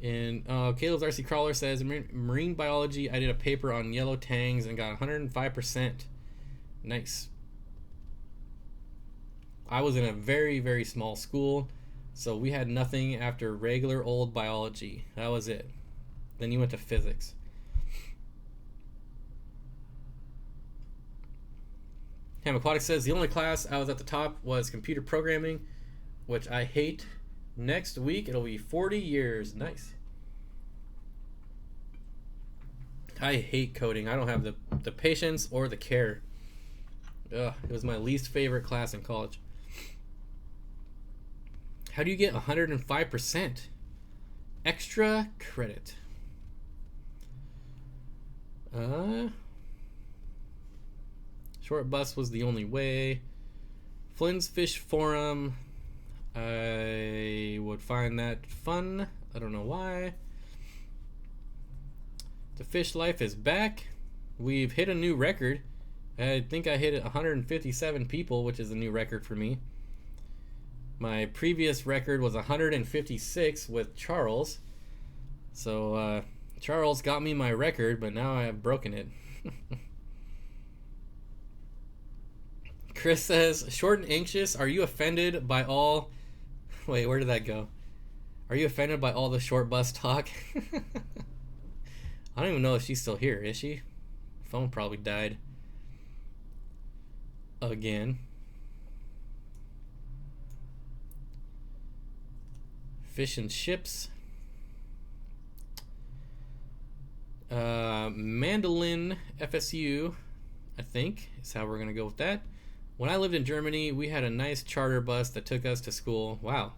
Speaker 1: And Caleb's RC Crawler says, marine biology, I did a paper on yellow tangs and got 105%. Nice. I was in a very, very small school, so we had nothing after regular old biology. That was it. Then you went to physics. Ham Aquatic says, the only class I was at the top was computer programming, which I hate. Next week, it'll be 40 years. Nice. I hate coding. I don't have the patience or the care. Ugh, it was my least favorite class in college. How do you get 105%? Extra credit. Short bus was the only way. Flynn's Fish Forum. I would find that fun. I don't know why. The fish life is back. We've hit a new record. I think I hit 157 people, which is a new record for me. My previous record was 156 with Charles. So Charles got me my record, but now I have broken it. Chris says, short and anxious, are you offended by all... Wait, where did that go? Are you offended by all the short bus talk? I don't even know if she's still here, is she? Phone probably died. Again. Fish and chips. Mandolin FSU, I think, is how we're going to go with that. When I lived in Germany, we had a nice charter bus that took us to school. Wow.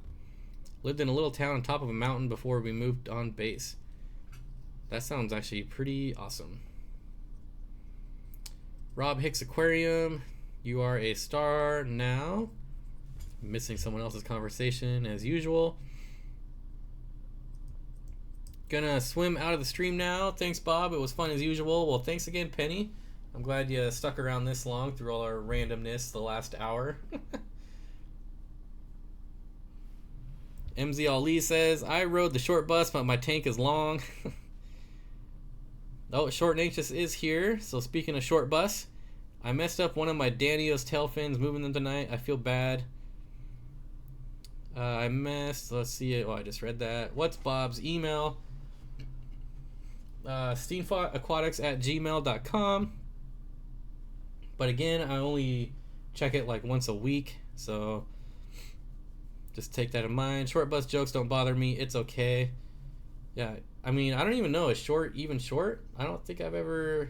Speaker 1: Lived in a little town on top of a mountain before we moved on base. That sounds actually pretty awesome. Rob Hicks Aquarium, you are a star now. Missing someone else's conversation as usual. Gonna swim out of the stream now. Thanks, Bob. It was fun as usual. Well, thanks again, Penny. I'm glad you stuck around this long through all our randomness the last hour. MZ Ali says, I rode the short bus, but my tank is long. Oh, Short and Anxious is here. So speaking of short bus, I messed up one of my Danios tail fins, moving them tonight. I feel bad. I messed, let's see it. Oh, I just read that. What's Bob's email? Steenfott Aquatics at gmail.com. But again, I only check it like once a week, so just take that in mind. Short bus jokes don't bother me. It's okay. Yeah, I mean, I don't even know. Is short even short? I don't think I've ever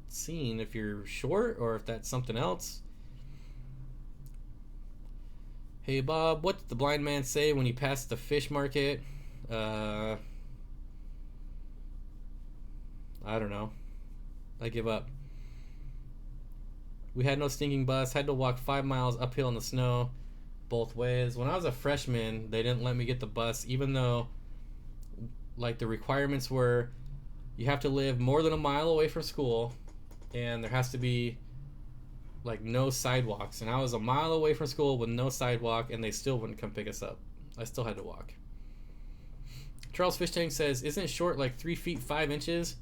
Speaker 1: seen if you're short or if that's something else. Hey, Bob, what did the blind man say when he passed the fish market? I don't know. I give up. We had no stinking bus. Had to walk 5 miles uphill in the snow both ways. When I was a freshman, they didn't let me get the bus, even though like the requirements were you have to live more than a mile away from school and there has to be like no sidewalks. And I was a mile away from school with no sidewalk and they still wouldn't come pick us up. I still had to walk. Charles Fish Tank says, isn't short like 3 feet 5 inches?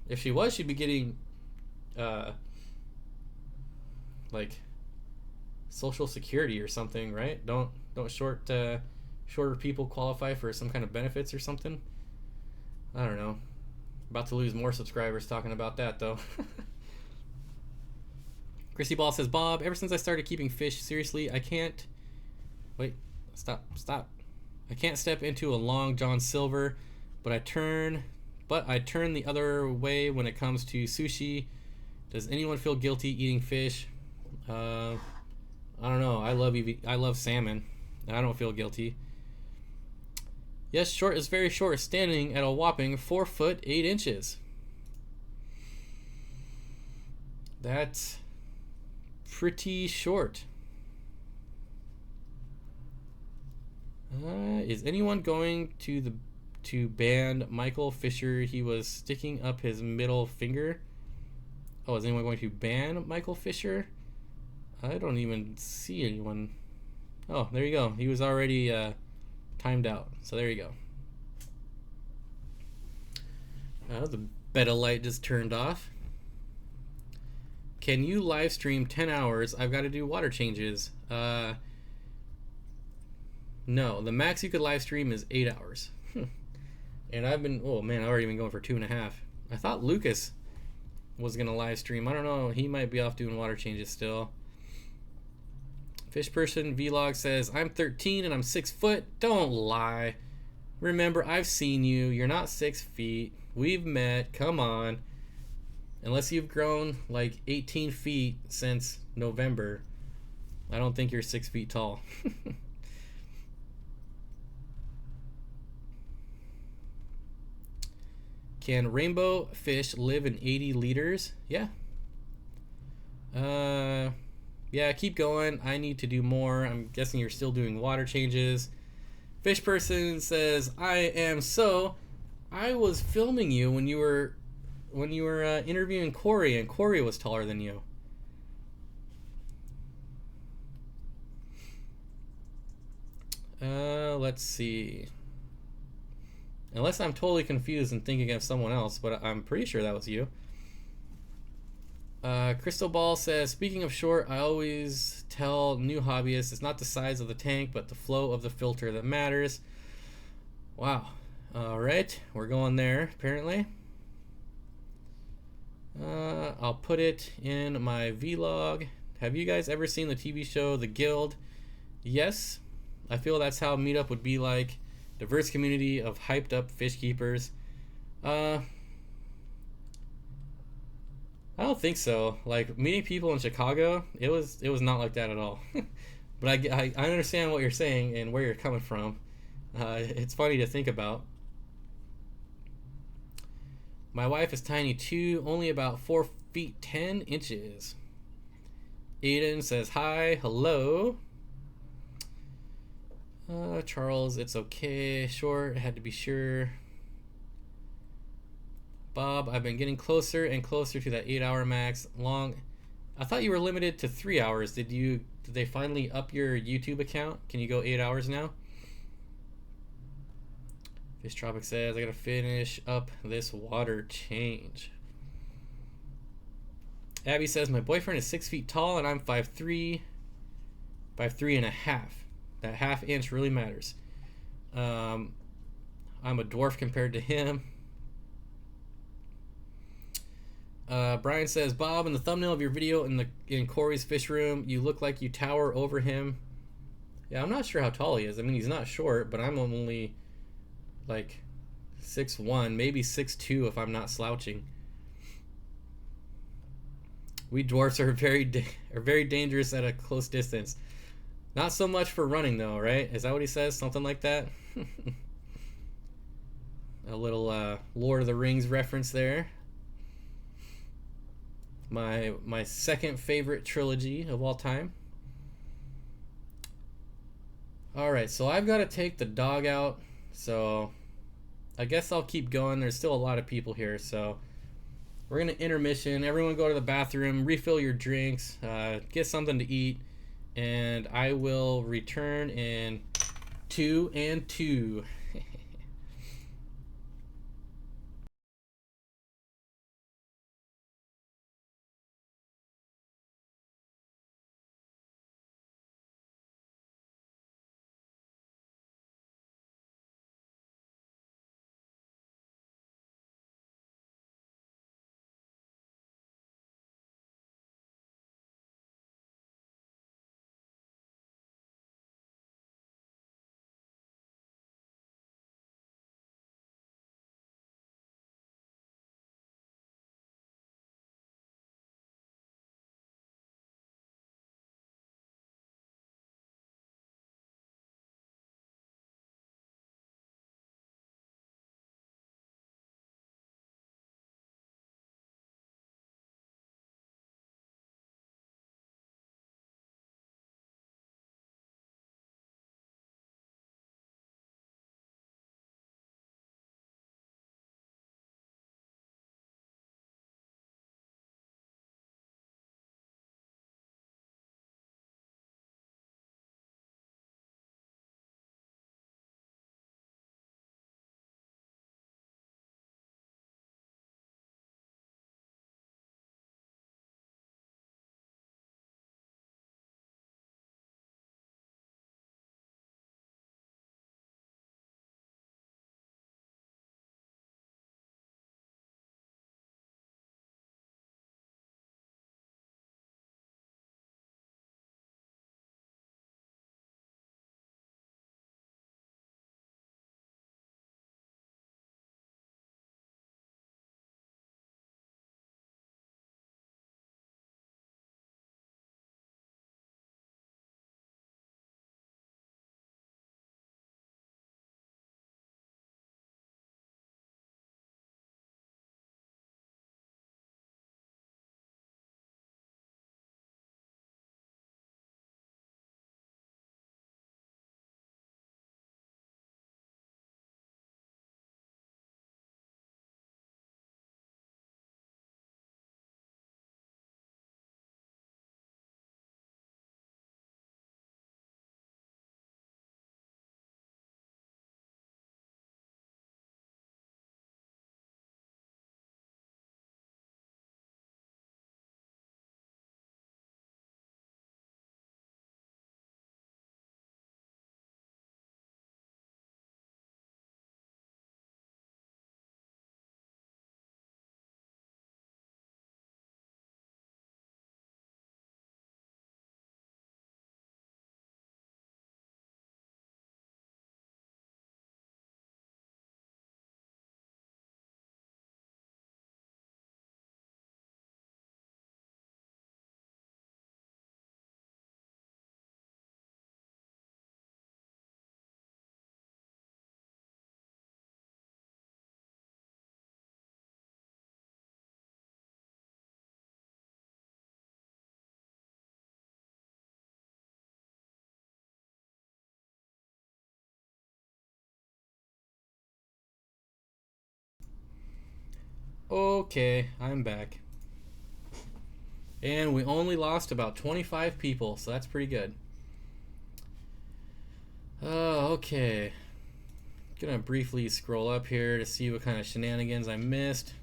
Speaker 1: If she was, she'd be getting like Social Security or something, right? Don't shorter people qualify for some kind of benefits or something? I don't know. About to lose more subscribers talking about that though. Chrissy Ball says, Bob, ever since I started keeping fish seriously, I can't stop. I can't step into a long John Silver, but I turn the other way when it comes to sushi. Does anyone feel guilty eating fish? I don't know. I love salmon, and I don't feel guilty. Yes, short is very short, standing at a whopping 4 foot 8 inches. That's pretty short. Is anyone going to ban Michael Fisher? He was sticking up his middle finger. Oh, is anyone going to ban Michael Fisher? I don't even see anyone. Oh, there you go. He was already timed out. So there you go. The beta light just turned off. Can you live stream 10 hours? I've got to do water changes. No, the max you could live stream is 8 hours. And I've already been going for 2.5. I thought Lucas was going to live stream. I don't know. He might be off doing water changes still. Fish Person Vlog says, I'm 13 and I'm 6 foot. Don't lie. Remember, I've seen you. You're not 6 feet. We've met. Come on. Unless you've grown like 18 feet since November, I don't think you're 6 feet tall. Can rainbow fish live in 80 liters? Yeah. Yeah, keep going. I need to do more. I'm guessing you're still doing water changes. Fish Person says, I was filming you when you were interviewing Corey, and Corey was taller than you. Let's see. Unless I'm totally confused and thinking of someone else, but I'm pretty sure that was you. Crystal Ball says, speaking of short, I always tell new hobbyists it's not the size of the tank, but the flow of the filter that matters. Wow. Alright, we're going there, apparently. I'll put it in my vlog. Have you guys ever seen the TV show The Guild? Yes. I feel that's how Meetup would be like. Diverse community of hyped up fish keepers. I don't think so. Like, meeting people in Chicago, it was not like that at all. But I understand what you're saying and where you're coming from. It's funny to think about. My wife is tiny too, only about 4 feet 10 inches. Aiden says hi, hello. Charles, it's okay. Sure, it had to be sure. Bob, I've been getting closer and closer to that 8-hour max. I thought you were limited to 3 hours. Did they finally up your YouTube account? Can you go 8 hours now? Fish Tropic says I gotta finish up this water change. Abby says my boyfriend is 6 feet tall and I'm 5'3", 5'3 and a half. That half inch really matters. I'm a dwarf compared to him. Brian says, Bob, in the thumbnail of your video in Corey's fish room, you look like you tower over him. Yeah, I'm not sure how tall he is. I mean, he's not short, but I'm only like 6'1", maybe 6'2" if I'm not slouching. We dwarfs are very dangerous at a close distance. Not so much for running though, right? Is that what he says? Something like that? A little Lord of the Rings reference there. My second favorite trilogy of all time. Alright, so I've got to take the dog out, so I guess I'll keep going. There's still a lot of people here, so we're going to intermission. Everyone go to the bathroom, refill your drinks, get something to eat, and I will return in 2 and 2. Okay, I'm back. And we only lost about 25 people, so that's pretty good. Okay. Gonna briefly scroll up here to see what kind of shenanigans I missed.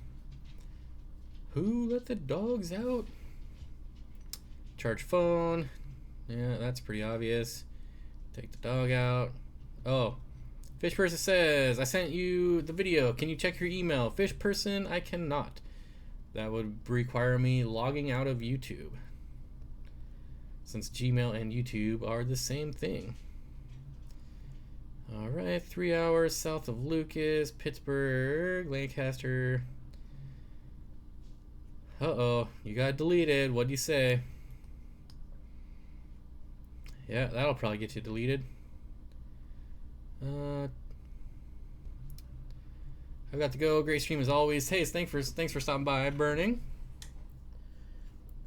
Speaker 1: Who let the dogs out? Charge phone. Yeah, that's pretty obvious. Take the dog out. Oh. Fish person says, I sent you the video. Can you check your email? Fish person, I cannot. That would require me logging out of YouTube, since Gmail and YouTube are the same thing. Alright, 3 hours south of Lucas, Pittsburgh, Lancaster. Uh-oh, you got deleted. What'd you say? Yeah, that'll probably get you deleted. I've got to go. Great stream as always. Hey, thanks for stopping by. Burning.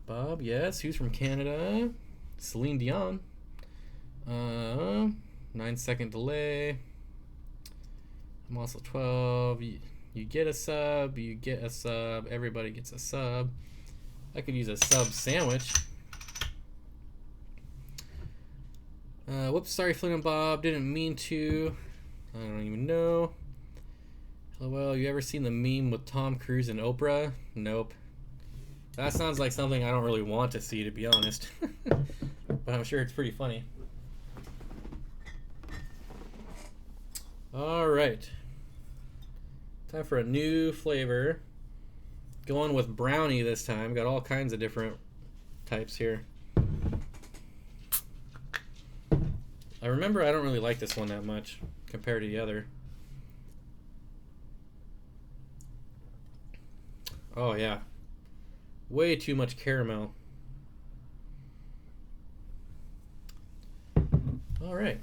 Speaker 1: Bob, yes. Who's from Canada? Celine Dion. 9-second delay. I'm also 12. You get a sub. You get a sub. Everybody gets a sub. I could use a sub sandwich. Whoops, sorry Flynn and Bob, didn't mean to. I don't even know. LOL, you ever seen the meme with Tom Cruise and Oprah? Nope. That sounds like something I don't really want to see, to be honest. But I'm sure it's pretty funny. Alright. Time for a new flavor. Going with brownie this time. Got all kinds of different types here. I remember I don't really like this one that much compared to the other. Oh yeah. Way too much caramel. Alright.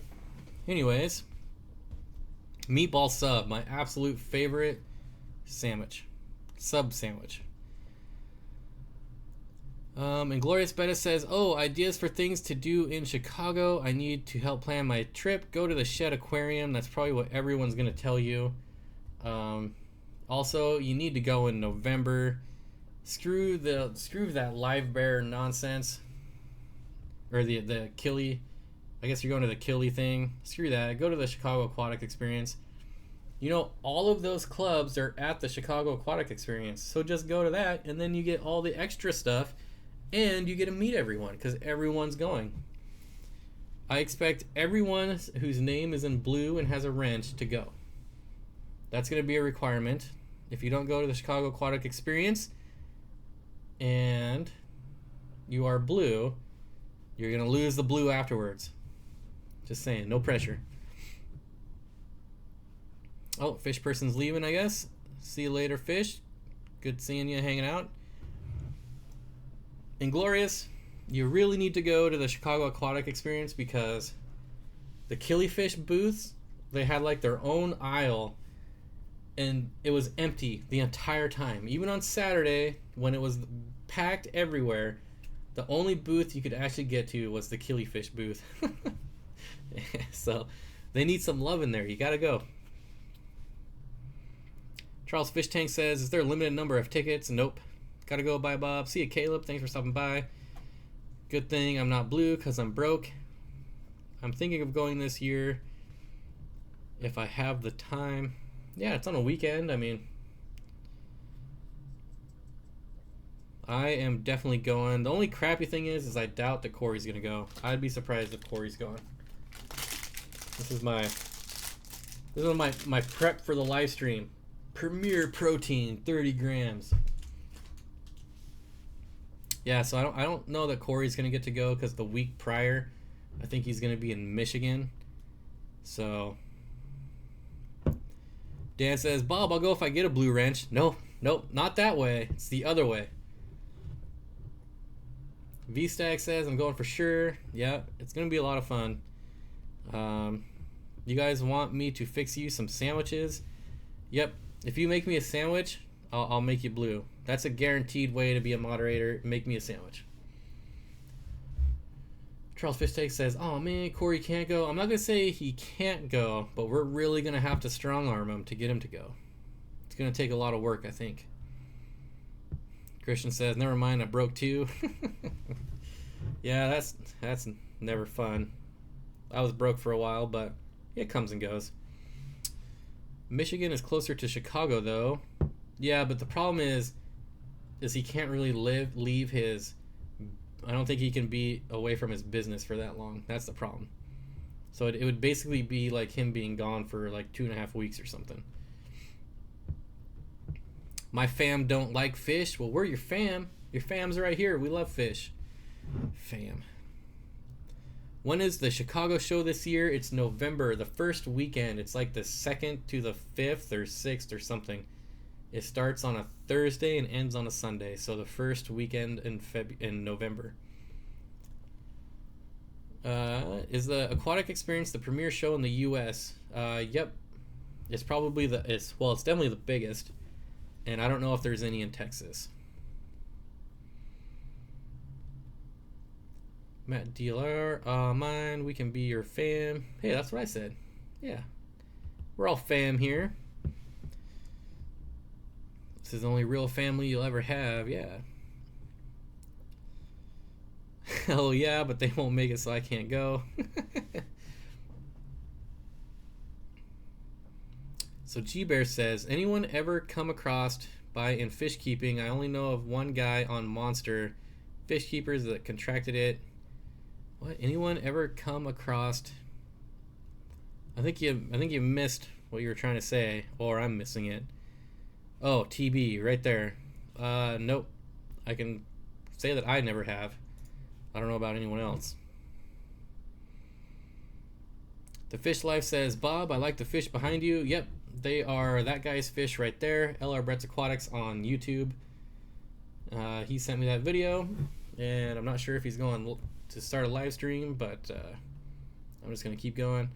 Speaker 1: Anyways. Meatball sub. My absolute favorite sandwich. Sub sandwich. And Glorious Betta says, oh, ideas for things to do in Chicago. I need to help plan my trip. Go to the Shed Aquarium. That's probably what everyone's going to tell you. Also, you need to go in November. Screw that live bear nonsense. Or the Killy. I guess you're going to the Killy thing. Screw that. Go to the Chicago Aquatic Experience. You know, all of those clubs are at the Chicago Aquatic Experience. So just go to that, and then you get all the extra stuff. And you get to meet everyone because everyone's going. I expect everyone whose name is in blue and has a wrench to go. That's going to be a requirement. If you don't go to the Chicago Aquatic Experience and you are blue, you're going to lose the blue afterwards. Just saying, no pressure. Oh, fish person's leaving, I guess. See you later, fish. Good seeing you, hanging out. Inglorious, you really need to go to the Chicago Aquatic Experience because the killifish booths, they had like their own aisle and it was empty the entire time. Even on Saturday when it was packed everywhere, the only booth you could actually get to was the killifish booth. So they need some love in there. You gotta go. Charles Fish Tank says, is there a limited number of tickets? Nope. Gotta go. Bye, Bob. See you, Caleb. Thanks for stopping by. Good thing I'm not blue because I'm broke. I'm thinking of going this year if I have the time. Yeah, it's on a weekend. I mean, I am definitely going. The only crappy thing is I doubt that Corey's gonna go. I'd be surprised if Corey's going. This is my prep for the live stream. Premier protein, 30 grams. Yeah, so I don't know that Corey's gonna get to go because the week prior, I think he's gonna be in Michigan. So Dan says, Bob, I'll go if I get a blue wrench. Nope, not that way. It's the other way. V-Stack says, I'm going for sure. Yeah, it's gonna be a lot of fun. You guys want me to fix you some sandwiches? Yep. If you make me a sandwich, I'll make you blue. That's a guaranteed way to be a moderator. Make me a sandwich. Charles Fishtank says, oh man, Corey can't go. I'm not going to say he can't go, but we're really going to have to strong arm him to get him to go. It's going to take a lot of work, I think. Christian says, never mind, I broke too. Yeah, that's never fun. I was broke for a while, but it comes and goes. Michigan is closer to Chicago, though. Yeah, but the problem is he can't really leave his... I don't think he can be away from his business for that long. That's the problem. So it would basically be like him being gone for like 2.5 weeks or something. My fam don't like fish. Well, we're your fam. Your fam's right here. We love fish. Fam. When is the Chicago show this year? It's November, the first weekend. It's like the 2nd to the 5th or 6th or something. It starts on a Thursday and ends on a Sunday. So the first weekend in November. Is the Aquatic Experience the premier show in the U.S.? Yep. It's probably it's definitely the biggest. And I don't know if there's any in Texas. Matt DLR, mine, we can be your fam. Hey, that's what I said. Yeah. We're all fam here. This is the only real family you'll ever have, yeah. Hell yeah, but they won't make it so I can't go. So G-Bear says, anyone ever come across in fish keeping? I only know of one guy on Monster Fish Keepers that contracted it. What? Anyone ever come across? I think you missed what you were trying to say, or I'm missing it. Oh, TB right there. Nope. I can say that I never have. I don't know about anyone else. The Fish Life says, Bob, I like the fish behind you. Yep, they are that guy's fish right there. L.R.Bretz Aquatics on YouTube. He sent me that video, and I'm not sure if he's going to start a live stream, but I'm just going to keep going.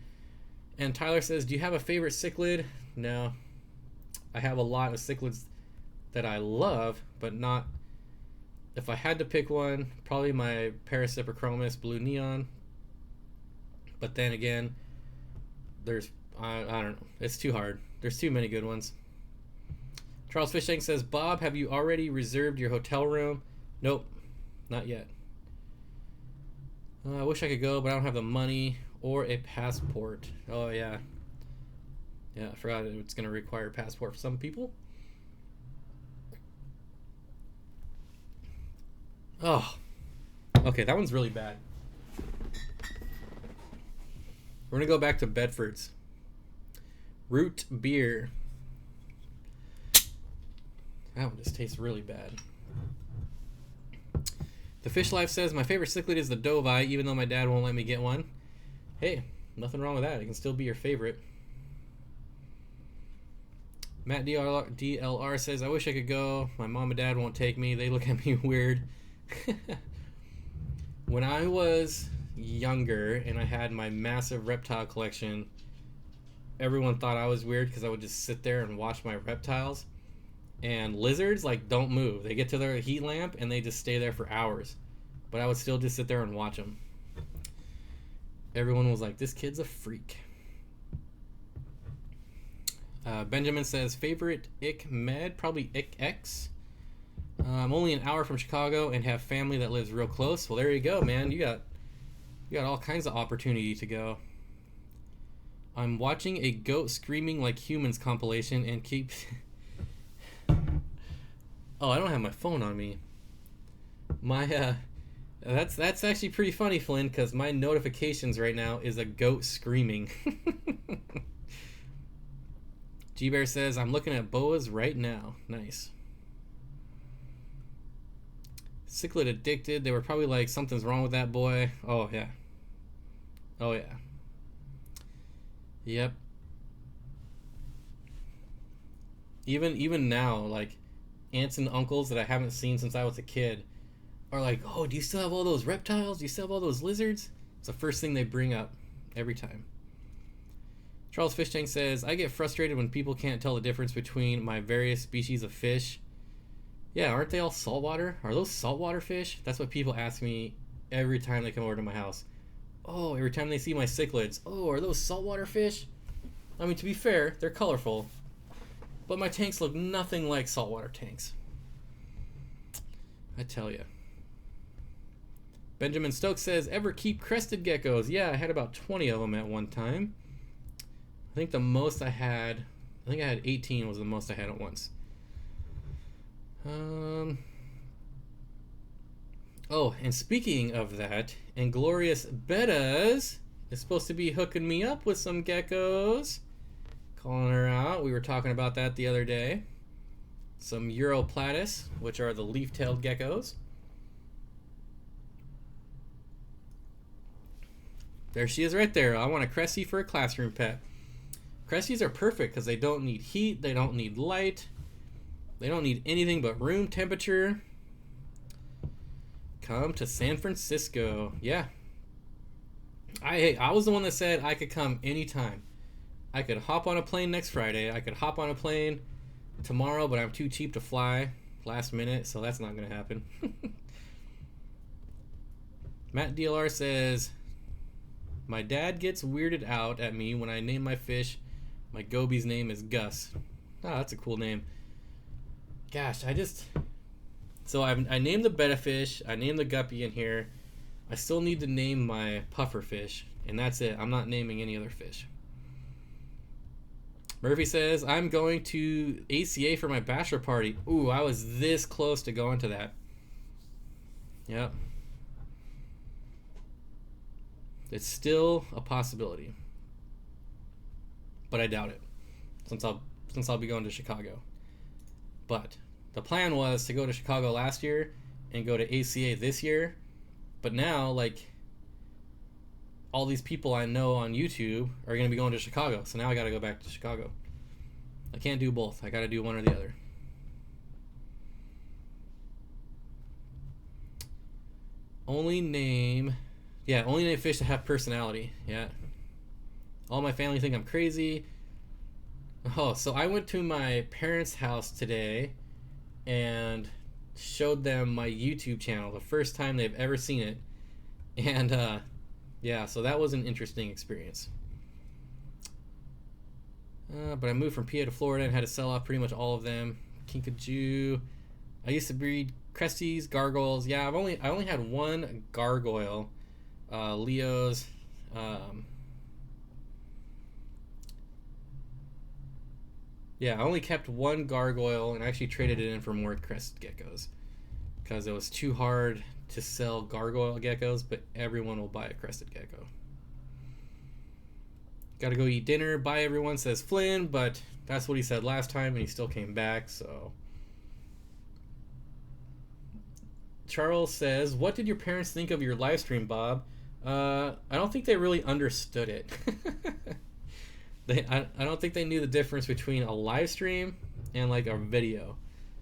Speaker 1: And Tyler says, do you have a favorite cichlid? No. I have a lot of cichlids that I love, but not... If I had to pick one, probably my Parasiprochromis Blue Neon. But then again, there's... I don't know. It's too hard. There's too many good ones. Charles Fishtank says, Bob, have you already reserved your hotel room? Nope. Not yet. I wish I could go, but I don't have the money or a passport. Oh, yeah. Yeah, I forgot it's going to require a passport for some people. Oh. Okay, that one's really bad. We're going to go back to Bedford's. Root beer. That one just tastes really bad. The Fish Life says, my favorite cichlid is the Doveye, even though my dad won't let me get one. Hey, nothing wrong with that. It can still be your favorite. Matt DLR says, I wish I could go. My mom and dad won't take me. They look at me weird. When I was younger and I had my massive reptile collection, everyone thought I was weird because I would just sit there and watch my reptiles. And lizards, like, don't move. They get to their heat lamp and they just stay there for hours. But I would still just sit there and watch them. Everyone was like, this kid's a freak. Benjamin says, favorite ick med? Probably ick X. I'm only an hour from Chicago and have family that lives real close. Well, there you go, man. You got all kinds of opportunity to go. I'm watching a goat screaming like humans compilation and keep... Oh, I don't have my phone on me. My that's actually pretty funny, Flynn, because my notifications right now is a goat screaming. G-Bear says, I'm looking at boas right now. Nice. Cichlid addicted. They were probably like, something's wrong with that boy. Oh, yeah. Oh, yeah. Yep. Even now, like, aunts and uncles that I haven't seen since I was a kid are like, oh, do you still have all those reptiles? Do you still have all those lizards? It's the first thing they bring up every time. Charles Fishtank says, I get frustrated when people can't tell the difference between my various species of fish. Yeah, aren't they all saltwater? Are those saltwater fish? That's what people ask me every time they come over to my house. Oh, every time they see my cichlids. Oh, are those saltwater fish? I mean, to be fair, they're colorful. But my tanks look nothing like saltwater tanks. I tell you. Benjamin Stokes says, ever keep crested geckos? Yeah, I had about 20 of them at one time. I think the most I had 18 was the most I had at once. Oh, and speaking of that, Inglorious Bettas is supposed to be hooking me up with some geckos. Calling her out. We were talking about that the other day. Some Europlatus, which are the leaf-tailed geckos. There she is right there. I want a Cressy for a classroom pet. Cressies are perfect because they don't need heat, they don't need light, they don't need anything but room temperature. Come to San Francisco. Yeah. I was the one that said I could come anytime. I could hop on a plane next Friday. I could hop on a plane tomorrow, but I'm too cheap to fly last minute, so that's not going to happen. Matt DLR says, my dad gets weirded out at me when I name my fish. My goby's name is Gus. Oh, that's a cool name. Gosh, So I named the betta fish. I named the guppy in here. I still need to name my puffer fish, and that's it. I'm not naming any other fish. Murphy says, I'm going to ACA for my bachelor party. Ooh, I was this close to going to that. Yep. It's still a possibility. But I doubt it, since I'll be going to Chicago. But the plan was to go to Chicago last year and go to ACA this year. But now, like, all these people I know on YouTube are going to be going to Chicago. So now I got to go back to Chicago. I can't do both. I got to do one or the other. Only name fish that have personality. Yeah. All my family think I'm crazy. Oh, so I went to my parents' house today and showed them my YouTube channel, the first time they've ever seen it. And yeah, so that was an interesting experience. But I moved from PA to Florida and had to sell off pretty much all of them. Kinkajou. I used to breed Cresties, Gargoyles. Yeah, I only had one gargoyle. Leo's. Yeah, I only kept one gargoyle and actually traded it in for more crested geckos because it was too hard to sell gargoyle geckos, but everyone will buy a crested gecko. Gotta go eat dinner. Bye, everyone, says Flynn, but that's what he said last time, and he still came back, so. Charles says, what did your parents think of your live stream, Bob? I don't think they really understood it. I don't think they knew the difference between a live stream and like a video.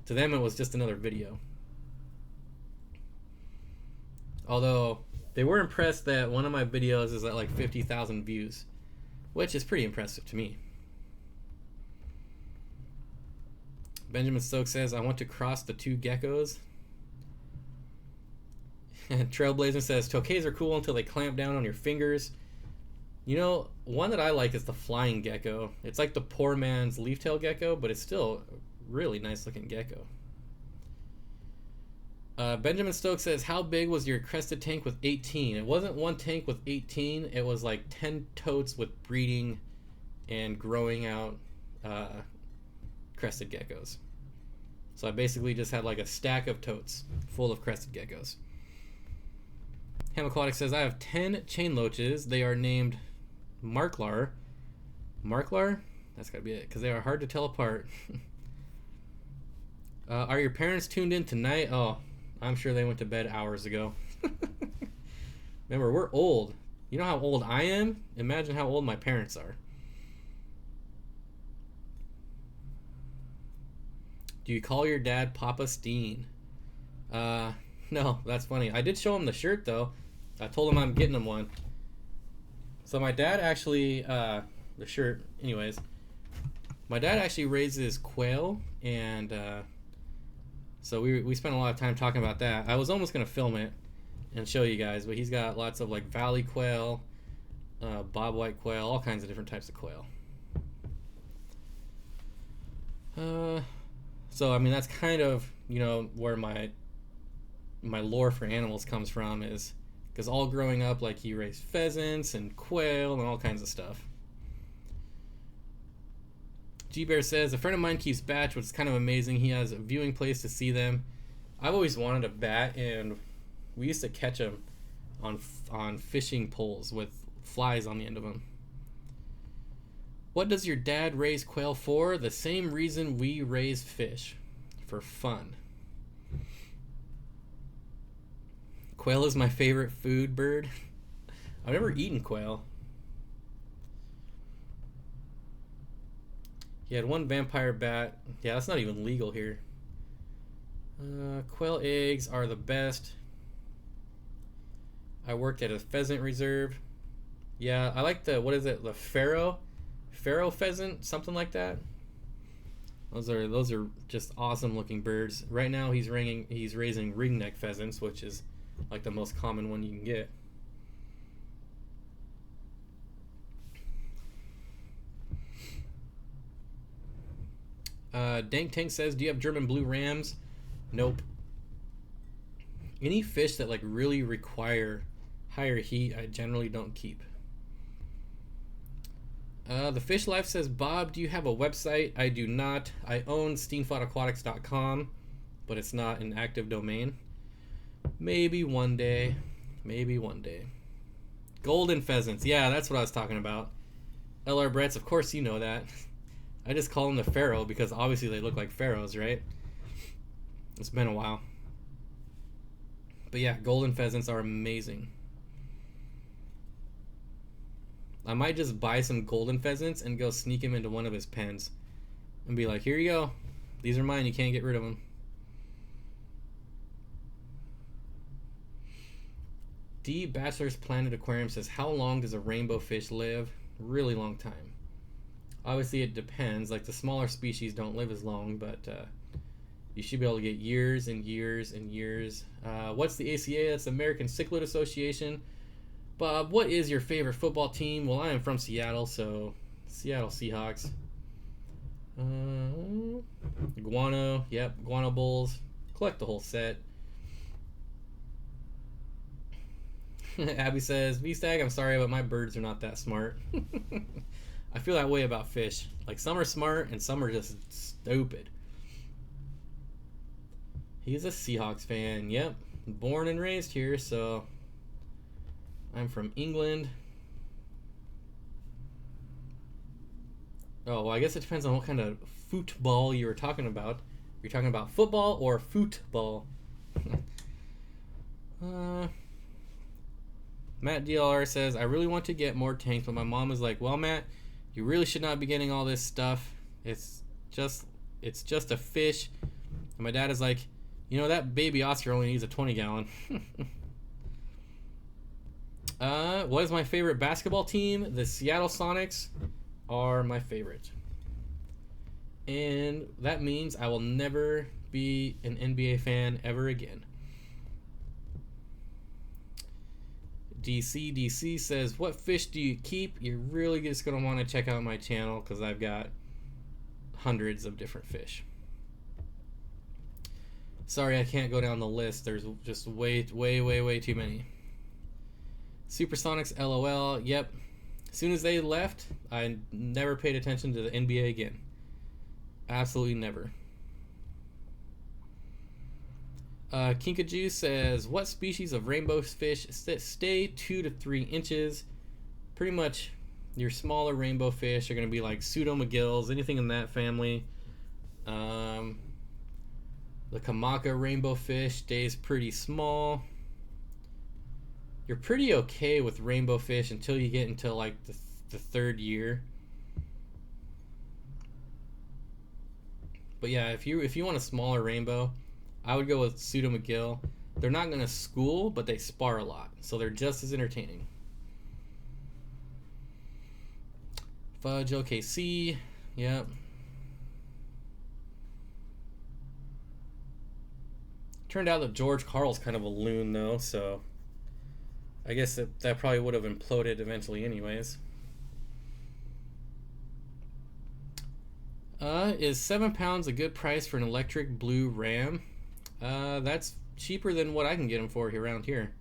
Speaker 1: To them, it was just another video. Although they were impressed that one of my videos is at like 50,000 views, which is pretty impressive to me. Benjamin Stokes says, I want to cross the two geckos. Trailblazer says, tokays are cool until they clamp down on your fingers. You know, one that I like is the flying gecko. It's like the poor man's leaf-tail gecko, but it's still a really nice looking gecko. Benjamin Stokes says, how big was your crested tank with 18? It wasn't one tank with 18. It was like 10 totes with breeding and growing out crested geckos. So I basically just had like a stack of totes full of crested geckos. Aquatics says, I have 10 chain loaches. They are named Marklar. Marklar? That's gotta be it, because they are hard to tell apart. Are your parents tuned in tonight? Oh, I'm sure they went to bed hours ago. Remember, we're old. You know how old I am? Imagine how old my parents are. Do you call your dad Papa Steen? No, that's funny. I did show him the shirt, though. I told him I'm getting him one. So my dad actually, the shirt, anyways. My dad actually raises quail, and so we spent a lot of time talking about that. I was almost going to film it and show you guys, but he's got lots of like valley quail, bobwhite quail, all kinds of different types of quail. So I mean, that's kind of, you know, where my my lore for animals comes from, is because all growing up, like, he raised pheasants and quail and all kinds of stuff. G-Bear says, a friend of mine keeps bats, which is kind of amazing. He has a viewing place to see them. I've always wanted a bat, and we used to catch them on fishing poles with flies on the end of them. What does your dad raise quail for? The same reason we raise fish. For fun. Quail is my favorite food bird. I've never eaten quail. He had one vampire bat. Yeah, that's not even legal here. Quail eggs are the best. I worked at a pheasant reserve. Yeah, I like the, what is it, the Pharaoh pheasant, something like that. Those are just awesome looking birds. Right now he's raising ringneck pheasants, which is like the most common one you can get. Dank Tank says, do you have German blue rams? Nope. Any fish that like really require higher heat, I generally don't keep. The Fish Life says, Bob, do you have a website? I do not. I own SteenfottAquatics.com, but it's not an active domain. Maybe one day. Maybe one day. Golden pheasants. Yeah, that's what I was talking about. L.R.Bretz, of course you know that. I just call them the Pharaoh because obviously they look like pharaohs, right? It's been a while. But yeah, golden pheasants are amazing. I might just buy some golden pheasants and go sneak him into one of his pens and be like, here you go. These are mine. You can't get rid of them. D Bachelor's Planet Aquarium says, how long does a rainbow fish live? Really long time. Obviously, it depends. Like, the smaller species don't live as long, but you should be able to get years and years and years. What's the ACA? That's the American Cichlid Association. Bob, what is your favorite football team? Well, I am from Seattle, so Seattle Seahawks. Guano, yep, Guano Bulls. Collect the whole set. Abby says, V-Stag, I'm sorry, but my birds are not that smart. I feel that way about fish. Like, some are smart and some are just stupid. He's a Seahawks fan. Yep. Born and raised here, so I'm from England. Oh, well, I guess it depends on what kind of football you were talking about. You're talking about football or football? Matt DLR says, I really want to get more tanks, but my mom is like, well, Matt, you really should not be getting all this stuff. It's just a fish. And my dad is like, you know, that baby Oscar only needs a 20-gallon. What is my favorite basketball team? The Seattle Sonics are my favorite. And that means I will never be an NBA fan ever again. DC says, what fish do you keep? You're really just going to want to check out my channel because I've got hundreds of different fish. Sorry, I can't go down the list. There's just way too many. Supersonics LOL. Yep. As soon as they left, I never paid attention to the NBA again. Absolutely never. Kinkajou says, what species of rainbow fish stay 2 to 3 inches? Pretty much your smaller rainbow fish are going to be like pseudomagills, anything in that family. The Kamaka rainbow fish stays pretty small. You're pretty okay with rainbow fish until you get into like the third year. But yeah, if you want a smaller rainbow, I would go with pseudomagill. They're not going to school, but they spar a lot, so they're just as entertaining. Fudge OKC, yep. Turned out that George Carl's kind of a loon, though, so I guess that probably would have imploded eventually anyways. Is £7 a good price for an electric blue ram? That's cheaper than what I can get them for here around here.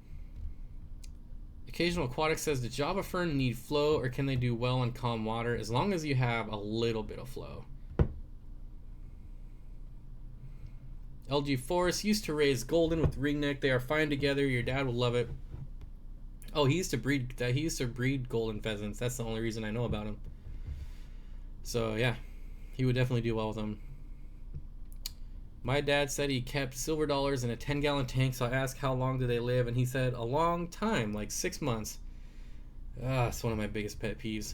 Speaker 1: Occasional Aquatics says, "Do Java Fern need flow, or can they do well in calm water as long as you have a little bit of flow?" LG Forest used to raise golden with ringneck. They are fine together. Your dad will love it. Oh, he used to breed golden pheasants. That's the only reason I know about him. So yeah, he would definitely do well with them. My dad said he kept silver dollars in a 10-gallon tank, so I asked how long do they live, and he said a long time, like 6 months. It's one of my biggest pet peeves.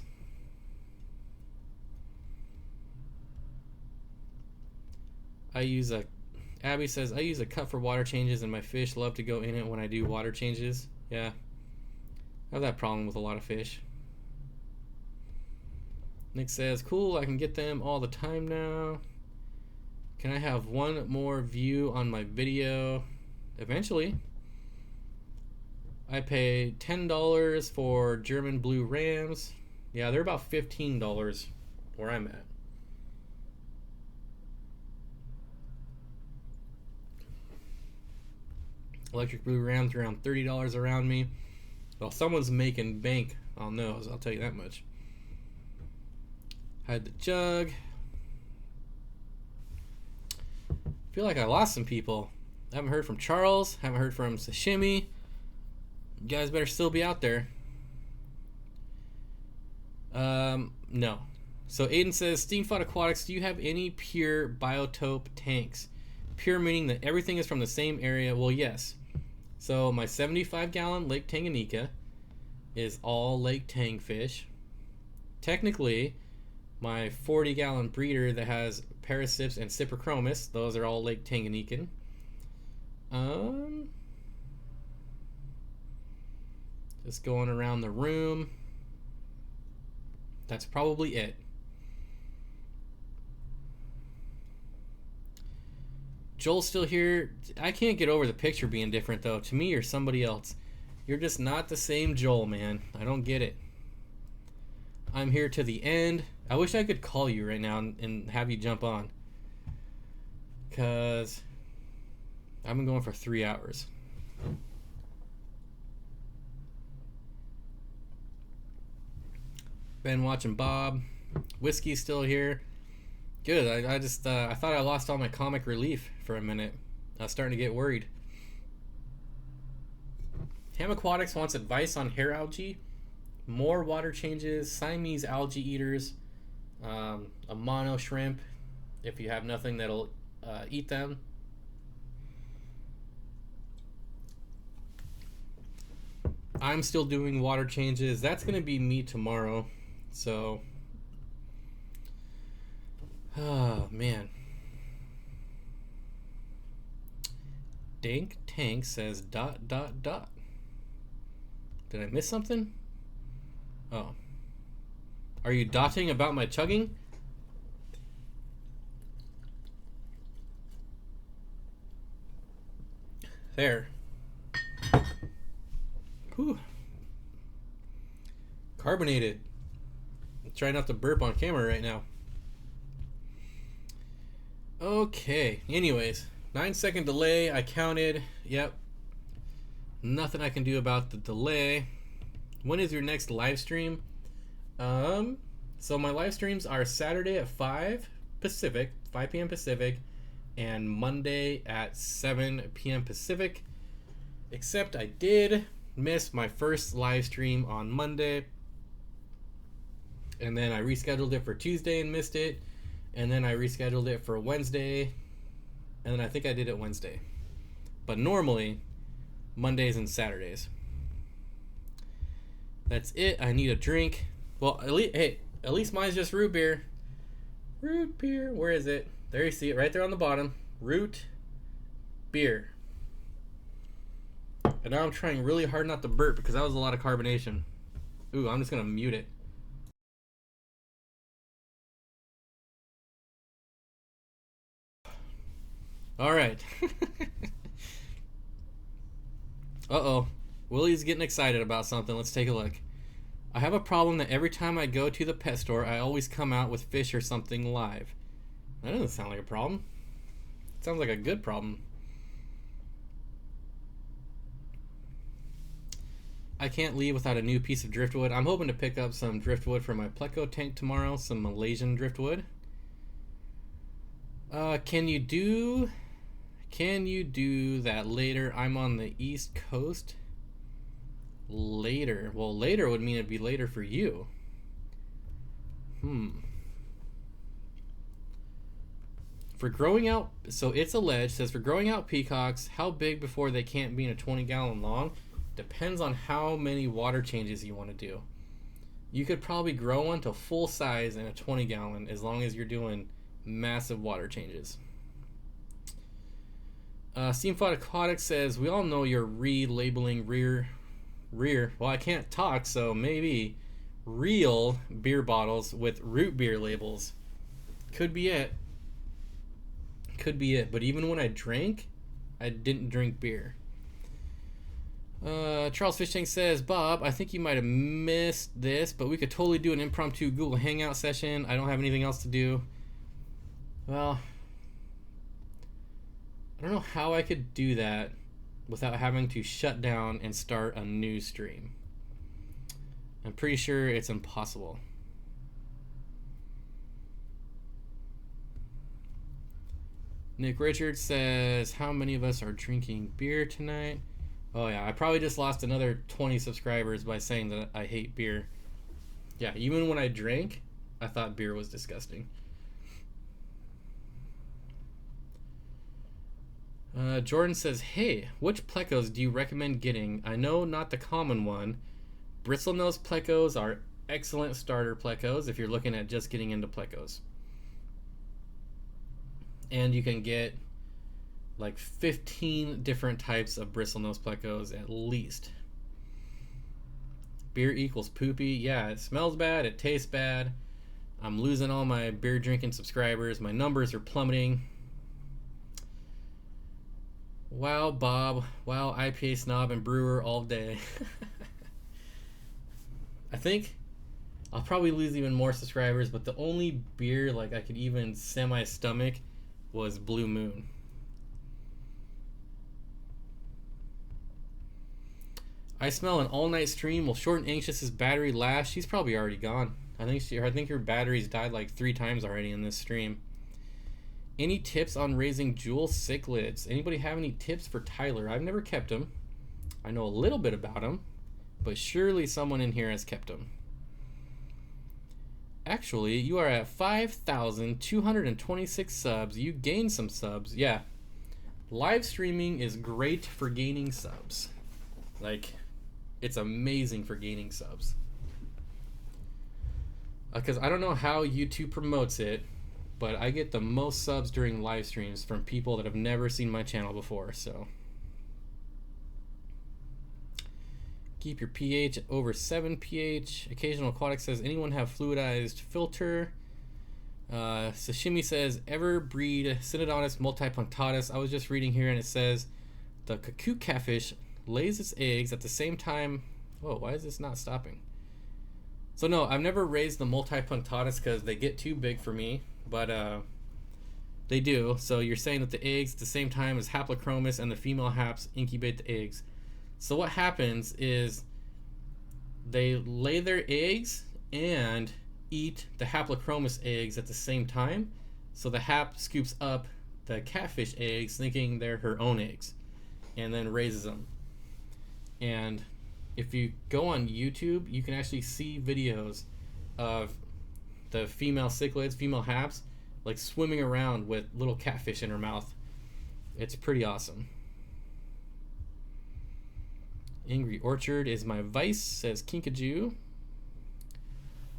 Speaker 1: Abby says, I use a cup for water changes, and my fish love to go in it when I do water changes. Yeah, I have that problem with a lot of fish. Nick says, cool, I can get them all the time now. Can I have one more view on my video? Eventually. I pay $10 for German blue rams. Yeah, they're about $15 where I'm at. Electric blue rams around $30 around me. Well, someone's making bank on those, I'll tell you that much. Hide the jug. Feel like I lost some people. I haven't heard from Charles. Haven't heard from Sashimi. You guys better still be out there. No. So Aiden says, Steenfott Aquatics, do you have any pure biotope tanks? Pure meaning that everything is from the same area? Well, yes. So my 75-gallon Lake Tanganyika is all Lake Tang fish. Technically, my 40-gallon breeder that has Parasips and Cyprichromis, those are all Lake Tanganyikan. Just going around the room. That's probably it. Joel's still here. I can't get over the picture being different, though. To me, you're somebody else. You're just not the same Joel, man. I don't get it. I'm here to the end. I wish I could call you right now and have you jump on. Because I've been going for 3 hours. Been watching Bob. Whiskey's still here. Good. I thought I lost all my comic relief for a minute. I was starting to get worried. Ham Aquatics wants advice on hair algae, more water changes, Siamese algae eaters, a mono shrimp if you have nothing that'll eat them. I'm still doing water changes. That's going to be me tomorrow. So, oh man. Dank Tank says ... Did I miss something? Oh. Are you dotting about my chugging? There. Whew. Carbonated. I'm trying not to burp on camera right now. Okay. Anyways, 9-second delay. I counted. Yep. Nothing I can do about the delay. When is your next live stream? So my live streams are Saturday at 5 p.m. Pacific, and Monday at 7 p.m. Pacific. Except I did miss my first live stream on Monday, and then I rescheduled it for Tuesday and missed it, and then I rescheduled it for Wednesday, and then I think I did it Wednesday. But normally, Mondays and Saturdays. That's it. I need a drink. Well, at least mine's just root beer. Root beer. Where is it? There you see it, right there on the bottom. Root beer. And now I'm trying really hard not to burp because that was a lot of carbonation. Ooh, I'm just gonna mute it. All right. Uh-oh. Willie's getting excited about something. Let's take a look. I have a problem that every time I go to the pet store, I always come out with fish or something live. That doesn't sound like a problem. It sounds like a good problem. I can't leave without a new piece of driftwood. I'm hoping to pick up some driftwood for my Pleco tank tomorrow, some Malaysian driftwood. Can you do that later? I'm on the East Coast. Later. Well, later would mean it'd be later for you. For growing out, so it's alleged, says for growing out peacocks, how big before they can't be in a 20-gallon long? Depends on how many water changes you want to do. You could probably grow one to full size in a 20-gallon as long as you're doing massive water changes. Steenfott Aquatics says, we all know you're relabeling rear. Well, I can't talk, so maybe real beer bottles with root beer labels. Could be it. But even when I drank, I didn't drink beer. Charles Fishtank says, Bob, I think you might have missed this, but we could totally do an impromptu Google Hangout session. I don't have anything else to do. Well, I don't know how I could do that without having to shut down and start a new stream. I'm pretty sure it's impossible. Nick Richards says, how many of us are drinking beer tonight? Oh yeah, I probably just lost another 20 subscribers by saying that I hate beer. Yeah, even when I drank, I thought beer was disgusting. Jordan says, hey, which Plecos do you recommend getting? I know not the common one. Bristlenose Plecos are excellent starter Plecos if you're looking at just getting into Plecos. And you can get like 15 different types of bristlenose Plecos at least. Beer equals poopy. Yeah, it smells bad, it tastes bad. I'm losing all my beer drinking subscribers. My numbers are plummeting. Wow, Bob. Wow, IPA snob and brewer all day. I think I'll probably lose even more subscribers, but the only beer like I could even semi-stomach was Blue Moon. I smell an all-night stream. Will Short and Anxious's battery last? She's probably already gone. I think her battery's died like 3 times already in this stream. Any tips on raising jewel cichlids? Anybody have any tips for Tyler? I've never kept him. I know a little bit about him, but surely someone in here has kept him. Actually, you are at 5,226 subs. You gained some subs. Yeah. Live streaming is great for gaining subs. Like, it's amazing for gaining subs. Because I don't know how YouTube promotes it, but I get the most subs during live streams from people that have never seen my channel before, so. Keep your pH at over 7 pH. Occasional Aquatic says, anyone have fluidized filter? Sashimi says, ever breed Synodontis multipunctatus? I was just reading here and it says, the cuckoo catfish lays its eggs at the same time. Whoa, why is this not stopping? So no, I've never raised the multipunctatus because they get too big for me, but they do. So you're saying that the eggs at the same time as haplochromis and the female haps incubate the eggs. So what happens is they lay their eggs and eat the haplochromis eggs at the same time. So the hap scoops up the catfish eggs thinking they're her own eggs and then raises them. And if you go on YouTube, you can actually see videos of the female cichlids, female haps, like swimming around with little catfish in her mouth. It's pretty awesome. Angry Orchard is my vice, says Kinkajou.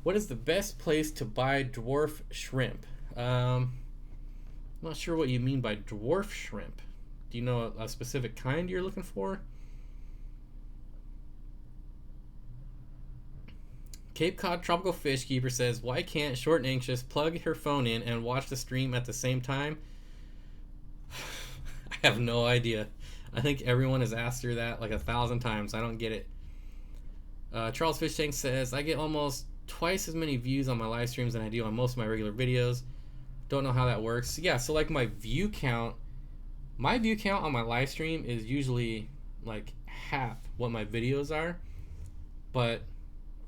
Speaker 1: What is the best place to buy dwarf shrimp? I'm not sure what you mean by dwarf shrimp. Do you know a specific kind you're looking for? Cape Cod Tropical Fish Keeper says, why can't Short and Anxious plug her phone in and watch the stream at the same time? I have no idea. I think everyone has asked her that like 1,000 times. I don't get it. Charles Fish Tank says, I get almost twice as many views on my live streams than I do on most of my regular videos. Don't know how that works. Yeah, so like my view count on my live stream is usually like half what my videos are. but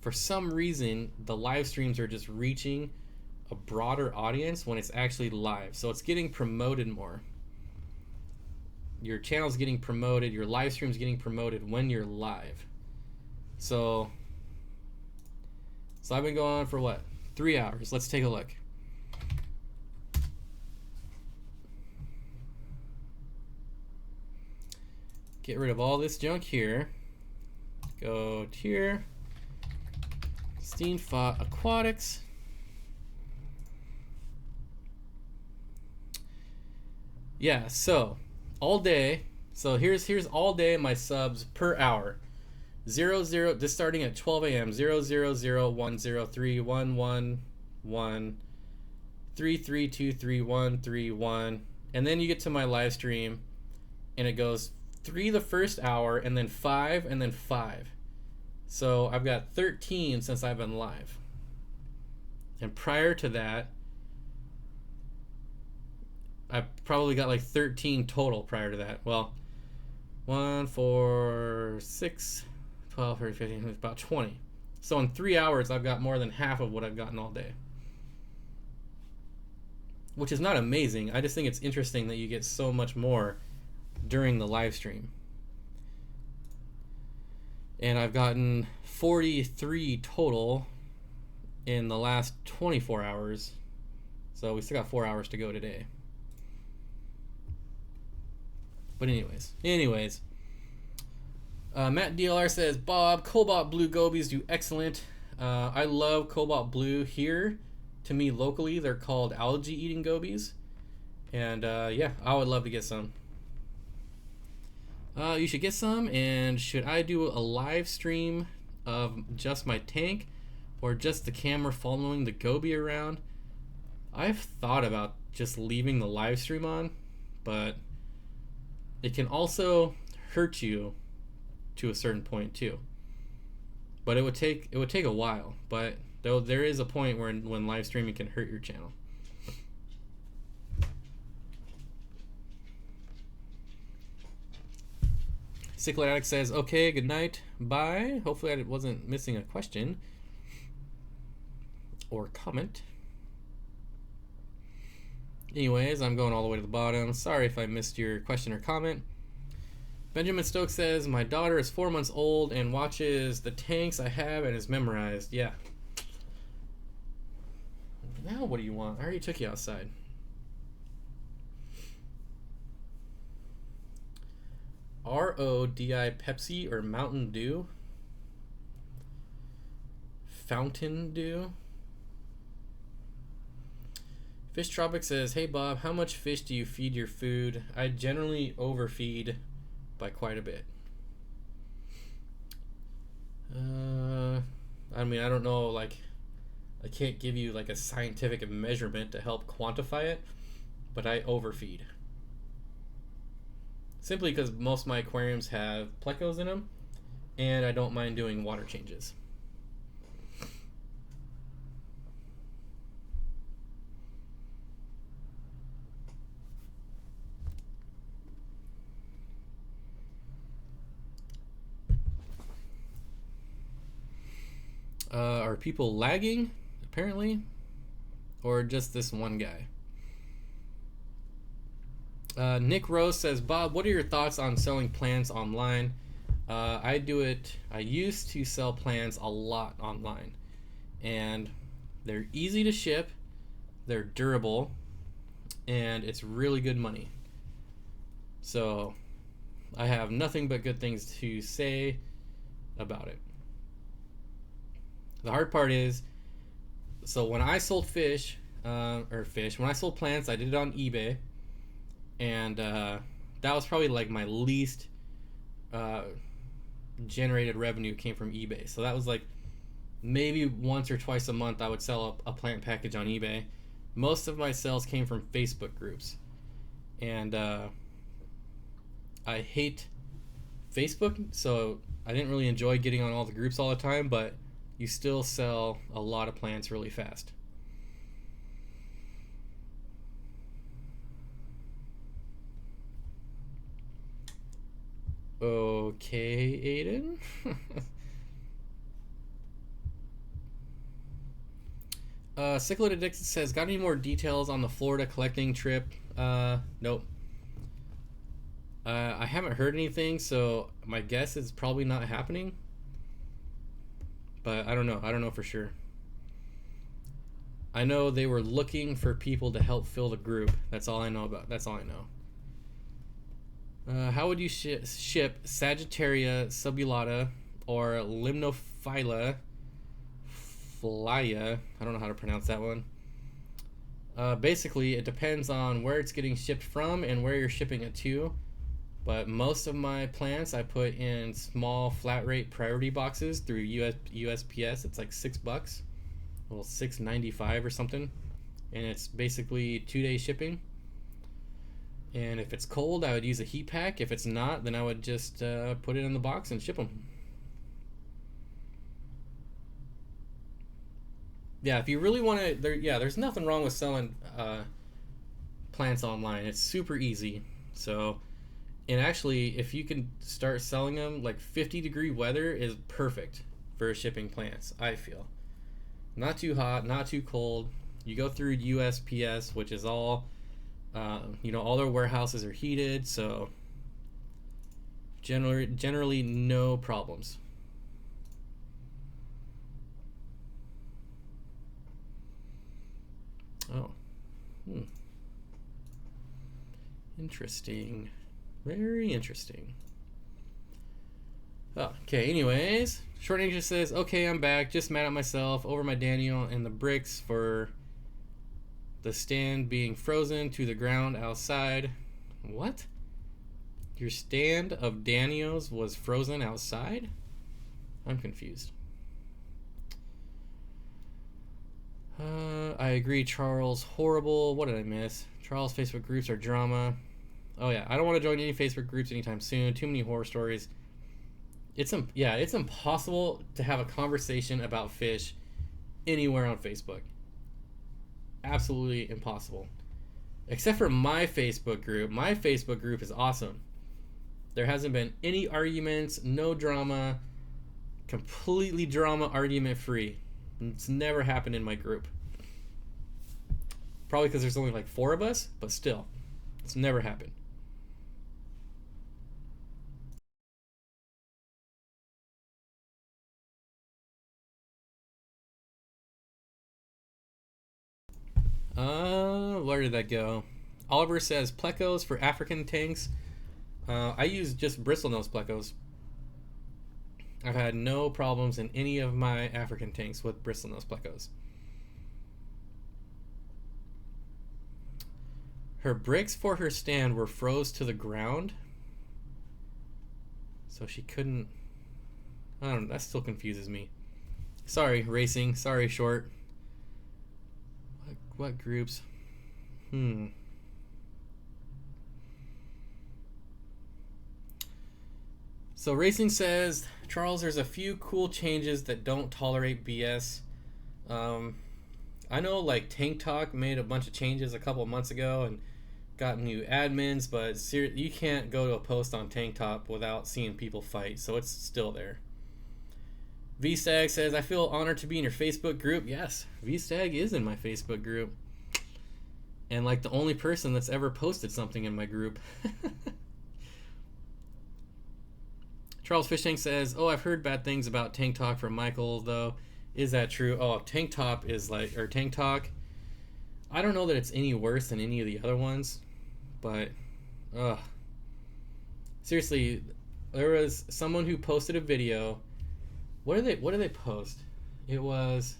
Speaker 1: for some reason the live streams are just reaching a broader audience when it's actually live. So it's getting promoted more. Your channel's getting promoted, your live stream's getting promoted when you're live. So I've been going on for what? 3 hours. Let's take a look. Get rid of all this junk here. Go to here. Steenfott Aquatics. Yeah, so all day. So here's all day my subs per hour. 00, this starting at 12 a.m. 00010311133233131, and then you get to my live stream, and it goes 3 the first hour, and then 5, and then 5. So I've got 13 since I've been live. And prior to that, I've probably got like 13 total prior to that. Well, 1, 4, 6, 12, 13, 15, about 20. So in 3 hours, I've got more than half of what I've gotten all day. Which is not amazing. I just think it's interesting that you get so much more during the live stream. And I've gotten 43 total in the last 24 hours. So we still got 4 hours to go today. But anyways. Matt DLR says, Bob, Cobalt Blue gobies do excellent. I love Cobalt Blue here. To me, locally, they're called algae-eating gobies. And yeah, I would love to get some. You should get some, and should I do a live stream of just my tank or just the camera following the goby around? I've thought about just leaving the live stream on, but it can also hurt you to a certain point too. But it would take a while, but though there is a point where when live streaming can hurt your channel. Sickle Addict says, okay, good night, bye. Hopefully I wasn't missing a question or comment. Anyways, I'm going all the way to the bottom. Sorry if I missed your question or comment. Benjamin Stokes says, my daughter is 4 months old and watches the tanks I have and is memorized. Yeah. Now what do you want? I already took you outside. RODI Pepsi or Mountain Dew? Fountain Dew? Fish Tropic says, hey Bob, how much fish do you feed your food? I generally overfeed by quite a bit. I mean, I don't know, like, I can't give you like a scientific measurement to help quantify it, but I overfeed. Simply because most of my aquariums have Plecos in them, and I don't mind doing water changes. Are people lagging, apparently? Or just this one guy? Nick Rose says, Bob, what are your thoughts on selling plants online? I used to sell plants a lot online. And they're easy to ship, they're durable, and it's really good money. So I have nothing but good things to say about it. The hard part is, so when I sold when I sold plants, I did it on eBay, and that was probably like my least generated revenue came from eBay. So that was like maybe once or twice a month I would sell a plant package on eBay. Most of my sales came from Facebook groups, and I hate Facebook, so I didn't really enjoy getting on all the groups all the time, but you still sell a lot of plants really fast. Okay, Aiden. Cyclid Addicted says, got any more details on the Florida collecting trip? Nope. I haven't heard anything, so my guess is probably not happening. But I don't know. I don't know for sure. I know they were looking for people to help fill the group. That's all I know about. That's all I know. How would you ship Sagittaria subulata or Limnophylla flya? I don't know how to pronounce that one. Basically, it depends on where it's getting shipped from and where you're shipping it to. But most of my plants I put in small flat rate priority boxes through USPS. It's like $6, well, $6.95 or something, and it's basically 2-day shipping. And if it's cold, I would use a heat pack. If it's not, then I would just put it in the box and ship them. Yeah, if you really want to, there's nothing wrong with selling plants online. It's super easy. So. And actually, if you can start selling them, like 50-degree weather is perfect for shipping plants, I feel. Not too hot, not too cold. You go through USPS, which is all, all their warehouses are heated, so generally no problems. Oh. Interesting. Very interesting. Oh, okay, anyways. Short Ninja says, okay, I'm back. Just mad at myself over my Daniel and the bricks for the stand being frozen to the ground outside. What? Your stand of Daniels was frozen outside? I'm confused. I agree, Charles. Horrible. What did I miss? Charles' Facebook groups are drama. Oh yeah, I don't want to join any Facebook groups anytime soon. Too many horror stories. It's impossible to have a conversation about fish anywhere on Facebook. Absolutely impossible. Except for my Facebook group. My Facebook group is awesome. There hasn't been any arguments, no drama, completely drama argument free. It's never happened in my group. Probably because there's only like 4 of us, but still, it's never happened. Where did that go? Oliver says Plecos for African tanks. I use just bristlenose Plecos. I've had no problems in any of my African tanks with bristlenose Plecos. Her bricks for her stand were froze to the ground, so she couldn't. I don't know. That still confuses me. Sorry, Racing. Sorry, Short. What groups? So Racing says, Charles, there's a few cool changes that don't tolerate BS. I know like Tank Talk made a bunch of changes a couple of months ago and got new admins, but you can't go to a post on Tank Top without seeing people fight, so it's still there. VStag says, I feel honored to be in your Facebook group. Yes, VStag is in my Facebook group. And like the only person that's ever posted something in my group. Charles Fish Tank says, oh, I've heard bad things about Tank Talk from Michael, though. Is that true? Oh, Tank Top is like, or Tank Talk. I don't know that it's any worse than any of the other ones, but, seriously, there was someone who posted a video. What did they post? It was,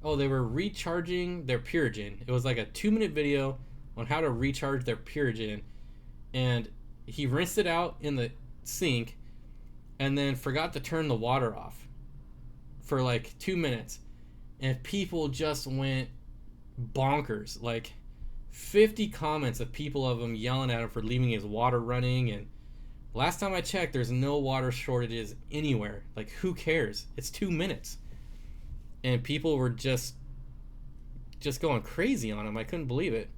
Speaker 1: they were recharging their Purigen. It was like a 2-minute video on how to recharge their Purigen, and he rinsed it out in the sink and then forgot to turn the water off for like 2 minutes, and people just went bonkers. Like 50 comments of people of him yelling at him for leaving his water running, and last time I checked, there's no water shortages anywhere. Like, who cares? It's 2 minutes. And people were just going crazy on him. I couldn't believe it.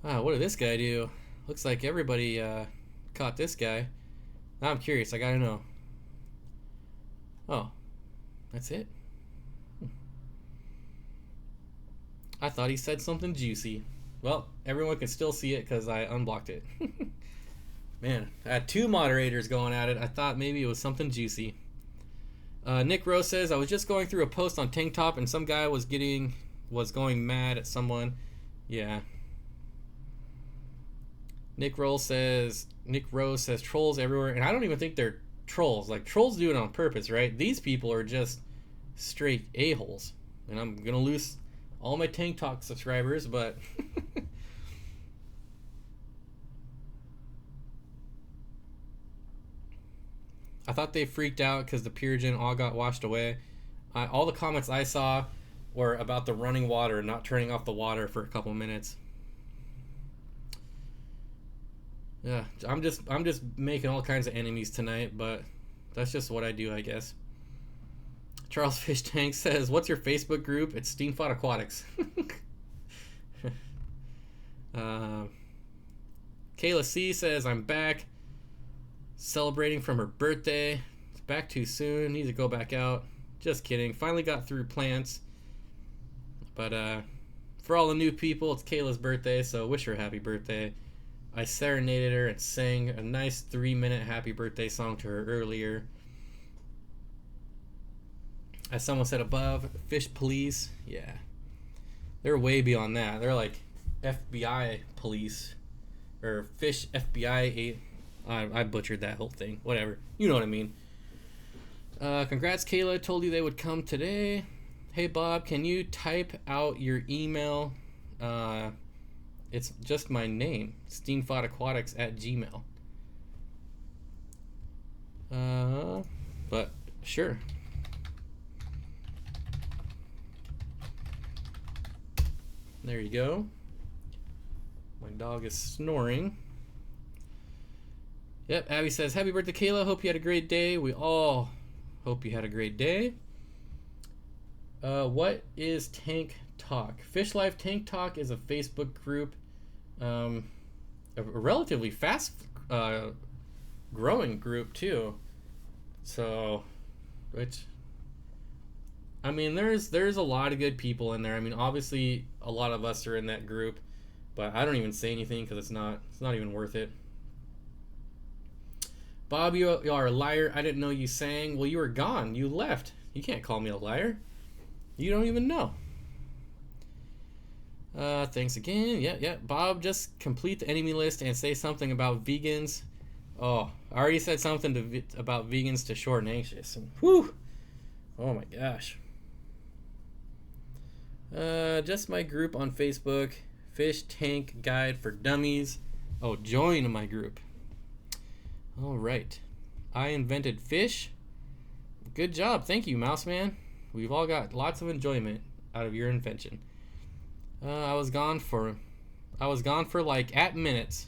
Speaker 1: Wow, what did this guy do? Looks like everybody caught this guy. Now I'm curious. I gotta know. Oh, that's it? I thought he said something juicy. Well, everyone can still see it because I unblocked it. Man, I had 2 moderators going at it. I thought maybe it was something juicy. Nick Rose says, I was just going through a post on Tank Top and some guy was going mad at someone. Yeah. Nick Rose says trolls everywhere, and I don't even think they're trolls. Like, trolls do it on purpose, right? These people are just straight a-holes. And I'm gonna lose all my Tank Talk subscribers, but I thought they freaked out because the Purigen all got washed away. All the comments I saw were about the running water and not turning off the water for a couple minutes. Yeah, I'm just making all kinds of enemies tonight, but that's just what I do, I guess. Charles Fish Tank says, "What's your Facebook group?" It's Steenfott Aquatics. Kayla C says, "I'm back, celebrating from her birthday. It's back too soon. Need to go back out." Just kidding. Finally got through plants. But for all the new people, it's Kayla's birthday, so wish her a happy birthday. I serenaded her and sang a nice 3-minute happy birthday song to her earlier. As someone said above, fish police, yeah. They're way beyond that. They're like FBI police. Or fish FBI. I butchered that whole thing. Whatever. You know what I mean. Congrats, Kayla. Told you they would come today. Hey, Bob, can you type out your email? It's just my name, steenfotaquatics@gmail. But sure. There you go. My dog is snoring. Yep, Abby says, "Happy birthday, Kayla. Hope you had a great day." We all hope you had a great day. What is Tank Talk? Fish Life Tank Talk is a Facebook group. A relatively fast growing group too. So, which, I mean, there's a lot of good people in there. I mean, obviously a lot of us are in that group, but I don't even say anything because it's not even worth it. Bob, you are a liar. I didn't know you sang. Well, you were gone. You left. You can't call me a liar. You don't even know. Thanks again. Yeah. Bob, just complete the enemy list and say something about vegans. Oh, I already said something about vegans to Short and Anxious. Whew. Oh my gosh. Just my group on Facebook, Fish Tank Guide for Dummies. Oh, join my group. All right. I invented fish. Good job. Thank you, Mouse Man. We've all got lots of enjoyment out of your invention. I was gone for like at minutes.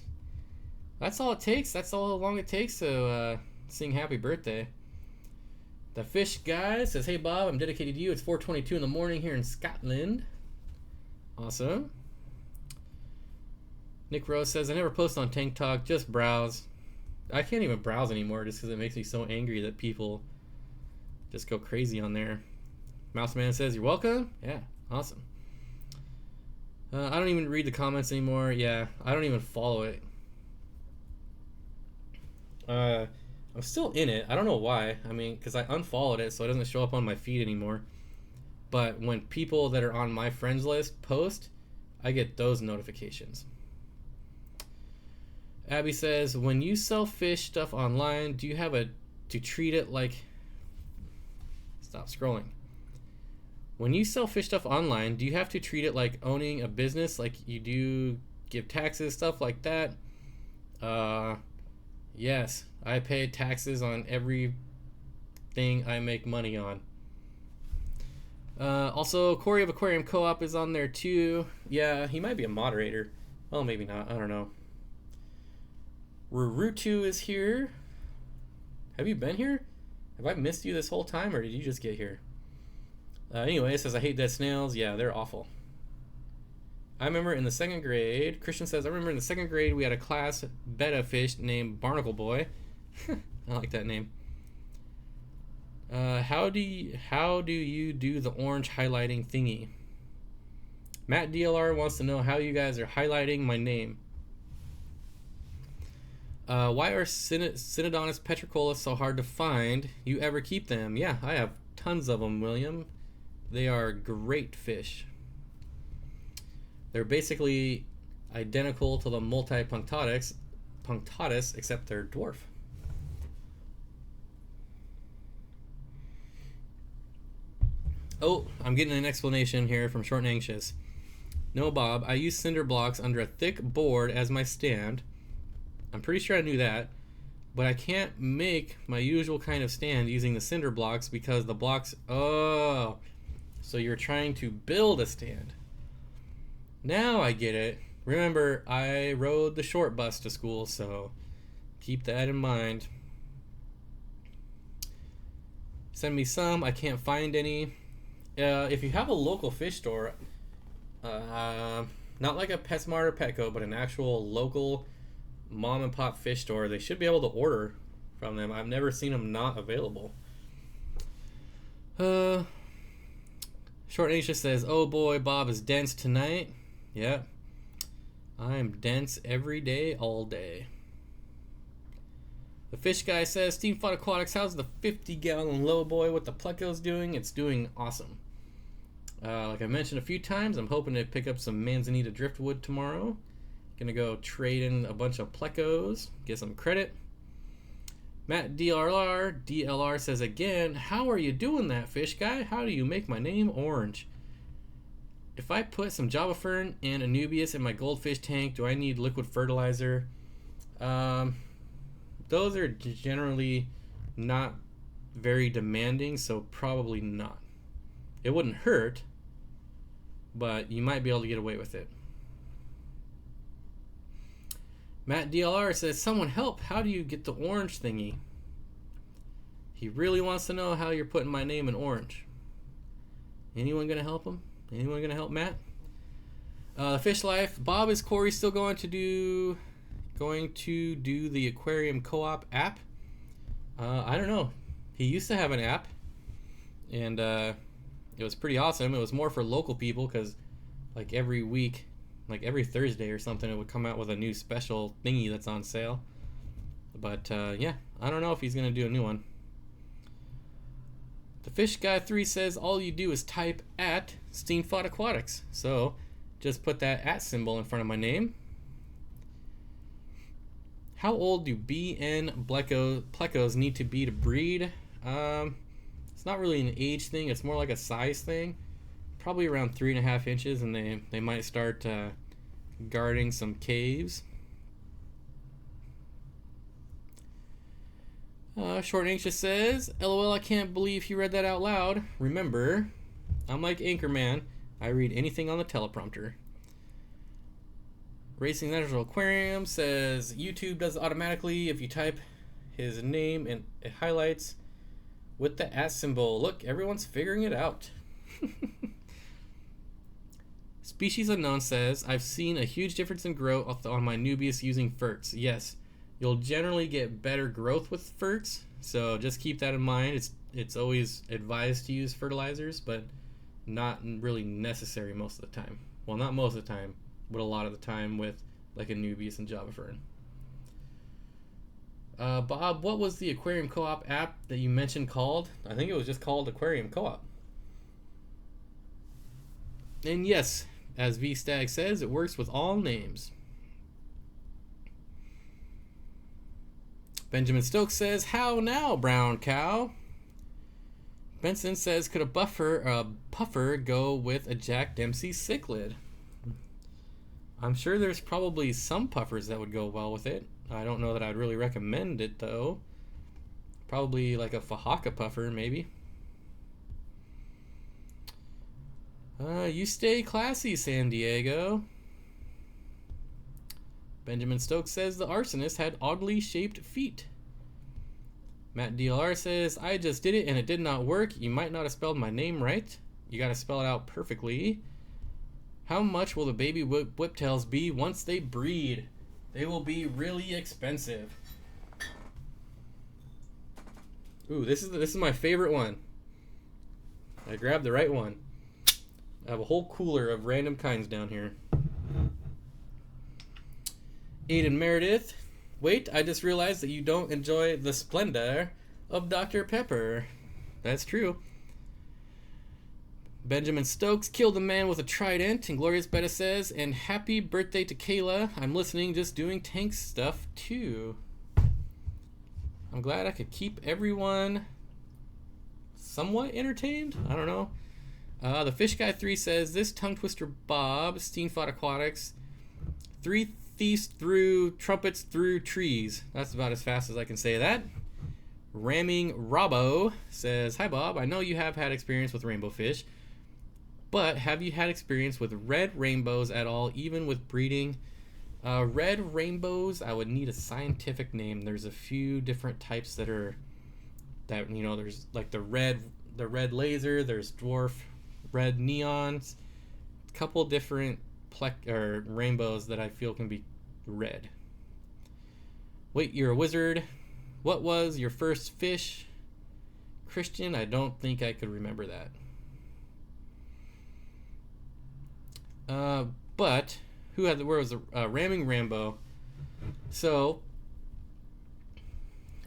Speaker 1: That's all it takes. That's all long it takes to sing happy birthday. The Fish Guy says, "Hey Bob, I'm dedicated to you. It's 4:22 in the morning here in Scotland." Awesome. Nick Rose says, "I never post on Tank Talk, just browse." I can't even browse anymore just because it makes me so angry that people just go crazy on there. Mouse Man says, "You're welcome." Yeah, awesome. I don't even read the comments anymore. Yeah, I don't even follow it. I'm still in it. I don't know why. I mean, because I unfollowed it, so it doesn't show up on my feed anymore. But when people that are on my friends list post, I get those notifications. Abby says, "When you sell fish stuff online, do you have to treat it like..." Stop scrolling. When you sell fish stuff online, do you have to treat it like owning a business, like you do give taxes, stuff like that? Yes, I pay taxes on everything I make money on. Also, Corey of Aquarium Co-op is on there too. Yeah, he might be a moderator. Well, maybe not. I don't know. Rurutu is here. Have you been here? Have I missed you this whole time, or did you just get here? Anyway, it says, "I hate dead snails." Yeah, they're awful. I remember in the 2nd grade, Christian says, "I remember in the 2nd grade we had a class betta fish named Barnacle Boy." I like that name. How do you do the orange highlighting thingy? Matt DLR wants to know how you guys are highlighting my name. Why are Synodontis petricola so hard to find? You ever keep them? Yeah, I have tons of them, William. They are great fish. They're basically identical to the multi-punctatus, except they're dwarf. Oh, I'm getting an explanation here from Short and Anxious. No, Bob, I use cinder blocks under a thick board as my stand. I'm pretty sure I knew that, but I can't make my usual kind of stand using the cinder blocks because the blocks... Oh, so you're trying to build a stand. Now I get it. Remember, I rode the short bus to school, so keep that in mind. Send me some. I can't find any. If you have a local fish store, not like a PetSmart or Petco, but an actual local mom and pop fish store, they should be able to order from them. I've never seen them not available. Short Asia says, oh boy, Bob is dense tonight. Yeah, I'm dense every day, all day. The fish guy says, Steenfott Aquatics, how's the 50-gallon low boy with the Plecos doing? It's doing awesome. Like I mentioned a few times, I'm hoping to pick up some Manzanita driftwood tomorrow. Gonna go trade in a bunch of Plecos, get some credit. Matt DLR says again, how are you doing that, fish guy? How do you make my name orange? If I put some Java Fern and Anubias in my goldfish tank, do I need liquid fertilizer? Those are generally not very demanding, so probably not. It wouldn't hurt, but you might be able to get away with it. Matt DLR says, someone help, how do you get the orange thingy? He really wants to know how you're putting my name in orange. Anyone gonna help him? Anyone gonna help Matt? The Fish Life. Bob, is Corey still going to do the Aquarium Co-op app? I don't know. He used to have an app, and it was pretty awesome. It was more for local people because, like every week, like every Thursday or something, it would come out with a new special thingy that's on sale. But yeah, I don't know if he's gonna do a new one. The Fish Guy 3 says all you do is type at Steenfott Aquatics. So just put that at symbol in front of my name. How old do BN Plecos need to be to breed? It's not really an age thing. It's more like a size thing. Probably around 3.5 inches, and they might start guarding some caves. Short Anxious says, LOL, I can't believe he read that out loud. Remember, I'm like Anchorman. I read anything on the teleprompter. Racing Natural Aquarium says, YouTube does it automatically if you type his name and it highlights with the at symbol. Look, everyone's figuring it out. Species Unknown says, I've seen a huge difference in growth on my Nubius using ferts. Yes, you'll generally get better growth with ferts, so just keep that in mind. It's always advised to use fertilizers, but not really necessary most of the time. Well, not most of the time, but a lot of the time with like a Nubius and Java Fern. Bob, what was the Aquarium Co-op app that you mentioned called? I think it was just called Aquarium Co-op. And yes, as VStag says, it works with all names. Benjamin Stokes says, how now, brown cow? Benson says, could a puffer go with a Jack Dempsey cichlid? I'm sure there's probably some puffers that would go well with it. I don't know that I'd really recommend it, though. Probably like a Fahaka puffer, maybe. You stay classy, San Diego. Benjamin Stokes says the arsonist had oddly shaped feet. Matt DLR says, I just did it and it did not work. You might not have spelled my name right. You gotta spell it out perfectly. How much will the baby whiptails be once they breed? They will be really expensive. Ooh, this is my favorite one. I grabbed the right one. I have a whole cooler of random kinds down here. Aiden Meredith. Wait, I just realized that you don't enjoy the splendor of Dr. Pepper. That's true. Benjamin Stokes killed a man with a trident, and Glorious Betta says, and happy birthday to Kayla. I'm listening, just doing tank stuff too. I'm glad I could keep everyone somewhat entertained. I don't know. The Fish Guy 3 says, this tongue twister Bob, Steenfott Aquatics, 3 thieves through trumpets through trees. That's about as fast as I can say that. Ramming Robbo says, hi Bob, I know you have had experience with rainbow fish, but have you had experience with red rainbows at all, even with breeding? Red rainbows, I would need a scientific name. There's a few different types that there's like the red laser, there's dwarf red neons, a couple different rainbows that I feel can be red. Wait, you're a wizard. What was your first fish? Christian, I don't think I could remember that. But where was the ramming Rambo? So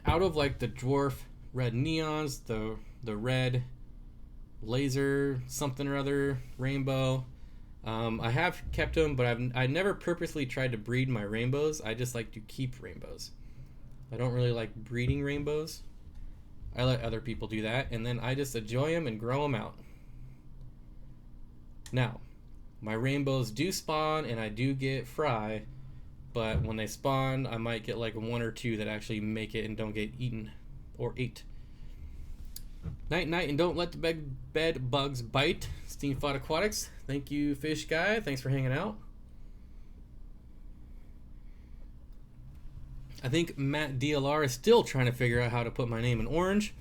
Speaker 1: out of like the dwarf red neons, the red laser something or other rainbow, I have kept them, but I never purposely tried to breed my rainbows. I just like to keep rainbows. I don't really like breeding rainbows. I let other people do that, and then I just enjoy them and grow them out. Now, my rainbows do spawn, and I do get fry, but when they spawn, I might get like 1 or 2 that actually make it and don't get eaten or ate. Night, and don't let the bed bugs bite. Steenfott Aquatics. Thank you, Fish Guy. Thanks for hanging out. I think Matt DLR is still trying to figure out how to put my name in orange.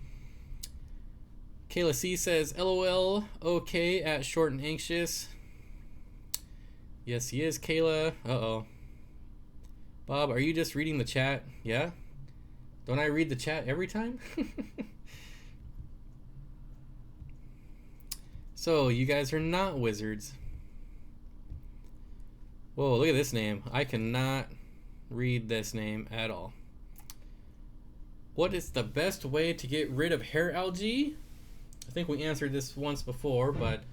Speaker 1: Kayla C says, LOL, okay at short and anxious. Yes, he is, Kayla. Uh-oh. Bob, are you just reading the chat? Yeah? Don't I read the chat every time? So, you guys are not wizards. Whoa, look at this name. I cannot read this name at all. What is the best way to get rid of hair algae? I think we answered this once before, but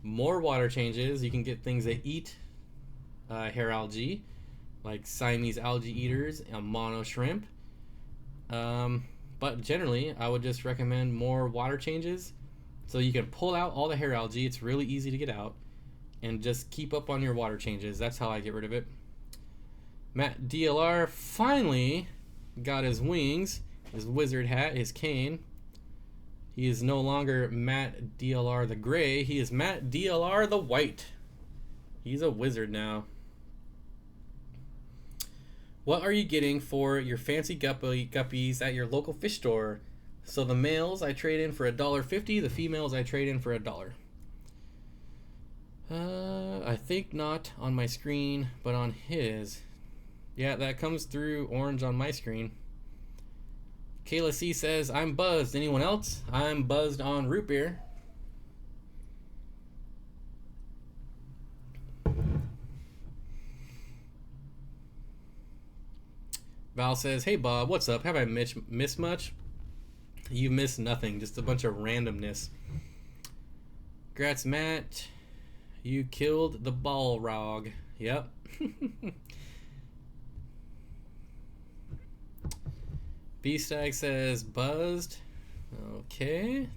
Speaker 1: more water changes. You can get things that eat hair algae, like Siamese algae eaters and mono shrimp. But generally, I would just recommend more water changes so you can pull out all the hair algae. It's really easy to get out, and just keep up on your water changes. That's how I get rid of it. Matt DLR finally got his wings, his wizard hat, his cane. He is no longer Matt DLR the gray. He is Matt DLR the white. He's a wizard now. What are you getting for your fancy guppies at your local fish store? So the males I trade in for $1.50. The females I trade in for $1. I think not on my screen, but on his. Yeah, that comes through orange on my screen. Kayla C says, I'm buzzed. Anyone else? I'm buzzed on root beer. Val says, hey Bob, what's up? Have I missed much? You missed nothing, just a bunch of randomness. Congrats, Matt. You killed the Balrog. Yep. B-Stag says, buzzed. Okay.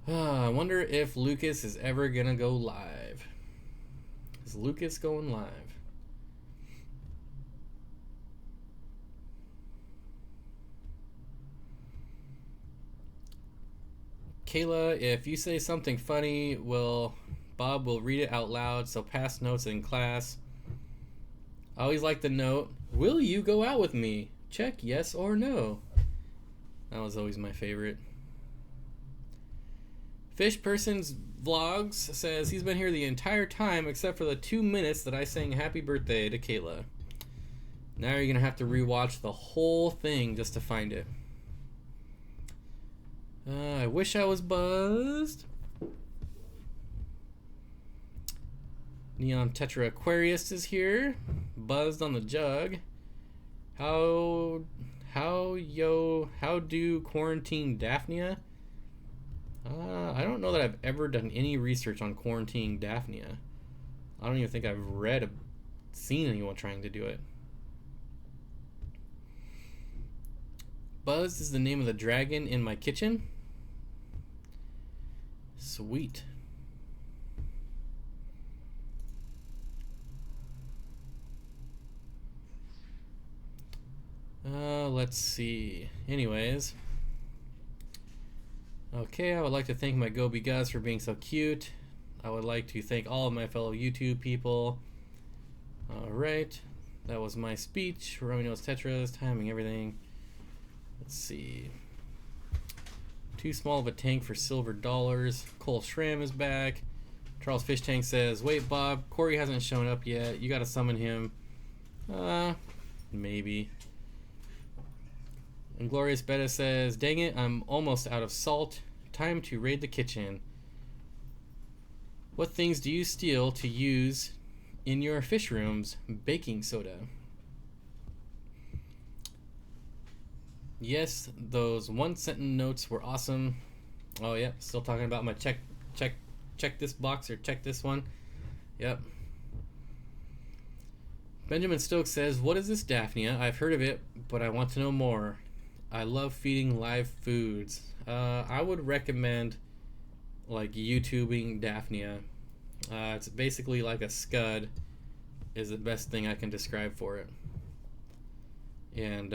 Speaker 1: I wonder if Lucas is ever gonna go live. Is Lucas going live? Kayla, if you say something funny, Bob will read it out loud, so pass notes in class. I always like the note, will you go out with me? Check yes or no. That was always my favorite. Fish Person's Vlogs says he's been here the entire time except for the 2 minutes that I sang happy birthday to Kayla. Now you're gonna have to rewatch the whole thing just to find it. I wish I was buzzed. Neon Tetra Aquarius is here, buzzed on the jug. How do quarantine Daphnia? I don't know that I've ever done any research on quarantining Daphnia. I don't even think I've seen anyone trying to do it. Buzz is the name of the dragon in my kitchen. Sweet. Let's see. Anyways. Okay, I would like to thank my Gobi Gus for being so cute. I would like to thank all of my fellow YouTube people. Alright. That was my speech. Rummy Nose Tetras, timing everything. Let's see. Too small of a tank for silver dollars. Cole Schramm is back. Charles Fish Tank says, wait, Bob, Corey hasn't shown up yet. You gotta summon him. Maybe. And Glorious Betta says, dang it, I'm almost out of salt. Time to raid the kitchen. What things do you steal to use in your fish rooms? Baking soda. Yes, those 1 cent notes were awesome. Oh, yeah, still talking about my check this box or check this one. Yep. Benjamin Stokes says, what is this Daphnia? I've heard of it, but I want to know more. I love feeding live foods. I would recommend like YouTubing Daphnia. It's basically like a scud is the best thing I can describe for it. And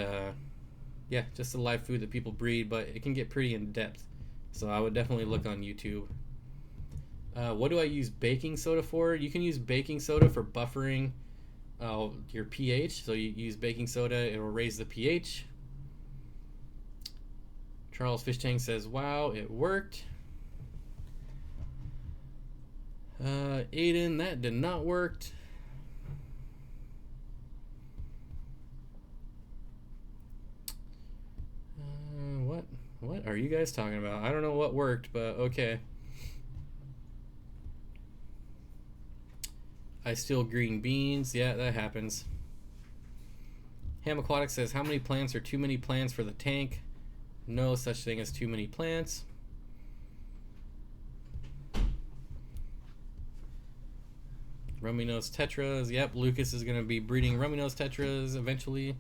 Speaker 1: yeah, just a live food that people breed, but it can get pretty in depth. So I would definitely look on YouTube. What do I use baking soda for? You can use baking soda for buffering your pH. So you use baking soda, it will raise the pH. Charles Fish Tank says, wow, it worked. Aiden, that did not work. What are you guys talking about? I don't know what worked, but okay. I steal green beans. Yeah, that happens. Ham Aquatics says, how many plants are too many plants for the tank? No such thing as too many plants. Rummy Nose Tetras. Yep, Lucas is going to be breeding Rummy Nose Tetras eventually.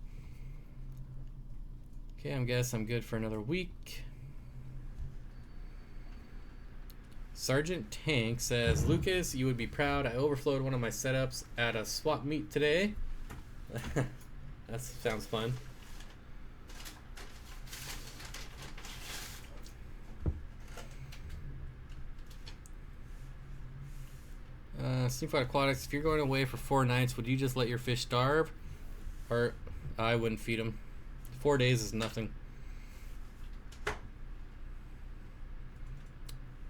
Speaker 1: Okay, I guess I'm good for another week. Sergeant Tank says, Lucas, you would be proud. I overflowed one of my setups at a swap meet today. That sounds fun. Steenfott Aquatics, if you're going away for 4 nights, would you just let your fish starve? Or I wouldn't feed them. 4 days is nothing.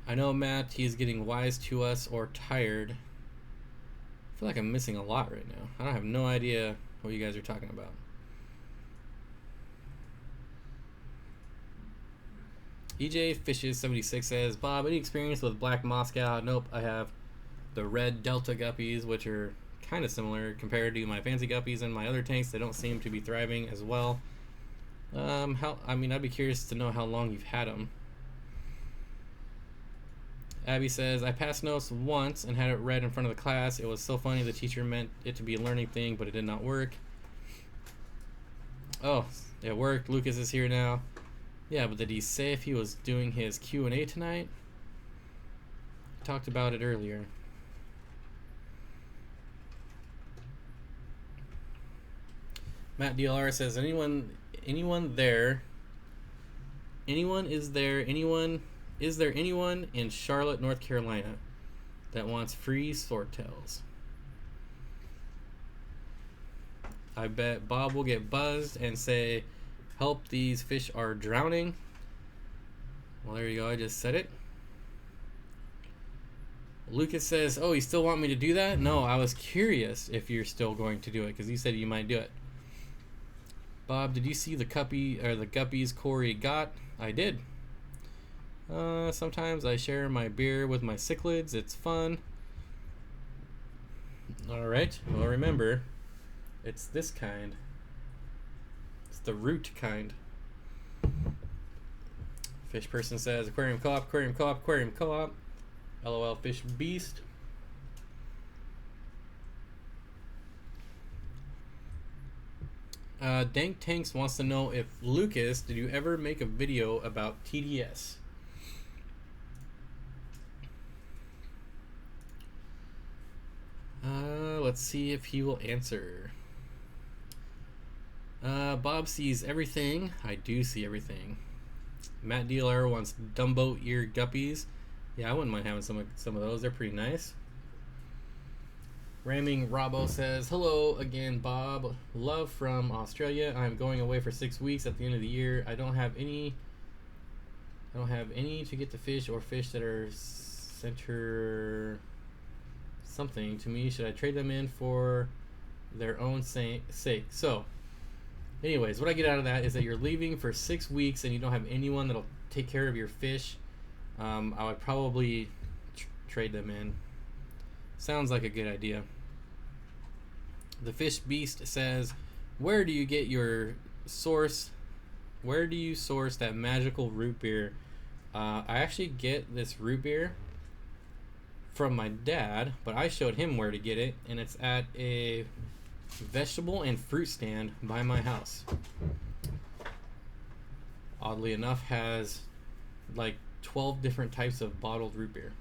Speaker 1: I know, Matt, he's getting wise to us or tired. I feel like I'm missing a lot right now. I don't have no idea what you guys are talking about. EJ Fishes 76 says, Bob, any experience with Black Moscow? Nope, I have the red Delta guppies, which are kind of similar compared to my fancy guppies and my other tanks. They don't seem to be thriving as well. I'd be curious to know how long you've had them. Abby says, I passed notes once and had it read in front of the class. It was so funny. The teacher meant it to be a learning thing, but it did not work. Oh, it worked. Lucas is here now. Yeah, but did he say if he was doing his Q&A tonight? We talked about it earlier. Matt DLR says, is there anyone in Charlotte, North Carolina that wants free swordtails? I bet Bob will get buzzed and say, help, these fish are drowning. Well, there you go, I just said it. Lucas says, oh, you still want me to do that? No, I was curious if you're still going to do it, because you said you might do it. Bob, did you see the guppies Corey got? I did. Sometimes I share my beer with my cichlids. It's fun. Alright, well remember, it's this kind. It's the root kind. Fish person says, aquarium co-op, aquarium co-op, aquarium co-op. LOL Fish Beast. Dank Tanks wants to know if Lucas, did you ever make a video about TDS? Let's see if he will answer. Bob sees everything. I do see everything. Matt DLR wants Dumbo ear guppies. Yeah, I wouldn't mind having some of those. They're pretty nice. Ramming Robbo says, hello again, Bob. Love from Australia. I'm going away for 6 weeks at the end of the year. I don't have any to get the fish or fish that are center something to me. Should I trade them in for their own sake? So, anyways, what I get out of that is that you're leaving for 6 weeks and you don't have anyone that'll take care of your fish. I would probably trade them in. Sounds like a good idea. The Fish Beast says, where do you get your source? Where do you source that magical root beer? I actually get this root beer from my dad, but I showed him where to get it, and it's at a vegetable and fruit stand by my house. Oddly enough, has like 12 different types of bottled root beer.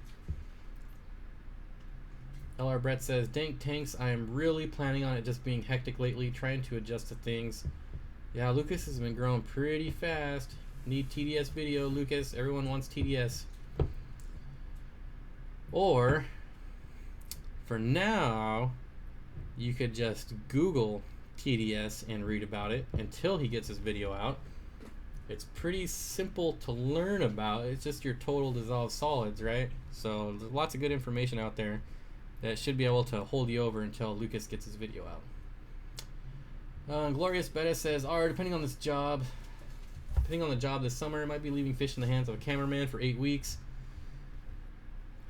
Speaker 1: L.R.Bretz says, Dank Tanks, I am really planning on it just being hectic lately, trying to adjust to things. Yeah, Lucas has been growing pretty fast. Need TDS video, Lucas. Everyone wants TDS. Or, for now, you could just Google TDS and read about it until he gets his video out. It's pretty simple to learn about. It's just your total dissolved solids, right? So there's lots of good information out there that should be able to hold you over until Lucas gets his video out. Glorious Betta says, depending on the job this summer, I might be leaving fish in the hands of a cameraman for 8 weeks.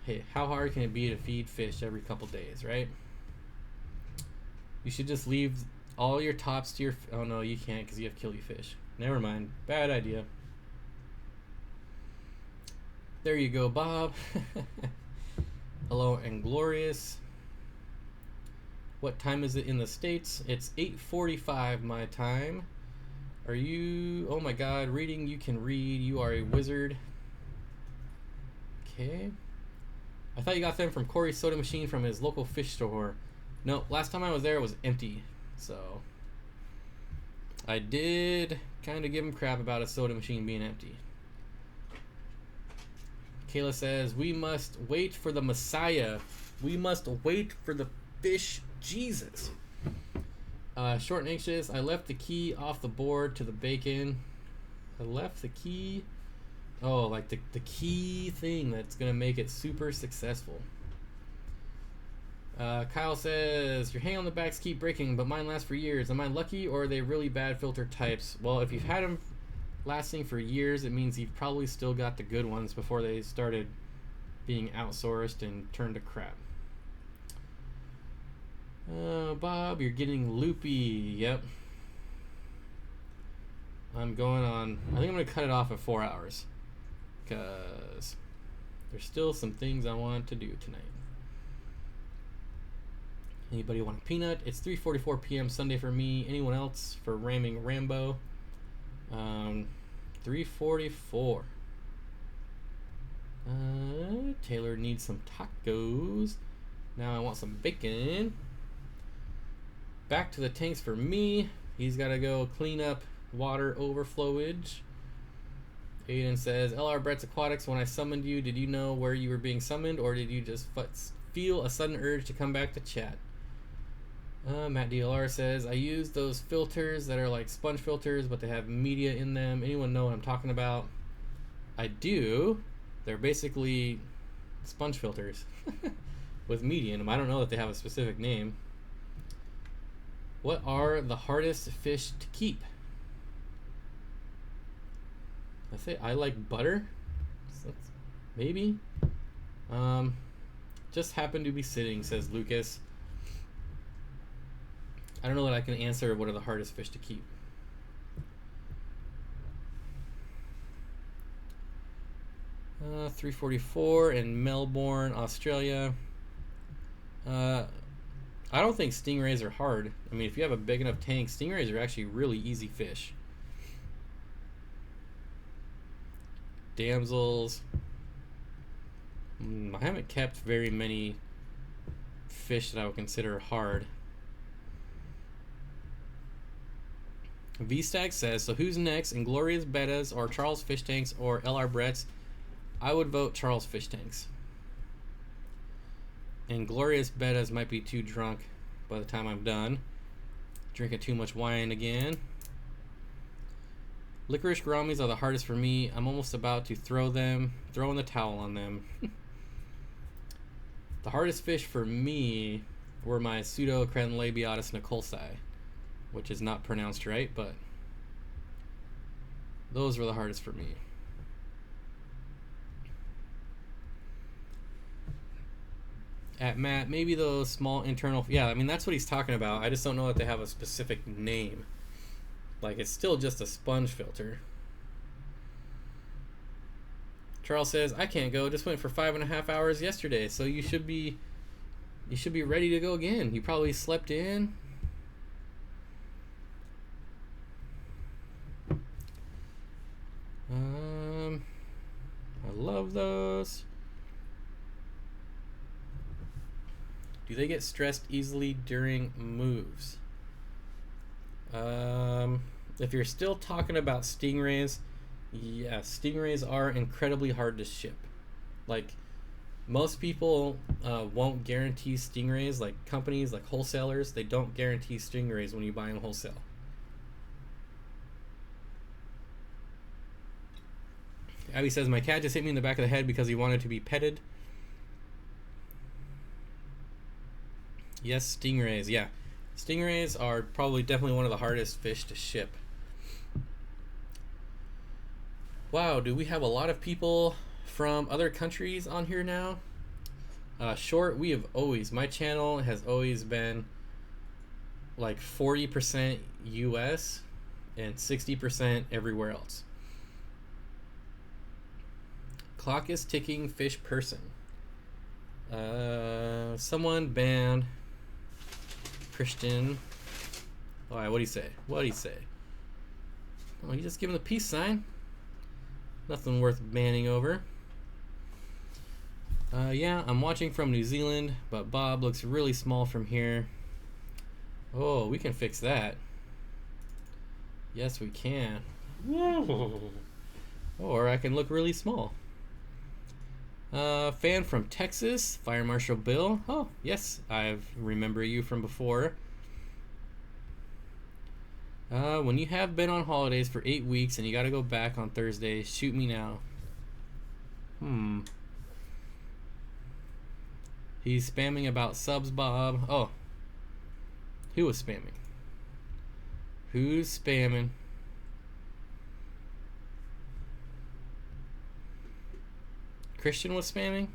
Speaker 1: Hey, how hard can it be to feed fish every couple days, right? You should just leave all your tops to your... Oh, no, you can't because you have killifish. Never mind. Bad idea. There you go, Bob. Hello, and Glorious. What time is it in the States? It's 8:45 my time. Are you... Oh, my God. Reading, you can read. You are a wizard. Okay. I thought you got them from Corey's soda machine from his local fish store. No, last time I was there it was empty. So I did kind of give him crap about a soda machine being empty. Kayla says, we must wait for the Messiah. We must wait for the fish Jesus. Short and anxious. I left the key off the board to the bacon. I left the key... Oh, like the key thing that's going to make it super successful. Kyle says, your hang on the backs keep breaking, but mine last for years. Am I lucky or are they really bad filter types? Well, if you've had them lasting for years, it means you've probably still got the good ones before they started being outsourced and turned to crap. Bob, you're getting loopy. Yep. I'm going on... I think I'm going to cut it off at 4 hours. Because there's still some things I want to do tonight. Anybody want a peanut? It's 3:44 p.m. Sunday for me. Anyone else for Ramming Rambo? 3:44. Taylor needs some tacos. Now I want some bacon. Back to the tanks for me. He's got to go clean up water overflowage. Aiden says, L.R.Bretz Aquatics, when I summoned you, did you know where you were being summoned, or did you just feel a sudden urge to come back to chat? Matt DLR says, I use those filters that are like sponge filters, but they have media in them. Anyone know what I'm talking about? I do. They're basically sponge filters with media in them. I don't know that they have a specific name. What are the hardest fish to keep? I say I like butter. So that's maybe. Just happened to be sitting, says Lucas. I don't know that I can answer what are the hardest fish to keep. Uh, 344 in Melbourne, Australia. I don't think stingrays are hard. I mean, if you have a big enough tank, stingrays are actually really easy fish. Damsels. I haven't kept very many fish that I would consider hard. V-Stack says, so who's next? Inglorious Bettas or Charles Fish Tanks or L.R.Bretz? I would vote Charles Fish Tanks. Inglorious Bettas might be too drunk by the time I'm done. Drinking too much wine again. Licorice gouramis are the hardest for me. I'm almost about to throw in the towel on them. The hardest fish for me were my Pseudocretenlabiotis nicolsi, which is not pronounced right, but those were the hardest for me. At Matt, maybe those small internal, yeah, I mean that's what he's talking about. I just don't know that they have a specific name. Like, it's still just a sponge filter. Charles says, I can't go, just went for 5.5 hours yesterday, so you should be ready to go again. You probably slept in. I love those. Do they get stressed easily during moves? If you're still talking about stingrays, yeah, stingrays are incredibly hard to ship. Like, most people won't guarantee stingrays. Like, companies, like wholesalers, they don't guarantee stingrays when you buy them wholesale. Abby says, my cat just hit me in the back of the head because he wanted to be petted. Yes, stingrays, yeah. Stingrays are probably definitely one of the hardest fish to ship. Wow, do we have a lot of people from other countries on here now? Short, we have always, my channel has always been like 40% US and 60% everywhere else. Clock is ticking, fish person. Someone banned Christian. All right, what do you say? What do you say? Oh, you just give him the peace sign. Nothing worth banning over. Yeah, I'm watching from New Zealand, but Bob looks really small from here. Oh, we can fix that. Yes, we can. Whoa. Or I can look really small. Fan from Texas, Fire Marshal Bill. Oh, yes, I remember you from before. When you have been on holidays for 8 weeks and you gotta go back on Thursday, shoot me now. He's spamming about subs, Bob. Oh. Who was spamming? Who's spamming? Christian was spamming?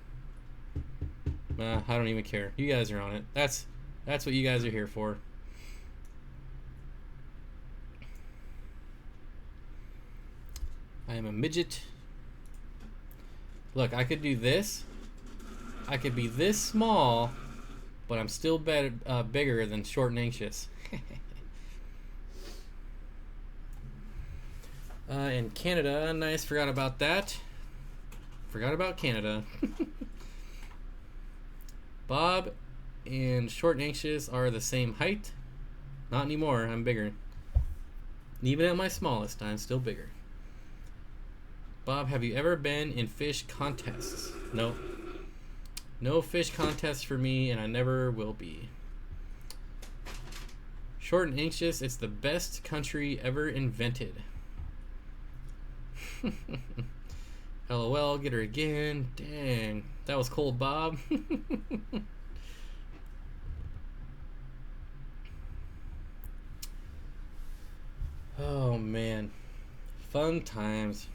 Speaker 1: I don't even care. You guys are on it. That's what you guys are here for. I am a midget. Look, I could do this. I could be this small, but I'm still bigger than short and anxious. In Canada, nice. Forgot about that. Forgot about Canada. Bob and short and anxious are the same height. Not anymore. I'm bigger. Even at my smallest, I'm still bigger. Bob, have you ever been in fish contests? No. No fish contests for me, and I never will be. Short and anxious, it's the best country ever invented. LOL, get her again. Dang, that was cold, Bob. Oh, man. Fun times.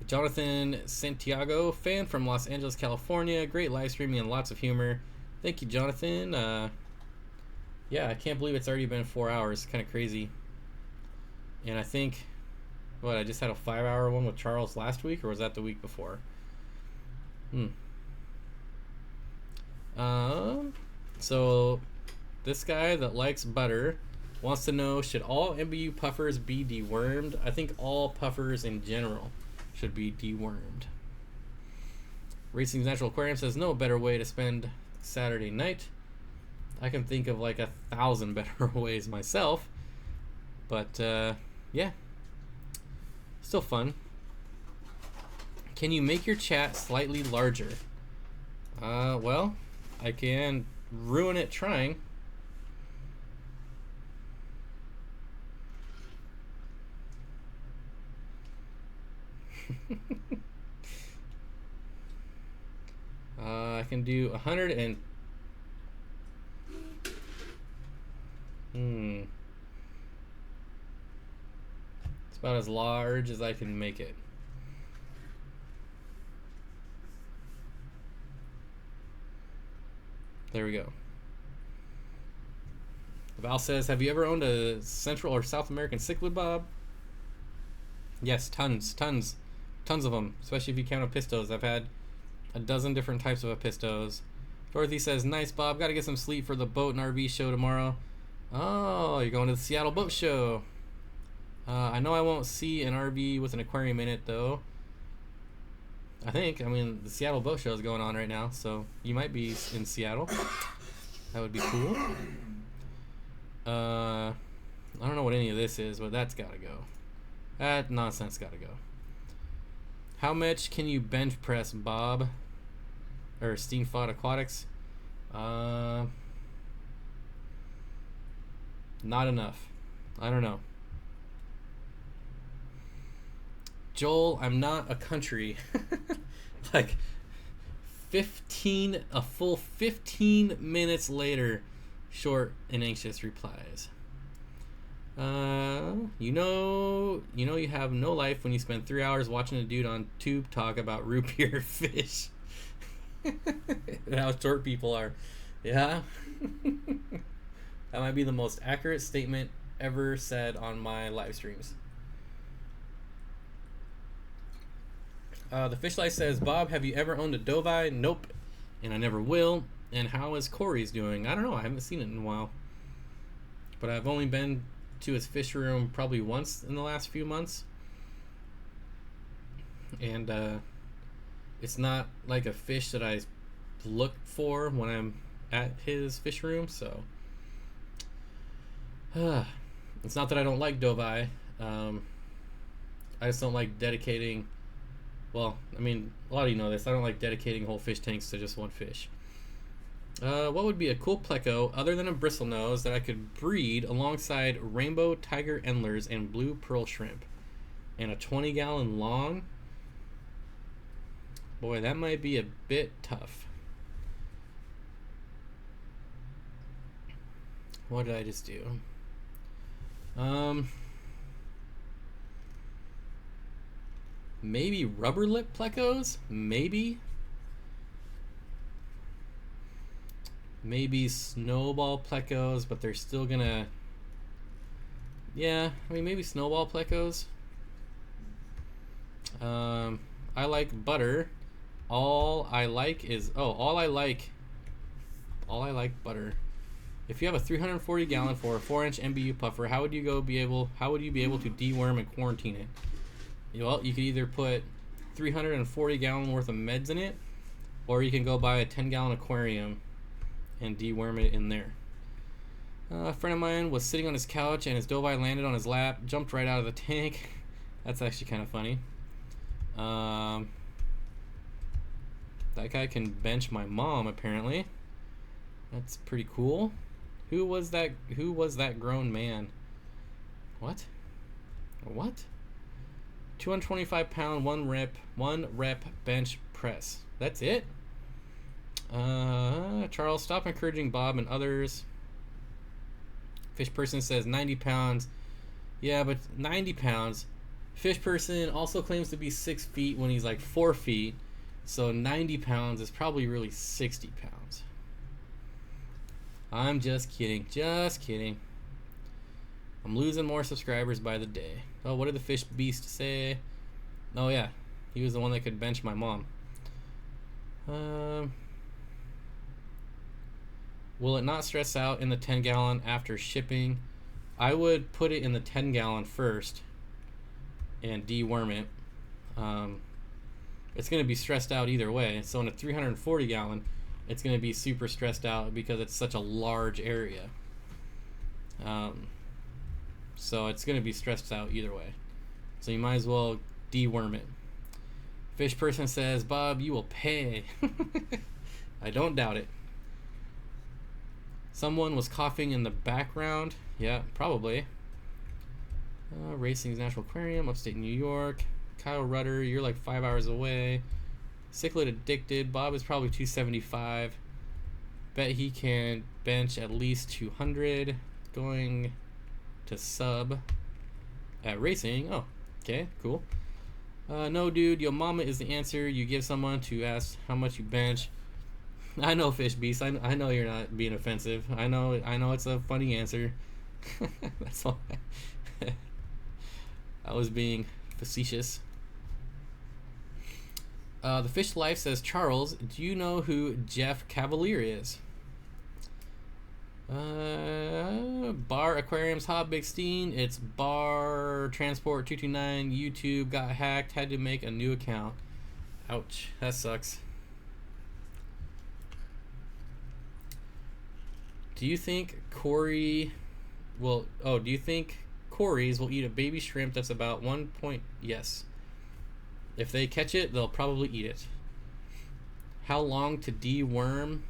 Speaker 1: Jonathan Santiago, fan from Los Angeles, California. Great live streaming and lots of humor. Thank you, Jonathan. Yeah, I can't believe it's already been 4 hours. Kind of crazy. And I think, what, I just had a 5-hour one with Charles last week, or was that the week before? So this guy that likes butter wants to know, should all MBU puffers be dewormed? I think all puffers in general should be dewormed. Racing's Natural Aquarium says no better way to spend Saturday night. I can think of like 1,000 better ways myself, but yeah, still fun. Can you make your chat slightly larger? Well, I can ruin it trying. I can do 100 and it's about as large as I can make it. There we go. Val says, have you ever owned a Central or South American cichlid, Bob? Yes, tons of them, especially if you count Apistos. I've had a dozen different types of Apistos. Dorothy says, nice, Bob. Got to get some sleep for the boat and RV show tomorrow. Oh, you're going to the Seattle Boat Show. I know I won't see an RV with an aquarium in it, though. I mean, the Seattle Boat Show is going on right now, so you might be in Seattle. That would be cool. I don't know what any of this is, but that's got to go. That nonsense got to go. How much can you bench press, Bob? Or Steenfott Aquatics? Not enough. I don't know. Joel, I'm not a country. Like a full 15 minutes later, short and anxious replies. You know you have no life when you spend 3 hours watching a dude on tube talk about root beer fish. And how short people are. Yeah. That might be the most accurate statement ever said on my live streams. The Fish Life says, Bob, have you ever owned a Dovi? Nope. And I never will. And how is Corey's doing? I don't know. I haven't seen it in a while. But I've only been to his fish room probably once in the last few months. And it's not like a fish that I look for when I'm at his fish room. So it's not that I don't like Dovi. I just don't like dedicating... Well, I mean, a lot of you know this. I don't like dedicating whole fish tanks to just one fish. What would be a cool Pleco other than a bristlenose that I could breed alongside rainbow tiger endlers and blue pearl shrimp? And a 20-gallon long? Boy, that might be a bit tough. What did I just do? Maybe rubber lip Plecos? Maybe snowball Plecos, but they're still gonna... Yeah, I mean, maybe snowball Plecos. I like butter. All I like butter. If you have a 340 gallon for a 4-inch MBU puffer, how would you be able to deworm and quarantine it? Well, you could either put 340 gallon worth of meds in it, or you can go buy a 10-gallon aquarium and deworm it in there. A friend of mine was sitting on his couch and his Dovi landed on his lap, jumped right out of the tank. That's actually kind of funny. That guy can bench my mom, apparently. That's pretty cool. Who was that grown man? What? 225 pound, one rep bench press. That's it? Charles, stop encouraging Bob and others. Fish person says 90 pounds. Yeah, but 90 pounds. Fish person also claims to be 6 feet when he's like 4 feet. So 90 pounds is probably really 60 pounds. I'm just kidding. Just kidding. I'm losing more subscribers by the day. Oh, what did the fish beast say? Oh, yeah. He was the one that could bench my mom. Will it not stress out in the 10 gallon after shipping? I would put it in the 10 gallon first and deworm it. It's going to be stressed out either way. So in a 340 gallon, it's going to be super stressed out because it's such a large area. So it's going to be stressed out either way. So you might as well deworm it. Fish person says, Bob, you will pay. I don't doubt it. Someone was coughing in the background. Yeah, probably. Racing's National Aquarium, upstate New York. Kyle Rudder, you're like 5 hours away. Cichlid addicted. Bob is probably 275. Bet he can bench at least 200. Going to sub at racing. Oh, okay, cool. No, dude, your mama is the answer you give someone to ask how much you bench. I know, Fish Beast. I know you're not being offensive. I know it's a funny answer. That's all. I was being facetious. The Fish Life says, Charles, do you know who Jeff Cavalier is? Bar Aquariums Hot Big Steen. It's Bar Transport 229. YouTube got hacked. Had to make a new account. Ouch. That sucks. Do you think Corey will... Oh, do you think Corey's will eat a baby shrimp that's about 1 point... Yes. If they catch it, they'll probably eat it. How long to deworm?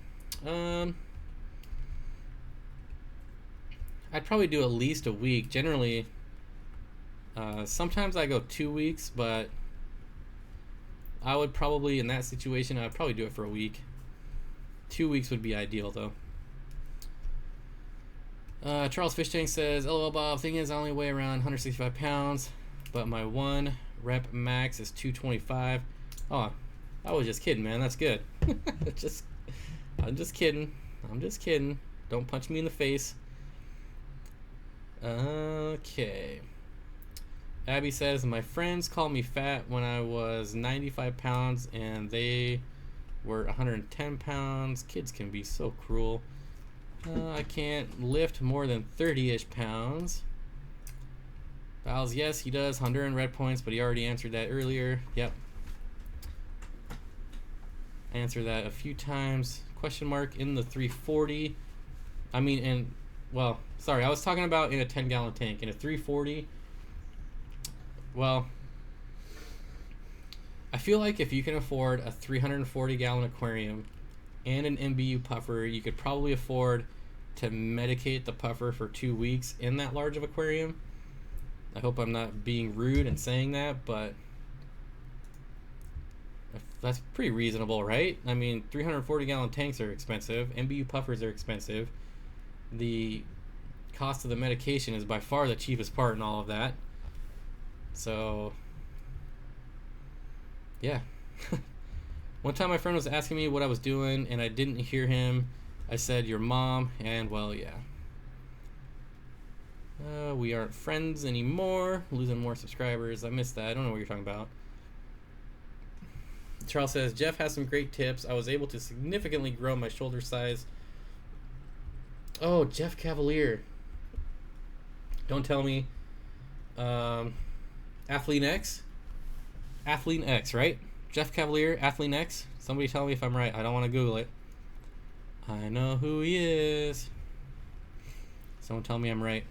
Speaker 1: I'd probably do at least a week. Generally, sometimes I go 2 weeks, but I would probably, in that situation, I'd probably do it for a week. 2 weeks would be ideal, though. Charles Fish Tank says, LOL Bob, thing is I only weigh around 165 pounds, but my 1 rep max is 225. Oh, I was just kidding, man. That's good. I'm just kidding. Don't punch me in the face. Okay. Abby says, my friends called me fat when I was 95 pounds and they were 110 pounds. Kids can be so cruel. I can't lift more than 30-ish pounds. Val's, yes, he does. Honduran red points, but he already answered that earlier. Yep. I answered that a few times. Question mark in the 340. I mean, in... Well, sorry, I was talking about in a 10-gallon tank. In a 340, well, I feel like if you can afford a 340-gallon aquarium and an MBU puffer, you could probably afford to medicate the puffer for 2 weeks in that large of aquarium. I hope I'm not being rude and saying that, but that's pretty reasonable, right? I mean, 340-gallon tanks are expensive. MBU puffers are expensive. The cost of the medication is by far the cheapest part in all of that. So, yeah. One time my friend was asking me what I was doing and I didn't hear him. I said, your mom, and well, yeah. We aren't friends anymore. Losing more subscribers. I missed that. I don't know what you're talking about. Charles says, Jeff has some great tips. I was able to significantly grow my shoulder size. Oh, Jeff Cavalier. Don't tell me. Athlete X? Athlete X, right? Jeff Cavalier, Athlete X? Somebody tell me if I'm right. I don't want to Google it. I know who he is. Someone tell me I'm right.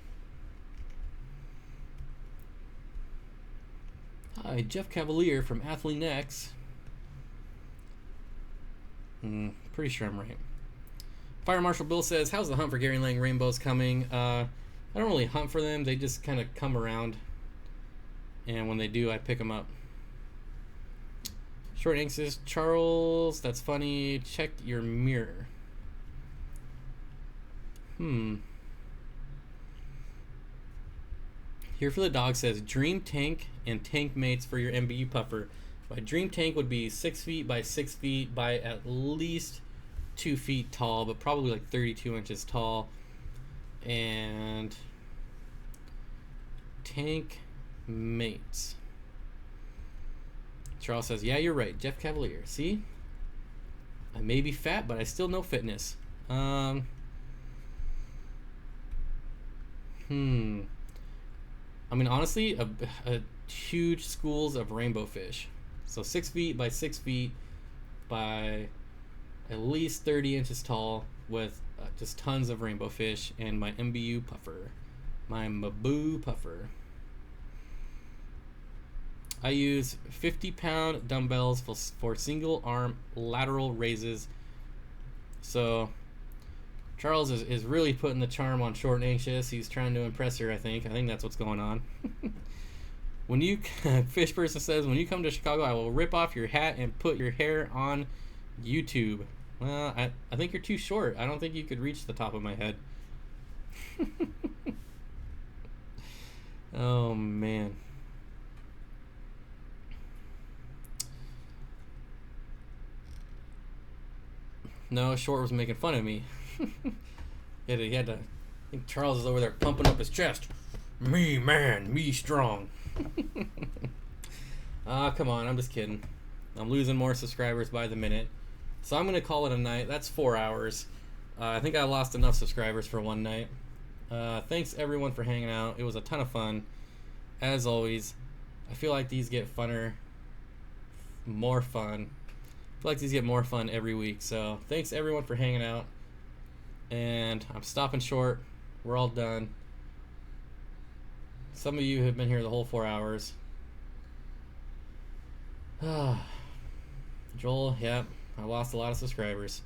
Speaker 1: Hi, Jeff Cavalier from Athlete X. Pretty sure I'm right. Fire Marshal Bill says, how's the hunt for Gary Lang rainbows coming? I don't really hunt for them. They just kind of come around. And when they do, I pick them up. Short Ink says, Charles, that's funny. Check your mirror. Here for the Dog says dream tank and tank mates for your MBU puffer. My dream tank would be 6 feet by 6 feet by at least 2 feet tall, but probably like 32 inches tall. And tank mates. Charles says, yeah, you're right. Jeff Cavalier. See? I may be fat, but I still know fitness. I mean, honestly, a huge schools of rainbow fish. So 6 feet by 6 feet by at least 30 inches tall with just tons of rainbow fish and my MBU puffer. My Maboo puffer. I use 50-pound dumbbells for single arm lateral raises. So Charles is really putting the charm on Short and Anxious. He's trying to impress her, I think. I think that's what's going on. When you, Fish Person says, when you come to Chicago, I will rip off your hat and put your hair on YouTube. Well, I think you're too short. I don't think you could reach the top of my head. Oh, man. No, Short was making fun of me. He had to. I think Charles is over there pumping up his chest. Me man, me strong. Come on, I'm just kidding. I'm losing more subscribers by the minute. So I'm going to call it a night. That's 4 hours. I think I lost enough subscribers for one night. Thanks everyone for hanging out. It was a ton of fun. As always, I feel like these get funner, more fun. I feel like these get more fun every week. So thanks everyone for hanging out. And I'm stopping short. We're all done. Some of you have been here the whole 4 hours. Joel, yeah, I lost a lot of subscribers.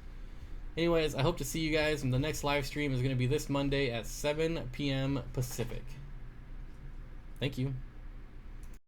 Speaker 1: Anyways, I hope to see you guys. And the next live stream is going to be this Monday at 7 p.m. Pacific. Thank you.